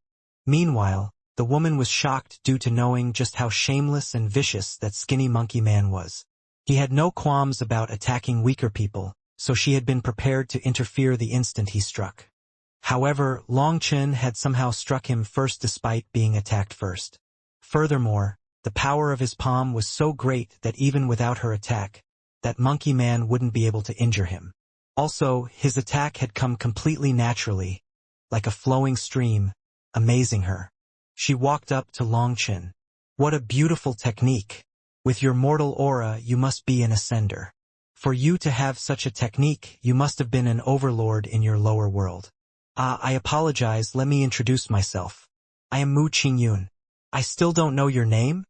Meanwhile, the woman was shocked due to knowing just how shameless and vicious that skinny monkey man was. He had no qualms about attacking weaker people, so she had been prepared to interfere the instant he struck. However, Long Chun had somehow struck him first despite being attacked first. Furthermore, the power of his palm was so great that even without her attack, that monkey man wouldn't be able to injure him. Also, his attack had come completely naturally, like a flowing stream, amazing her. She walked up to Long Chun. What a beautiful technique. With your mortal aura, you must be an ascender. For you to have such a technique, you must have been an overlord in your lower world. I apologize, let me introduce myself. I am Mu Qingyun. I still don't know your name?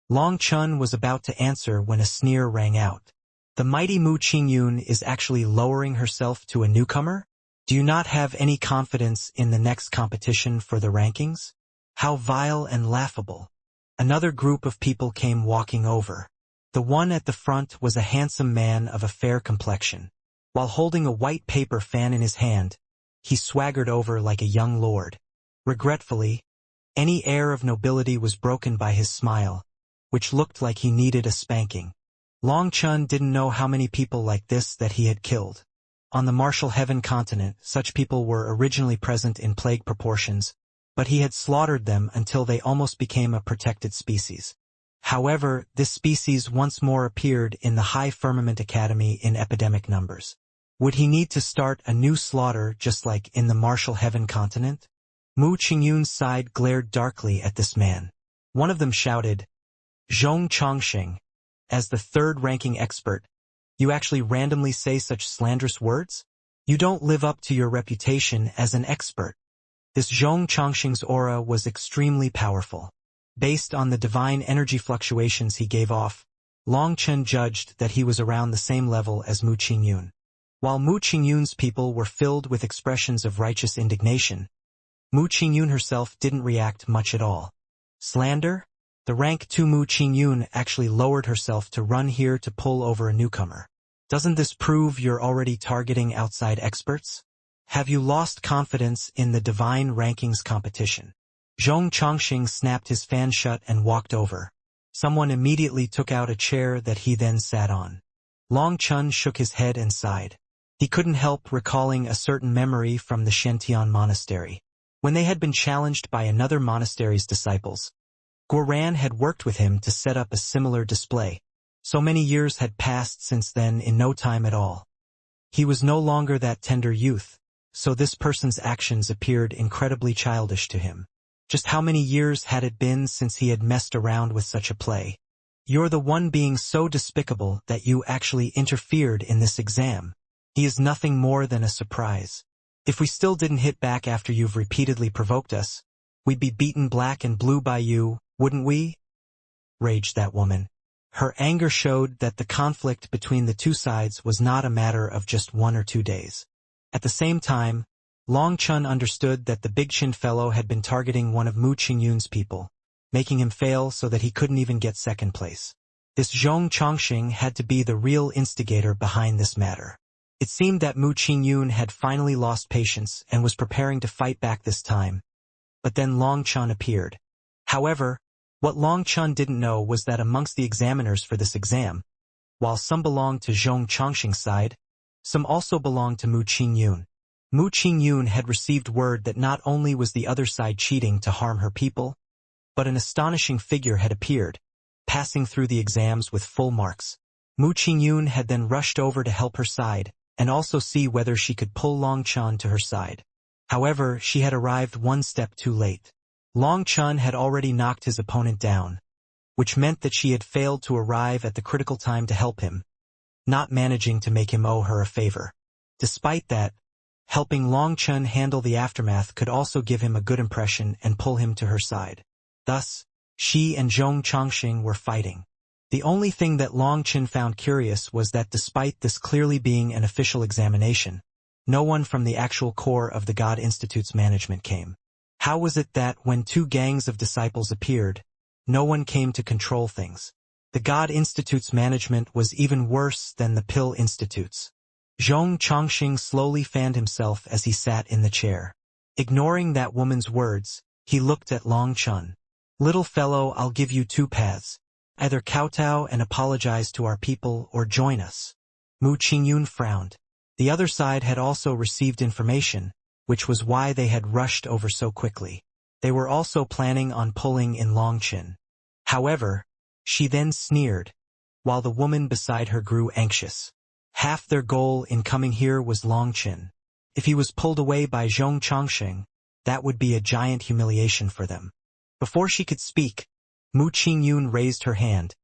Long Chun was about to answer when a sneer rang out. The mighty Mu Qingyun is actually lowering herself to a newcomer? Do you not have any confidence in the next competition for the rankings? How vile and laughable. Another group of people came walking over. The one at the front was a handsome man of a fair complexion. While holding a white paper fan in his hand, he swaggered over like a young lord. Regretfully, any air of nobility was broken by his smile, which looked like he needed a spanking. Long Chun didn't know how many people like this that he had killed. On the Martial Heaven continent, such people were originally present in plague proportions, but he had slaughtered them until they almost became a protected species. However, this species once more appeared in the High Firmament Academy in epidemic numbers. Would he need to start a new slaughter just like in the Martial Heaven continent? Mu Qingyun's side glared darkly at this man. One of them shouted, Zhong Chongxing, as the third-ranking expert, you actually randomly say such slanderous words? You don't live up to your reputation as an expert. This Zhong Chongxing's aura was extremely powerful. Based on the divine energy fluctuations he gave off, Long Chun judged that he was around the same level as Mu Qingyun. While Mu Qingyun's people were filled with expressions of righteous indignation, Mu Qingyun herself didn't react much at all. Slander? The rank 2 Mu Qingyun actually lowered herself to run here to pull over a newcomer. Doesn't this prove you're already targeting outside experts? Have you lost confidence in the divine rankings competition? Zhong Chongxing snapped his fan shut and walked over. Someone immediately took out a chair that he then sat on. Long Chun shook his head and sighed. He couldn't help recalling a certain memory from the Shentian monastery. When they had been challenged by another monastery's disciples, Guoran had worked with him to set up a similar display. So many years had passed since then in no time at all. He was no longer that tender youth, so this person's actions appeared incredibly childish to him. Just how many years had it been since he had messed around with such a play? You're the one being so despicable that you actually interfered in this exam. He is nothing more than a surprise. If we still didn't hit back after you've repeatedly provoked us, we'd be beaten black and blue by you, wouldn't we? Raged that woman. Her anger showed that the conflict between the two sides was not a matter of just 1 or 2 days. At the same time, Long Chun understood that the big-chin fellow had been targeting one of Mu Qingyun's people, making him fail so that he couldn't even get second place. This Zhong Chongxing had to be the real instigator behind this matter. It seemed that Mu Qingyun had finally lost patience and was preparing to fight back this time. But then Long Chun appeared. However, what Long Chun didn't know was that amongst the examiners for this exam, while some belonged to Zhong Chongxing's side, some also belonged to Mu Qingyun. Mu Qingyun had received word that not only was the other side cheating to harm her people, But an astonishing figure had appeared, passing through the exams with full marks. Mu Qingyun had then rushed over to help her side, and also see whether she could pull Long Chun to her side. However, she had arrived one step too late. Long Chun had already knocked his opponent down, which meant that she had failed to arrive at the critical time to help him, not managing to make him owe her a favor. Despite that, helping Long Chun handle the aftermath could also give him a good impression and pull him to her side. Thus, she and Zhong Chongqing were fighting. The only thing that Long Chun found curious was that despite this clearly being an official examination, no one from the actual core of the God Institute's management came. How was it that when two gangs of disciples appeared, no one came to control things? The God Institute's management was even worse than the Pill Institute's. Zhong Chongqing slowly fanned himself as he sat in the chair. Ignoring that woman's words, he looked at Long Chun. "Little fellow, I'll give you two paths. Either kowtow and apologize to our people or join us." Mu Qingyun frowned. The other side had also received information, which was why they had rushed over so quickly. They were also planning on pulling in Long Chun. However, she then sneered, while the woman beside her grew anxious. Half their goal in coming here was Long Chun. If he was pulled away by Zhong Chongqing, that would be a giant humiliation for them. Before she could speak, Mu Qingyun raised her hand,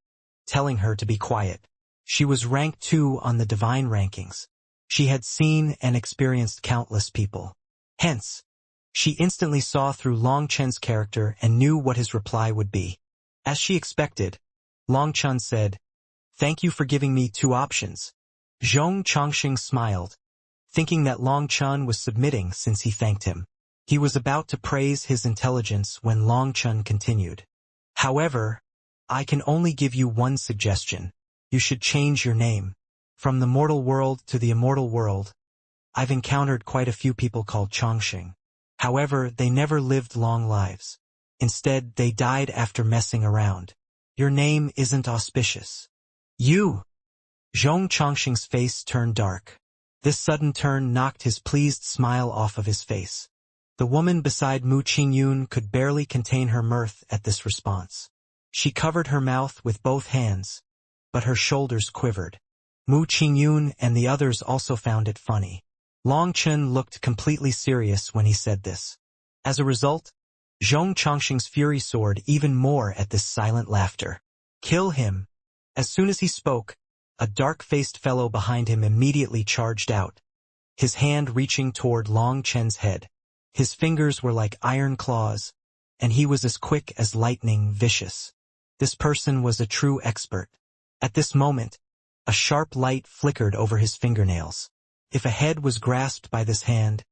telling her to be quiet. She was ranked 2 on the divine rankings. She had seen and experienced countless people. Hence, she instantly saw through Long Chun's character and knew what his reply would be. As she expected, Long Chun said, "Thank you for giving me 2 options." Zhong Chongqing smiled, thinking that Long Chun was submitting since he thanked him. He was about to praise his intelligence when Long Chun continued. "However, I can only give you one suggestion. You should change your name. From the mortal world to the immortal world, I've encountered quite a few people called Chongqing. However, they never lived long lives. Instead, they died after messing around. Your name isn't auspicious." "You!" Zhong Chongqing's face turned dark. This sudden turn knocked his pleased smile off of his face. The woman beside Mu Qingyun could barely contain her mirth at this response. She covered her mouth with both hands, but her shoulders quivered. Mu Qingyun and the others also found it funny. Long Chun looked completely serious when he said this. As a result, Zhong Chongqing's fury soared even more at this silent laughter. "Kill him!" As soon as he spoke, a dark-faced fellow behind him immediately charged out, his hand reaching toward Long Chun's head. His fingers were like iron claws, and he was as quick as lightning vicious. This person was a true expert. At this moment, a sharp light flickered over his fingernails. If a head was grasped by this hand,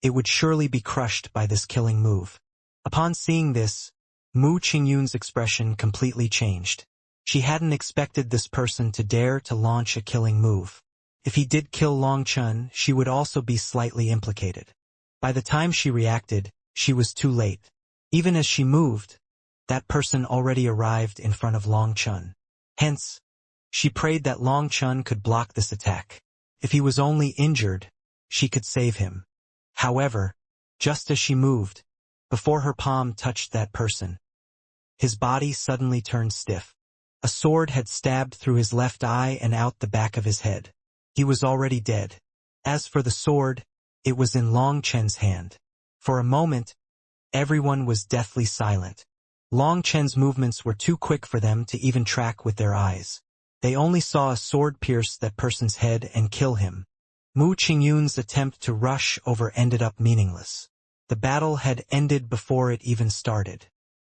it would surely be crushed by this killing move. Upon seeing this, Mu Qingyun's expression completely changed. She hadn't expected this person to dare to launch a killing move. If he did kill Long Chun, she would also be slightly implicated. By the time she reacted, she was too late. Even as she moved, that person already arrived in front of Long Chun. Hence, she prayed that Long Chun could block this attack. If he was only injured, she could save him. However, just as she moved, before her palm touched that person, his body suddenly turned stiff. A sword had stabbed through his left eye and out the back of his head. He was already dead. As for the sword, it was in Long Chun's hand. For a moment, everyone was deathly silent. Long Chun's movements were too quick for them to even track with their eyes. They only saw a sword pierce that person's head and kill him. Mu Qingyun's attempt to rush over ended up meaningless. The battle had ended before it even started.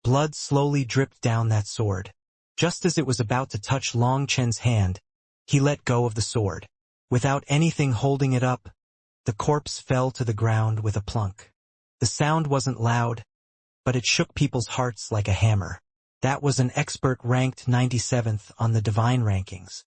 Blood slowly dripped down that sword. Just as it was about to touch Long Chun's hand, he let go of the sword. Without anything holding it up, the corpse fell to the ground with a plunk. The sound wasn't loud, but it shook people's hearts like a hammer. That was an expert ranked 97th on the divine rankings.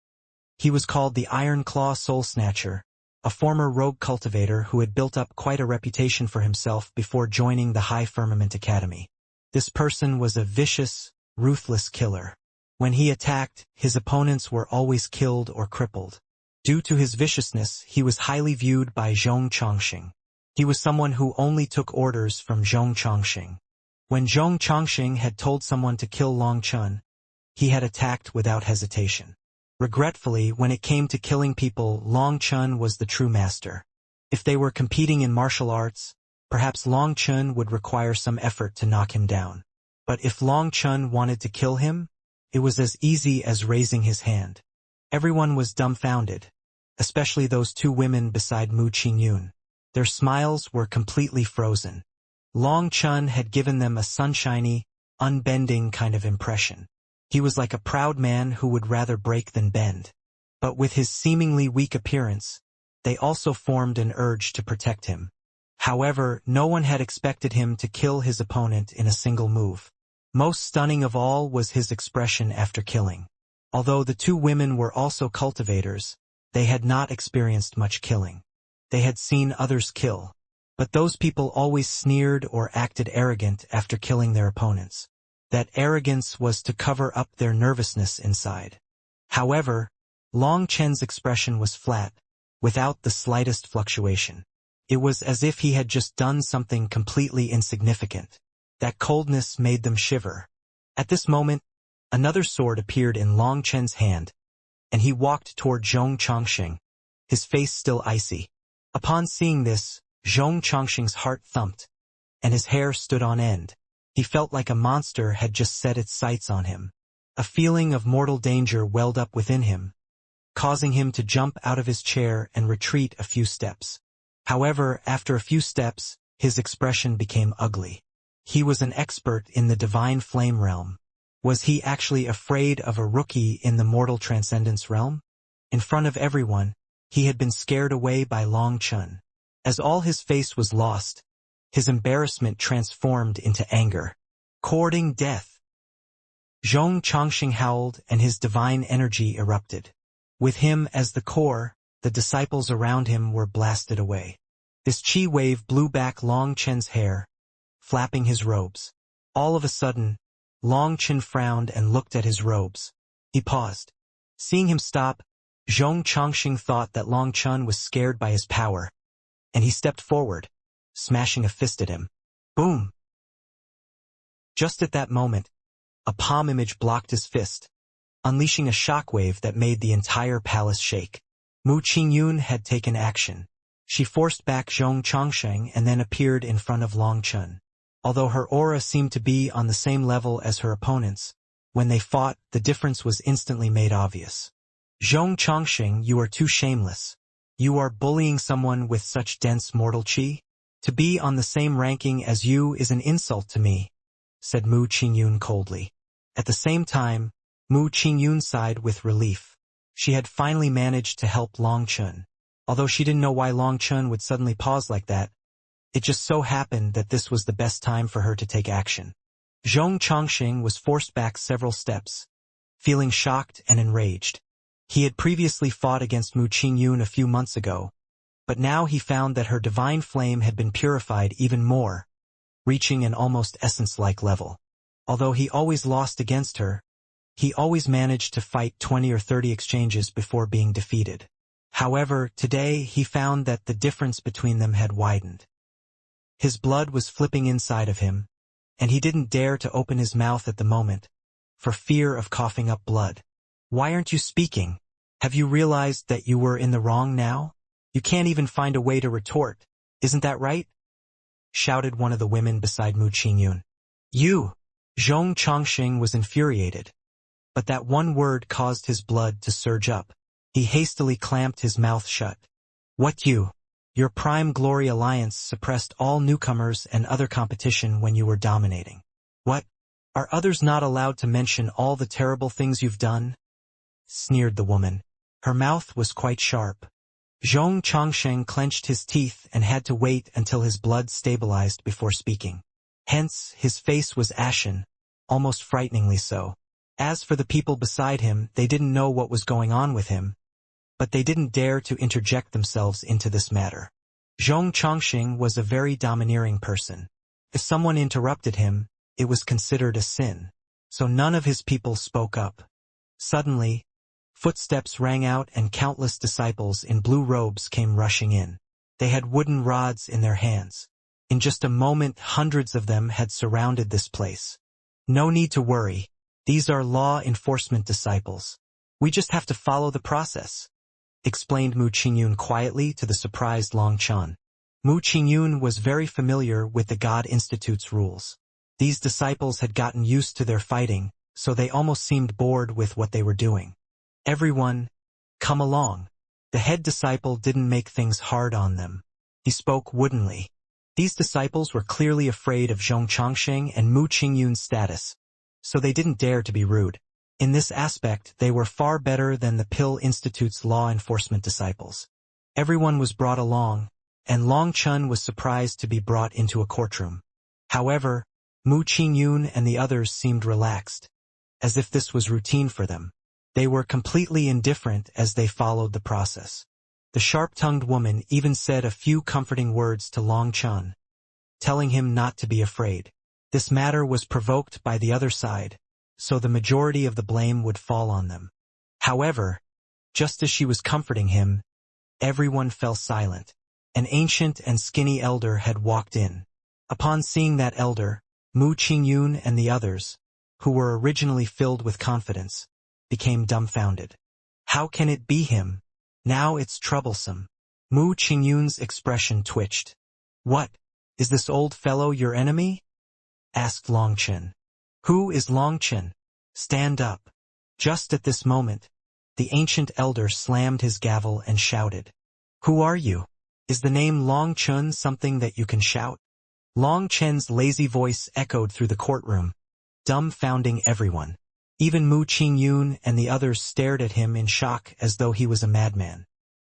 He was called the Iron Claw Soul Snatcher, a former rogue cultivator who had built up quite a reputation for himself before joining the High Firmament Academy. This person was a vicious, ruthless killer. When he attacked, his opponents were always killed or crippled. Due to his viciousness, he was highly viewed by Zhong Chongqing. He was someone who only took orders from Zhong Chongqing. When Zhong Chongqing had told someone to kill Long Chun, he had attacked without hesitation. Regretfully, when it came to killing people, Long Chun was the true master. If they were competing in martial arts, perhaps Long Chun would require some effort to knock him down. But if Long Chun wanted to kill him, it was as easy as raising his hand. Everyone was dumbfounded, especially those two women beside Mu Qingyun. Their smiles were completely frozen. Long Chun had given them a sunshiny, unbending kind of impression. He was like a proud man who would rather break than bend. But with his seemingly weak appearance, they also formed an urge to protect him. However, no one had expected him to kill his opponent in a single move. Most stunning of all was his expression after killing. Although the two women were also cultivators, they had not experienced much killing. They had seen others kill. But those people always sneered or acted arrogant after killing their opponents. That arrogance was to cover up their nervousness inside. However, Long Chen's expression was flat, without the slightest fluctuation. It was as if he had just done something completely insignificant. That coldness made them shiver. At this moment, another sword appeared in Long Chen's hand, and he walked toward Zhong Chongqing, his face still icy. Upon seeing this, Zhong Chongqing's heart thumped, and his hair stood on end. He felt like a monster had just set its sights on him. A feeling of mortal danger welled up within him, causing him to jump out of his chair and retreat a few steps. However, after a few steps, his expression became ugly. He was an expert in the divine flame realm. Was he actually afraid of a rookie in the mortal transcendence realm? In front of everyone, he had been scared away by Long Chun. As all his face was lost, his embarrassment transformed into anger. Courting death. Zhong Chongqing howled and his divine energy erupted. With him as the core, the disciples around him were blasted away. This chi wave blew back Long Chen's hair, flapping his robes. All of a sudden, Long Chen frowned and looked at his robes. He paused. Seeing him stop, Zhong Chongqing thought that Long Chun was scared by his power, and he stepped forward, smashing a fist at him. Boom! Just at that moment, a palm image blocked his fist, unleashing a shockwave that made the entire palace shake. Mu Qingyun had taken action. She forced back Zhong Chongqing and then appeared in front of Long Chun. Although her aura seemed to be on the same level as her opponents, when they fought, the difference was instantly made obvious. Zhong Chongqing, you are too shameless. You are bullying someone with such dense mortal chi? To be on the same ranking as you is an insult to me, said Mu Qingyun coldly. At the same time, Mu Qingyun sighed with relief. She had finally managed to help Long Chun. Although she didn't know why Long Chun would suddenly pause like that, it just so happened that this was the best time for her to take action. Zhong Chongqing was forced back several steps, feeling shocked and enraged. He had previously fought against Mu Qingyun a few months ago, but now he found that her divine flame had been purified even more, reaching an almost essence-like level. Although he always lost against her, he always managed to fight 20 or 30 exchanges before being defeated. However, today he found that the difference between them had widened. His blood was flipping inside of him, and he didn't dare to open his mouth at the moment, for fear of coughing up blood. Why aren't you speaking? Have you realized that you were in the wrong now? You can't even find a way to retort, isn't that right? Shouted one of the women beside Mu Qingyun. You! Zhong Chongqing was infuriated, but that one word caused his blood to surge up. He hastily clamped his mouth shut. What you? Your Prime Glory Alliance suppressed all newcomers and other competition when you were dominating. What? Are others not allowed to mention all the terrible things you've done? Sneered the woman. Her mouth was quite sharp. Zhong Chongqing clenched his teeth and had to wait until his blood stabilized before speaking. Hence, his face was ashen, almost frighteningly so. As for the people beside him, they didn't know what was going on with him, but they didn't dare to interject themselves into this matter. Zhong Chongqing was a very domineering person. If someone interrupted him, it was considered a sin, so none of his people spoke up. Suddenly, footsteps rang out and countless disciples in blue robes came rushing in. They had wooden rods in their hands. In just a moment, hundreds of them had surrounded this place. No need to worry. These are law enforcement disciples. We just have to follow the process, explained Mu Qingyun quietly to the surprised Long Chen. Mu Qingyun was very familiar with the God Institute's rules. These disciples had gotten used to their fighting, so they almost seemed bored with what they were doing. Everyone, come along. The head disciple didn't make things hard on them. He spoke woodenly. These disciples were clearly afraid of Zhong Chongsheng and Mu Qingyun's status, so they didn't dare to be rude. In this aspect, they were far better than the Pill Institute's law enforcement disciples. Everyone was brought along, and Long Chen was surprised to be brought into a courtroom. However, Mu Qingyun and the others seemed relaxed, as if this was routine for them. They were completely indifferent as they followed the process. The sharp-tongued woman even said a few comforting words to Long Chen, telling him not to be afraid. This matter was provoked by the other side, so the majority of the blame would fall on them. However, just as she was comforting him, everyone fell silent. An ancient and skinny elder had walked in. Upon seeing that elder, Mu Qingyun and the others, who were originally filled with confidence, became dumbfounded. How can it be him? Now it's troublesome. Mu Qingyun's expression twitched. What? Is this old fellow your enemy? Asked Long Chen. Who is Long Chen? Stand up. Just at this moment, the ancient elder slammed his gavel and shouted. Who are you? Is the name Long Chen something that you can shout? Long Chen's lazy voice echoed through the courtroom, dumbfounding everyone. Even Mu Qingyun and the others stared at him in shock as though he was a madman.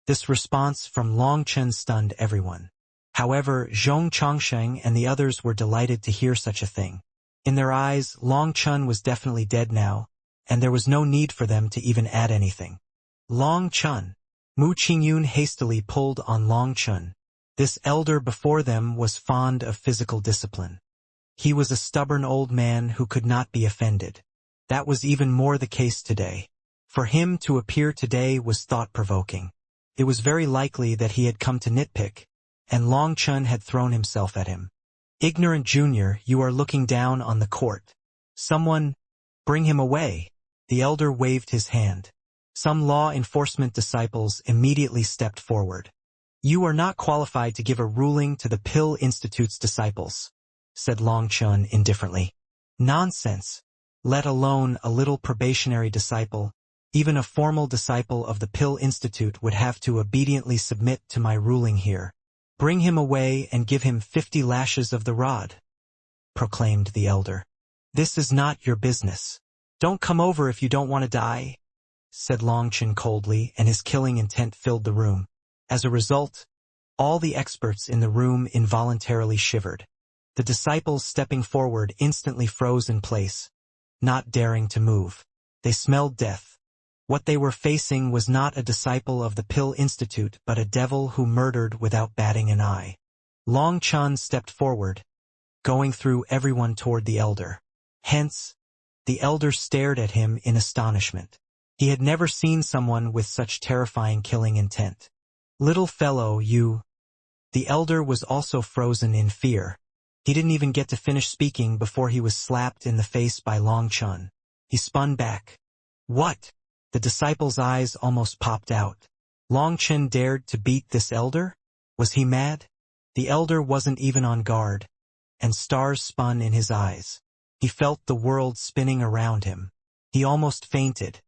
This response from Long Chen stunned everyone. However, Zhong Chongsheng and the others were delighted to hear such a thing. In their eyes, Long Chen was definitely dead now, and there was no need for them to even add anything. Long Chen. Mu Qingyun hastily pulled on Long Chen. This elder before them was fond of physical discipline. He was a stubborn old man who could not be offended. That was even more the case today. For him to appear today was thought-provoking. It was very likely that he had come to nitpick, and Long Chen had thrown himself at him. Ignorant junior, you are looking down on the court. Someone, bring him away. The elder waved his hand. Some law enforcement disciples immediately stepped forward. You are not qualified to give a ruling to the Pill Institute's disciples, said Long Chen indifferently. Nonsense. Let alone a little probationary disciple, even a formal disciple of the Pill Institute would have to obediently submit to my ruling here. Bring him away and give him 50 lashes of the rod, proclaimed the elder. This is not your business. Don't come over if you don't want to die, said Long Chen coldly, and his killing intent filled the room. As a result, all the experts in the room involuntarily shivered. The disciples stepping forward instantly froze in place, not daring to move. They smelled death. What they were facing was not a disciple of the Pill Institute but a devil who murdered without batting an eye. Long Chen stepped forward, going through everyone toward the elder. Hence, the elder stared at him in astonishment. He had never seen someone with such terrifying killing intent. Little fellow, you... The elder was also frozen in fear. He didn't even get to finish speaking before he was slapped in the face by Long Chen. He spun back. What? The disciple's eyes almost popped out. Long Chen dared to beat this elder? Was he mad? The elder wasn't even on guard, and stars spun in his eyes. He felt the world spinning around him. He almost fainted.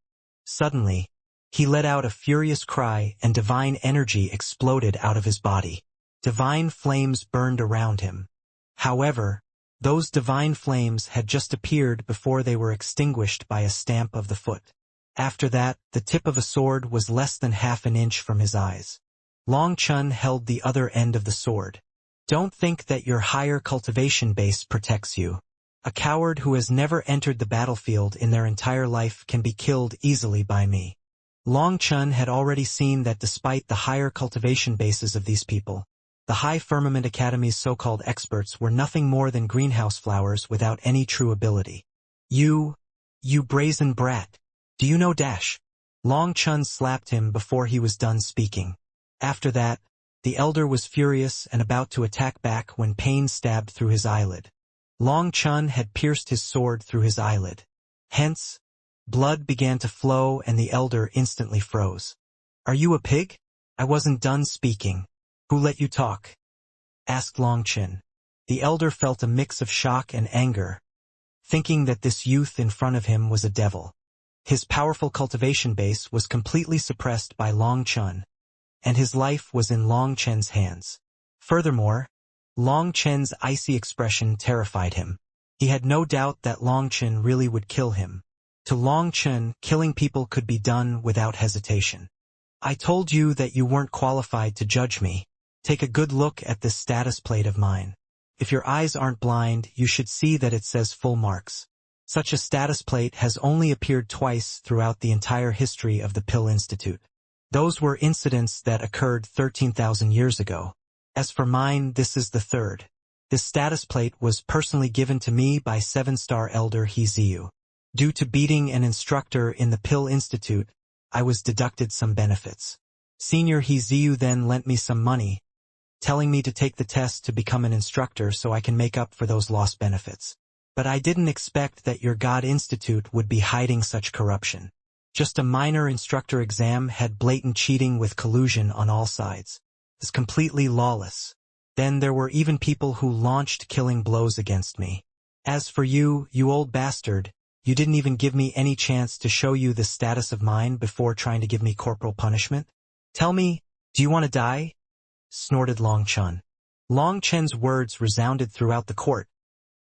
Suddenly, he let out a furious cry and divine energy exploded out of his body. Divine flames burned around him. However, those divine flames had just appeared before they were extinguished by a stamp of the foot. After that, the tip of a sword was less than half an inch from his eyes. Long Chen held the other end of the sword. Don't think that your higher cultivation base protects you. A coward who has never entered the battlefield in their entire life can be killed easily by me. Long Chen had already seen that despite the higher cultivation bases of these people, the High Firmament Academy's so-called experts were nothing more than greenhouse flowers without any true ability. You brazen brat. Do you know Dash? Long Chen slapped him before he was done speaking. After that, The elder was furious and about to attack back when pain stabbed through his eyelid. Long Chun had pierced his sword through his eyelid. Hence, blood began to flow and the elder instantly froze. "Are you a pig? I wasn't done speaking. Who let you talk?" asked Long Chun. The elder felt a mix of shock and anger, thinking that this youth in front of him was a devil. His powerful cultivation base was completely suppressed by Long Chun, and his life was in Long Chen's hands. Furthermore, Long Chen's icy expression terrified him. He had no doubt that Long Chen really would kill him. To Long Chen, killing people could be done without hesitation. "I told you that you weren't qualified to judge me. Take a good look at this status plate of mine. If your eyes aren't blind, you should see that it says full marks." Such a status plate has only appeared twice throughout the entire history of the Pill Institute. Those were incidents that occurred 13,000 years ago. As for mine, this is the third. This status plate was personally given to me by 7-star Elder He Ziyu. Due to beating an instructor in the Pill Institute, I was deducted some benefits. Senior He Ziyu then lent me some money, telling me to take the test to become an instructor so I can make up for those lost benefits. But I didn't expect that your God Institute would be hiding such corruption. Just a minor instructor exam had blatant cheating with collusion on all sides. It's completely lawless. Then there were even people who launched killing blows against me. As for you, you old bastard, you didn't even give me any chance to show you the status of mine before trying to give me corporal punishment. Tell me, do you want to die? Snorted Long Chun. Long Chen's words resounded throughout the court,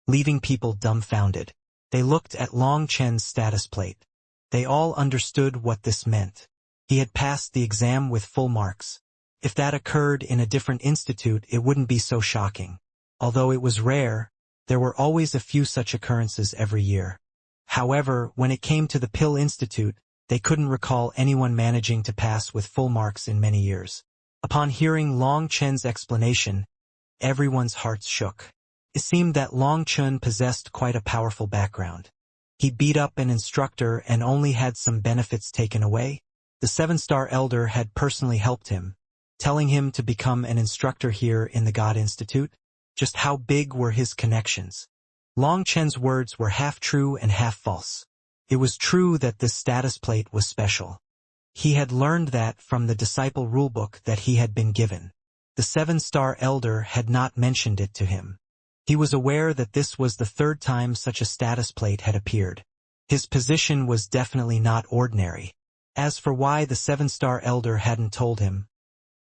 leaving people dumbfounded. They looked at Long Chen's status plate. They all understood what this meant. He had passed the exam with full marks. If that occurred in a different institute, it wouldn't be so shocking. Although it was rare, there were always a few such occurrences every year. However, when it came to the Pill Institute, they couldn't recall anyone managing to pass with full marks in many years. Upon hearing Long Chen's explanation, everyone's hearts shook. It seemed that Long Chun possessed quite a powerful background. He beat up an instructor and only had some benefits taken away. The 7-star Elder had personally helped him, telling him to become an instructor here in the God Institute. Just how big were his connections? Long Chen's words were half true and half false. It was true that this status plate was special. He had learned that from the disciple rulebook that he had been given. The 7-star Elder had not mentioned it to him. He was aware that this was the third time such a status plate had appeared. His position was definitely not ordinary. As for why the 7-star Elder hadn't told him,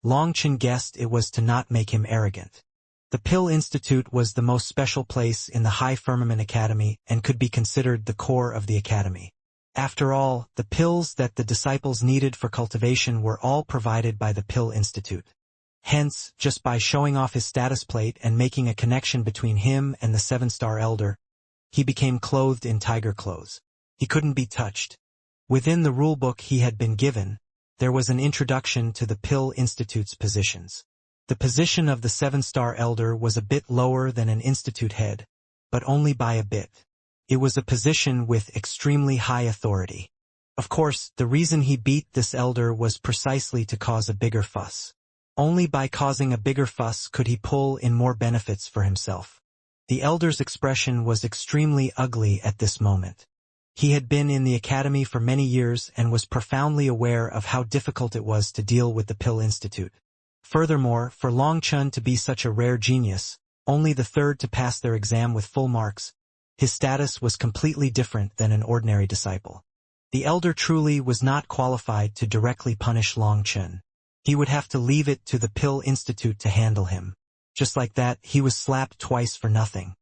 Long Chen guessed it was to not make him arrogant. The Pill Institute was the most special place in the High Firmament Academy and could be considered the core of the academy. After all, the pills that the disciples needed for cultivation were all provided by the Pill Institute. Hence, just by showing off his status plate and making a connection between him and the 7-star Elder, he became clothed in tiger clothes. He couldn't be touched. Within the rulebook he had been given, there was an introduction to the Pill Institute's positions. The position of the 7-star Elder was a bit lower than an institute head, but only by a bit. It was a position with extremely high authority. Of course, the reason he beat this elder was precisely to cause a bigger fuss. Only by causing a bigger fuss could he pull in more benefits for himself. The elder's expression was extremely ugly at this moment. He had been in the academy for many years and was profoundly aware of how difficult it was to deal with the Pill Institute. Furthermore, for Long Chun to be such a rare genius, only the third to pass their exam with full marks, his status was completely different than an ordinary disciple. The elder truly was not qualified to directly punish Long Chun. He would have to leave it to the Pill Institute to handle him. Just like that, he was slapped twice for nothing.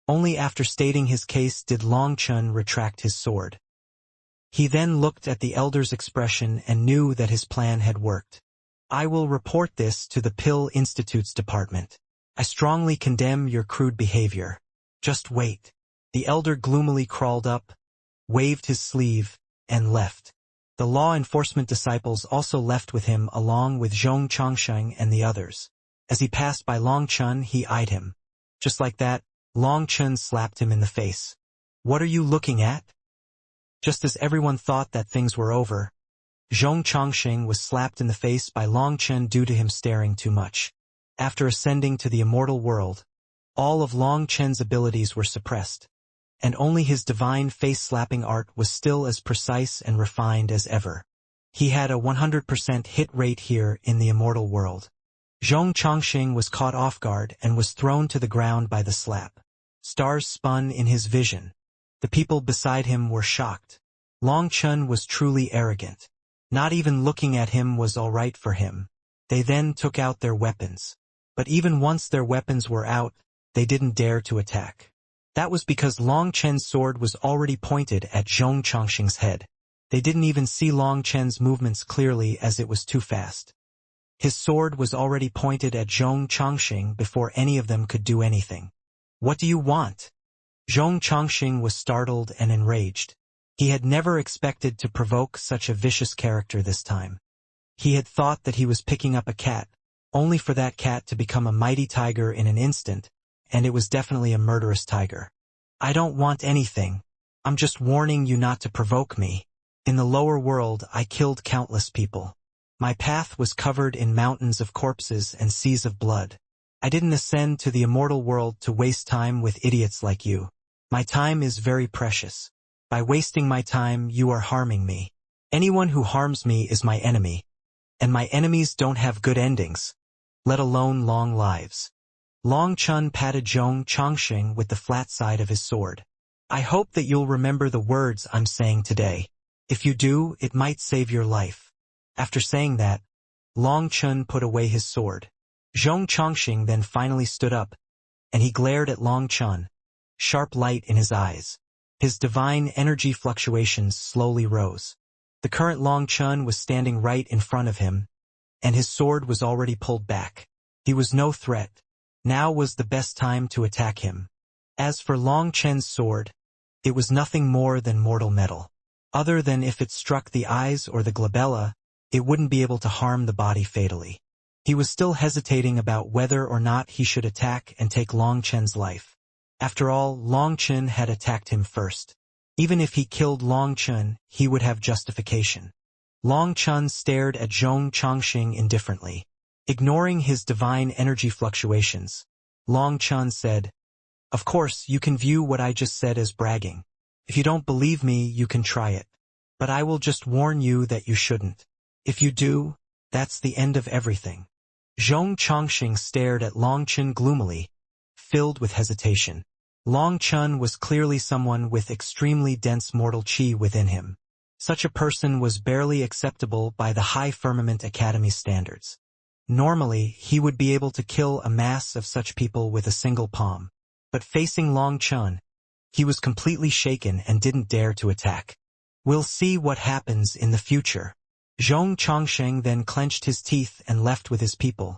Only after stating his case did Long Chun retract his sword. He then looked at the elder's expression and knew that his plan had worked. I will report this to the Pill Institute's department. I strongly condemn your crude behavior. Just wait. The elder gloomily crawled up, waved his sleeve, and left. The law enforcement disciples also left with him along with Zhong Chongsheng and the others. As he passed by Long Chun, he eyed him. Just like that, Long Chun slapped him in the face. What are you looking at? Just as everyone thought that things were over, Zhong Chongqing was slapped in the face by Long Chen due to him staring too much. After ascending to the immortal world, all of Long Chen's abilities were suppressed, and only his divine face-slapping art was still as precise and refined as ever. He had a 100% hit rate here in the immortal world. Zhong Chongqing was caught off guard and was thrown to the ground by the slap. Stars spun in his vision. The people beside him were shocked. Long Chen was truly arrogant. Not even looking at him was all right for him. They then took out their weapons. But even once their weapons were out, they didn't dare to attack. That was because Long Chen's sword was already pointed at Zhong Chongqing's head. They didn't even see Long Chen's movements clearly as it was too fast. His sword was already pointed at Zhong Chongqing before any of them could do anything. "What do you want?" Zhong Chongqing was startled and enraged. He had never expected to provoke such a vicious character this time. He had thought that he was picking up a cat, only for that cat to become a mighty tiger in an instant, and it was definitely a murderous tiger. "I don't want anything. I'm just warning you not to provoke me. In the lower world, I killed countless people. My path was covered in mountains of corpses and seas of blood. I didn't ascend to the immortal world to waste time with idiots like you. My time is very precious. By wasting my time, you are harming me. Anyone who harms me is my enemy. And my enemies don't have good endings, let alone long lives." Long Chen patted Zhong Chongqing with the flat side of his sword. "I hope that you'll remember the words I'm saying today. If you do, it might save your life." After saying that, Long Chen put away his sword. Zhong Chongqing then finally stood up, and he glared at Long Chen, sharp light in his eyes. His divine energy fluctuations slowly rose. The current Long Chen was standing right in front of him, and his sword was already pulled back. He was no threat. Now was the best time to attack him. As for Long Chen's sword, it was nothing more than mortal metal. Other than if it struck the eyes or the glabella, it wouldn't be able to harm the body fatally. He was still hesitating about whether or not he should attack and take Long Chen's life. After all, Long Chen had attacked him first. Even if he killed Long Chen, he would have justification. Long Chen stared at Zhong Chongqing indifferently. Ignoring his divine energy fluctuations, Long Chen said, "Of course, you can view what I just said as bragging. If you don't believe me, you can try it. But I will just warn you that you shouldn't. If you do, that's the end of everything." Zhong Chongqing stared at Long Chen gloomily, filled with hesitation. Long Chen was clearly someone with extremely dense mortal qi within him. Such a person was barely acceptable by the High Firmament Academy standards. Normally, he would be able to kill a mass of such people with a single palm. But facing Long Chen, he was completely shaken and didn't dare to attack. "We'll see what happens in the future." Zhong Chongqing then clenched his teeth and left with his people,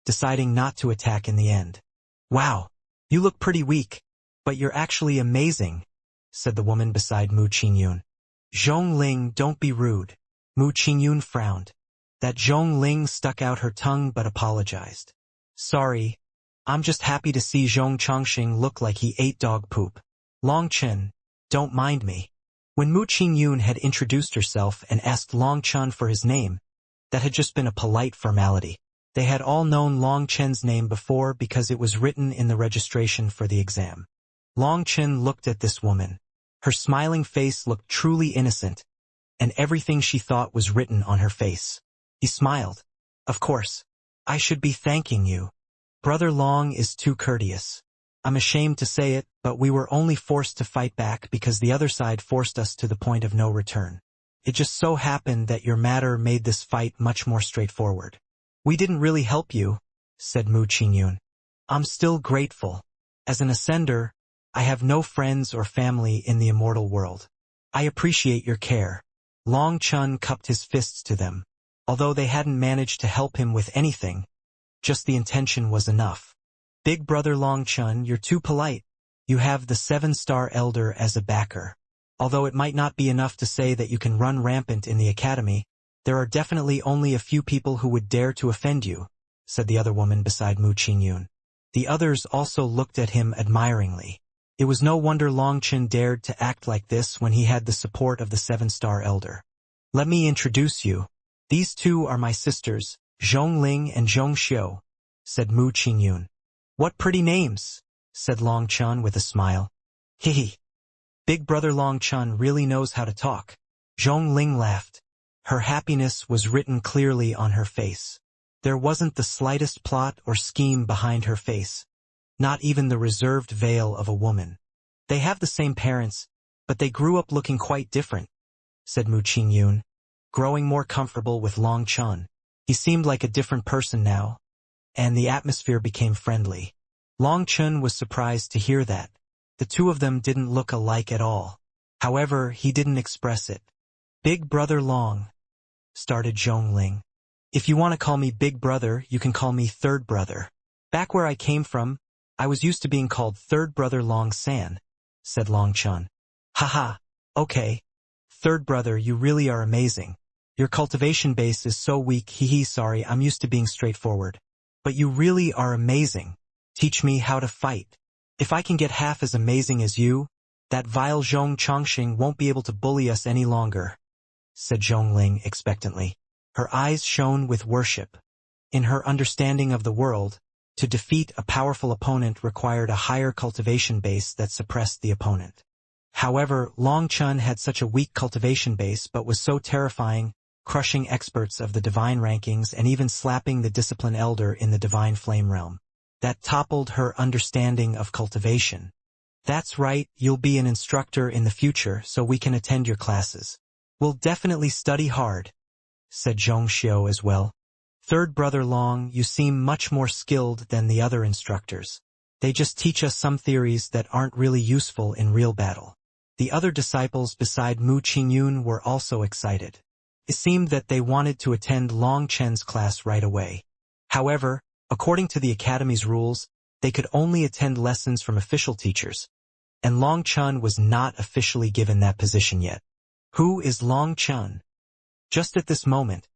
deciding not to attack in the end. "Wow, you look pretty weak, but you're actually amazing," said the woman beside Mu Qingyun. "Zhong Ling, don't be rude." Mu Qingyun frowned. That Zhong Ling stuck out her tongue but apologized. "Sorry, I'm just happy to see Zhong Chongqing look like he ate dog poop. Long Chen, don't mind me." When Mu Qingyun had introduced herself and asked Long Chen for his name, that had just been a polite formality. They had all known Long Chen's name before because it was written in the registration for the exam. Long Chen looked at this woman. Her smiling face looked truly innocent, and everything she thought was written on her face. He smiled. "Of course. I should be thanking you. Brother Long is too courteous. I'm ashamed to say it, but we were only forced to fight back because the other side forced us to the point of no return. It just so happened that your matter made this fight much more straightforward." "We didn't really help you," said Mu Qingyun. "I'm still grateful. As an ascender, I have no friends or family in the immortal world. I appreciate your care." Long Chen cupped his fists to them. Although they hadn't managed to help him with anything, just the intention was enough. "Big brother Long Chen, you're too polite. You have the 7-star elder as a backer. Although it might not be enough to say that you can run rampant in the academy, there are definitely only a few people who would dare to offend you," said the other woman beside Mu Qingyun. The others also looked at him admiringly. It was no wonder Long Chen dared to act like this when he had the support of the 7-star elder. Let me introduce you. These two are my sisters, Zhongling and Zhongxiu, said Mu Qingyun. What pretty names, said Long Chun with a smile. Hehe. Big brother Long Chun really knows how to talk. Zhongling laughed. Her happiness was written clearly on her face. There wasn't the slightest plot or scheme behind her face. Not even the reserved veil of a woman. They have the same parents, but they grew up looking quite different, said Mu Qingyun, growing more comfortable with Long Chun. He seemed like a different person now, and the atmosphere became friendly. Long Chun was surprised to hear that. The two of them didn't look alike at all. However, he didn't express it. Big brother Long, started Zhongling. If you want to call me Big Brother, you can call me Third Brother. Back where I came from, I was used to being called Third Brother Long San, said Long Chun. Haha, okay. Third Brother, you really are amazing. Your cultivation base is so weak, hehe, sorry, I'm used to being straightforward. But you really are amazing. Teach me how to fight. If I can get half as amazing as you, that vile Zhong Chongqing won't be able to bully us any longer, said Zhongling expectantly. Her eyes shone with worship. In her understanding of the world, to defeat a powerful opponent required a higher cultivation base that suppressed the opponent. However, Long Chun had such a weak cultivation base but was so terrifying, crushing experts of the divine rankings and even slapping the discipline elder in the divine flame realm, that toppled her understanding of cultivation. That's right, you'll be an instructor in the future so we can attend your classes. We'll definitely study hard, said Zhongxiu as well. Third Brother Long, you seem much more skilled than the other instructors. They just teach us some theories that aren't really useful in real battle. The other disciples beside Mu Qingyun were also excited. It seemed that they wanted to attend Long Chen's class right away. However, according to the academy's rules, they could only attend lessons from official teachers, and Long Chun was not officially given that position yet. Who is Long Chun? Just at this moment,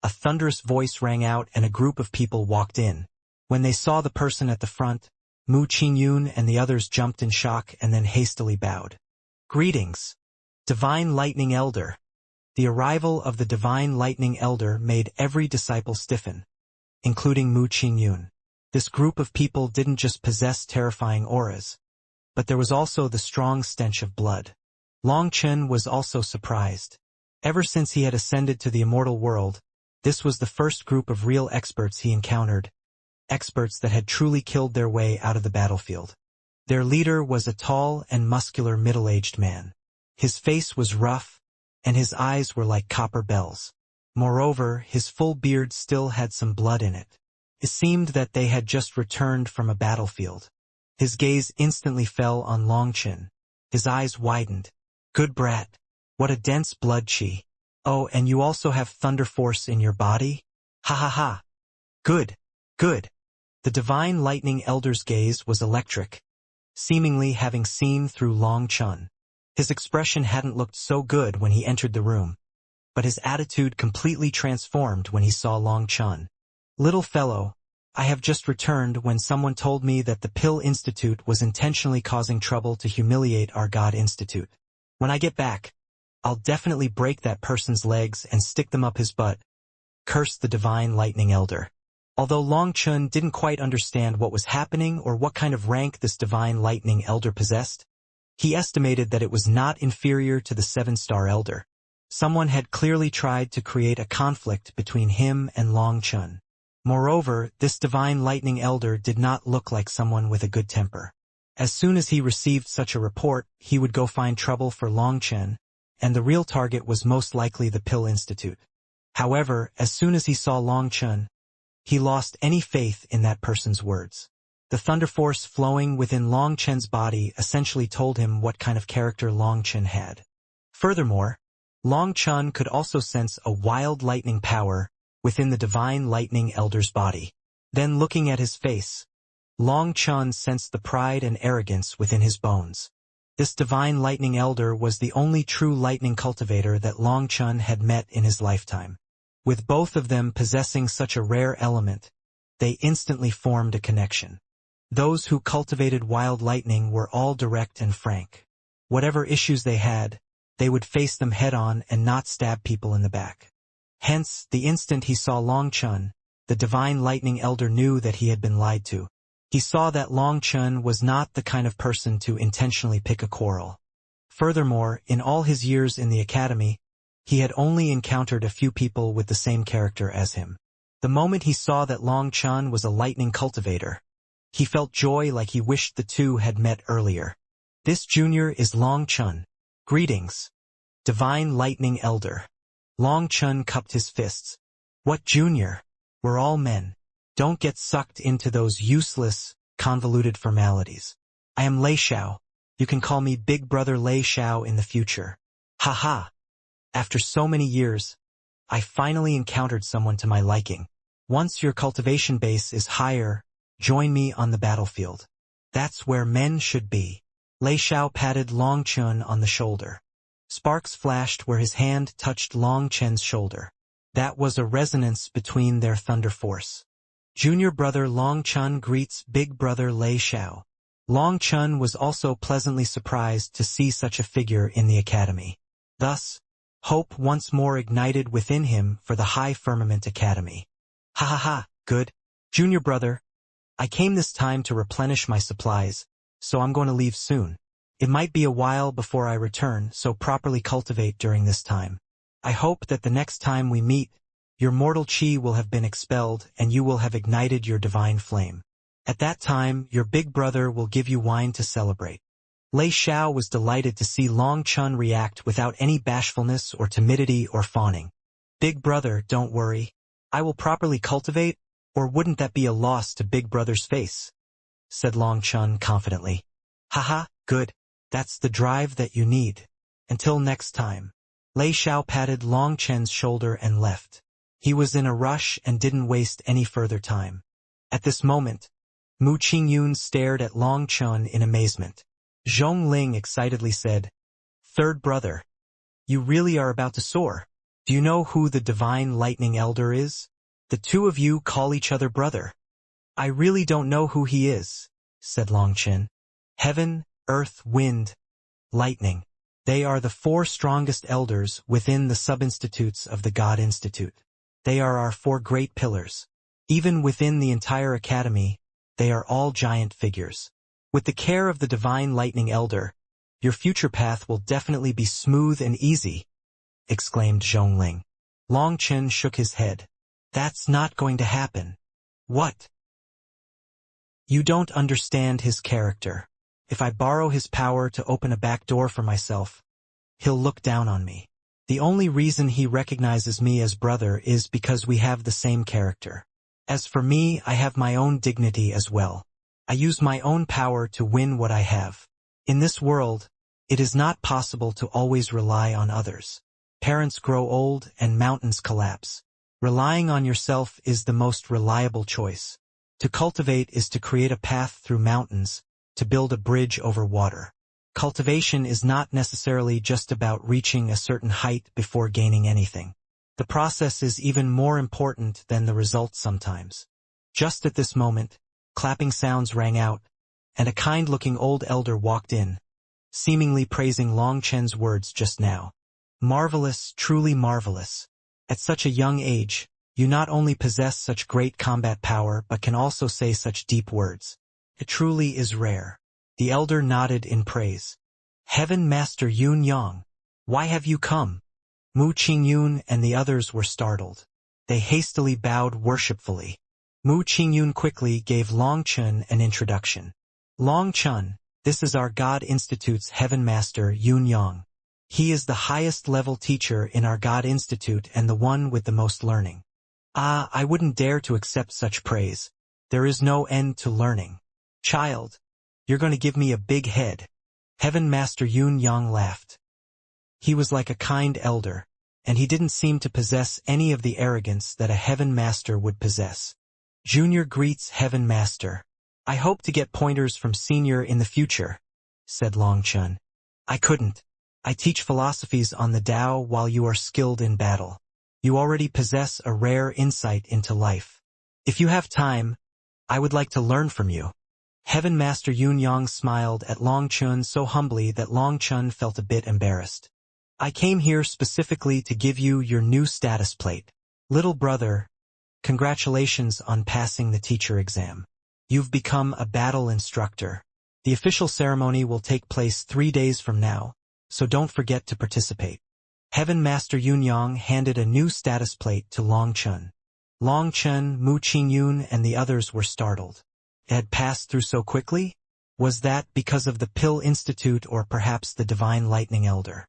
a thunderous voice rang out and a group of people walked in. When they saw the person at the front, Mu Qingyun and the others jumped in shock and then hastily bowed. Greetings, Divine Lightning Elder. The arrival of the Divine Lightning Elder made every disciple stiffen, including Mu Qingyun. This group of people didn't just possess terrifying auras, but there was also the strong stench of blood. Long Chen was also surprised. Ever since he had ascended to the immortal world, this was the first group of real experts he encountered, experts that had truly killed their way out of the battlefield. Their leader was a tall and muscular middle-aged man. His face was rough, and his eyes were like copper bells. Moreover, his full beard still had some blood in it. It seemed that they had just returned from a battlefield. His gaze instantly fell on Long Chen. His eyes widened. Good brat. What a dense blood chi. Oh, and you also have thunder force in your body? Ha ha ha. Good, good. The Divine Lightning Elder's gaze was electric, seemingly having seen through Long Chun. His expression hadn't looked so good when he entered the room, but his attitude completely transformed when he saw Long Chun. Little fellow, I have just returned when someone told me that the Pill Institute was intentionally causing trouble to humiliate our God Institute. When I get back, I'll definitely break that person's legs and stick them up his butt, cursed the Divine Lightning Elder. Although Long Chun didn't quite understand what was happening or what kind of rank this Divine Lightning Elder possessed, he estimated that it was not inferior to the 7-star Elder. Someone had clearly tried to create a conflict between him and Long Chun. Moreover, this Divine Lightning Elder did not look like someone with a good temper. As soon as he received such a report, he would go find trouble for Long Chen, and the real target was most likely the Pill Institute. However, as soon as he saw Long Chun, he lost any faith in that person's words. The thunder force flowing within Long Chen's body essentially told him what kind of character Long Chen had. Furthermore, Long Chun could also sense a wild lightning power within the Divine Lightning Elder's body. Then looking at his face, Long Chun sensed the pride and arrogance within his bones. This Divine Lightning Elder was the only true lightning cultivator that Long Chun had met in his lifetime. With both of them possessing such a rare element, they instantly formed a connection. Those who cultivated wild lightning were all direct and frank. Whatever issues they had they would face them head-on and not stab people in the back. Hence, the instant he saw Long Chun, the divine lightning elder knew that he had been lied to. He saw that Long Chun was not the kind of person to intentionally pick a quarrel. Furthermore, in all his years in the academy, he had only encountered a few people with the same character as him. The moment he saw that Long Chun was a lightning cultivator, he felt joy like he wished the two had met earlier. This junior is Long Chun. Greetings, divine lightning elder. Long Chun cupped his fists. What junior? We're all men. Don't get sucked into those useless, convoluted formalities. I am Lei Xiao. You can call me Big Brother Lei Xiao in the future. Haha. After so many years, I finally encountered someone to my liking. Once your cultivation base is higher, join me on the battlefield. That's where men should be. Lei Xiao patted Long Chun on the shoulder. Sparks flashed where his hand touched Long Chun's shoulder. That was a resonance between their thunder force. Junior brother Long Chun greets big brother Lei Xiao. Long Chun was also pleasantly surprised to see such a figure in the academy. Thus, hope once more ignited within him for the High Firmament Academy. Ha ha ha, good. Junior brother, I came this time to replenish my supplies, so I'm going to leave soon. It might be a while before I return, so properly cultivate during this time. I hope that the next time we meet, your mortal chi will have been expelled and you will have ignited your divine flame. At that time, your big brother will give you wine to celebrate. Lei Xiao was delighted to see Long Chun react without any bashfulness or timidity or fawning. Big brother, don't worry. I will properly cultivate, or wouldn't that be a loss to big brother's face? Said Long Chun confidently. Haha, good. That's the drive that you need. Until next time. Lei Xiao patted Long Chun's shoulder and left. He was in a rush and didn't waste any further time. At this moment, Mu Qingyun stared at Long Chun in amazement. Zhong Ling excitedly said, Third brother, you really are about to soar. Do you know who the divine lightning elder is? The two of you call each other brother. I really don't know who he is, said Long Chun. Heaven, earth, wind, lightning. They are the four strongest elders within the sub-institutes of the God Institute. They are our four great pillars. Even within the entire academy, they are all giant figures. With the care of the divine lightning elder, your future path will definitely be smooth and easy, exclaimed Zhongling. Long Chun shook his head. That's not going to happen. What? You don't understand his character. If I borrow his power to open a back door for myself, he'll look down on me. The only reason he recognizes me as brother is because we have the same character. As for me, I have my own dignity as well. I use my own power to win what I have. In this world, it is not possible to always rely on others. Parents grow old and mountains collapse. Relying on yourself is the most reliable choice. To cultivate is to create a path through mountains, to build a bridge over water. Cultivation is not necessarily just about reaching a certain height before gaining anything. The process is even more important than the result sometimes. Just at this moment, clapping sounds rang out, and a kind-looking old elder walked in, seemingly praising Long Chen's words just now. Marvelous, truly marvelous. At such a young age, you not only possess such great combat power but can also say such deep words. It truly is rare. The elder nodded in praise. Heaven Master Yun Yang, why have you come? Mu Qingyun and the others were startled. They hastily bowed worshipfully. Mu Qingyun quickly gave Long Chun an introduction. Long Chun, this is our God Institute's Heaven Master Yun Yang. He is the highest level teacher in our God Institute and the one with the most learning. Ah, I wouldn't dare to accept such praise. There is no end to learning. Child, you're going to give me a big head. Heaven Master Yun Yang laughed. He was like a kind elder, and he didn't seem to possess any of the arrogance that a Heaven Master would possess. Junior greets Heaven Master. I hope to get pointers from Senior in the future, said Long Chun. I couldn't. I teach philosophies on the Tao while you are skilled in battle. You already possess a rare insight into life. If you have time, I would like to learn from you. Heaven Master Yun Yang smiled at Long Chun so humbly that Long Chun felt a bit embarrassed. I came here specifically to give you your new status plate. Little brother, congratulations on passing the teacher exam. You've become a battle instructor. The official ceremony will take place 3 days from now, so don't forget to participate. Heaven Master Yunyang handed a new status plate to Long Chun. Long Chun, Mu Qingyun, and the others were startled. It had passed through so quickly? Was that because of the Pill Institute or perhaps the Divine Lightning Elder?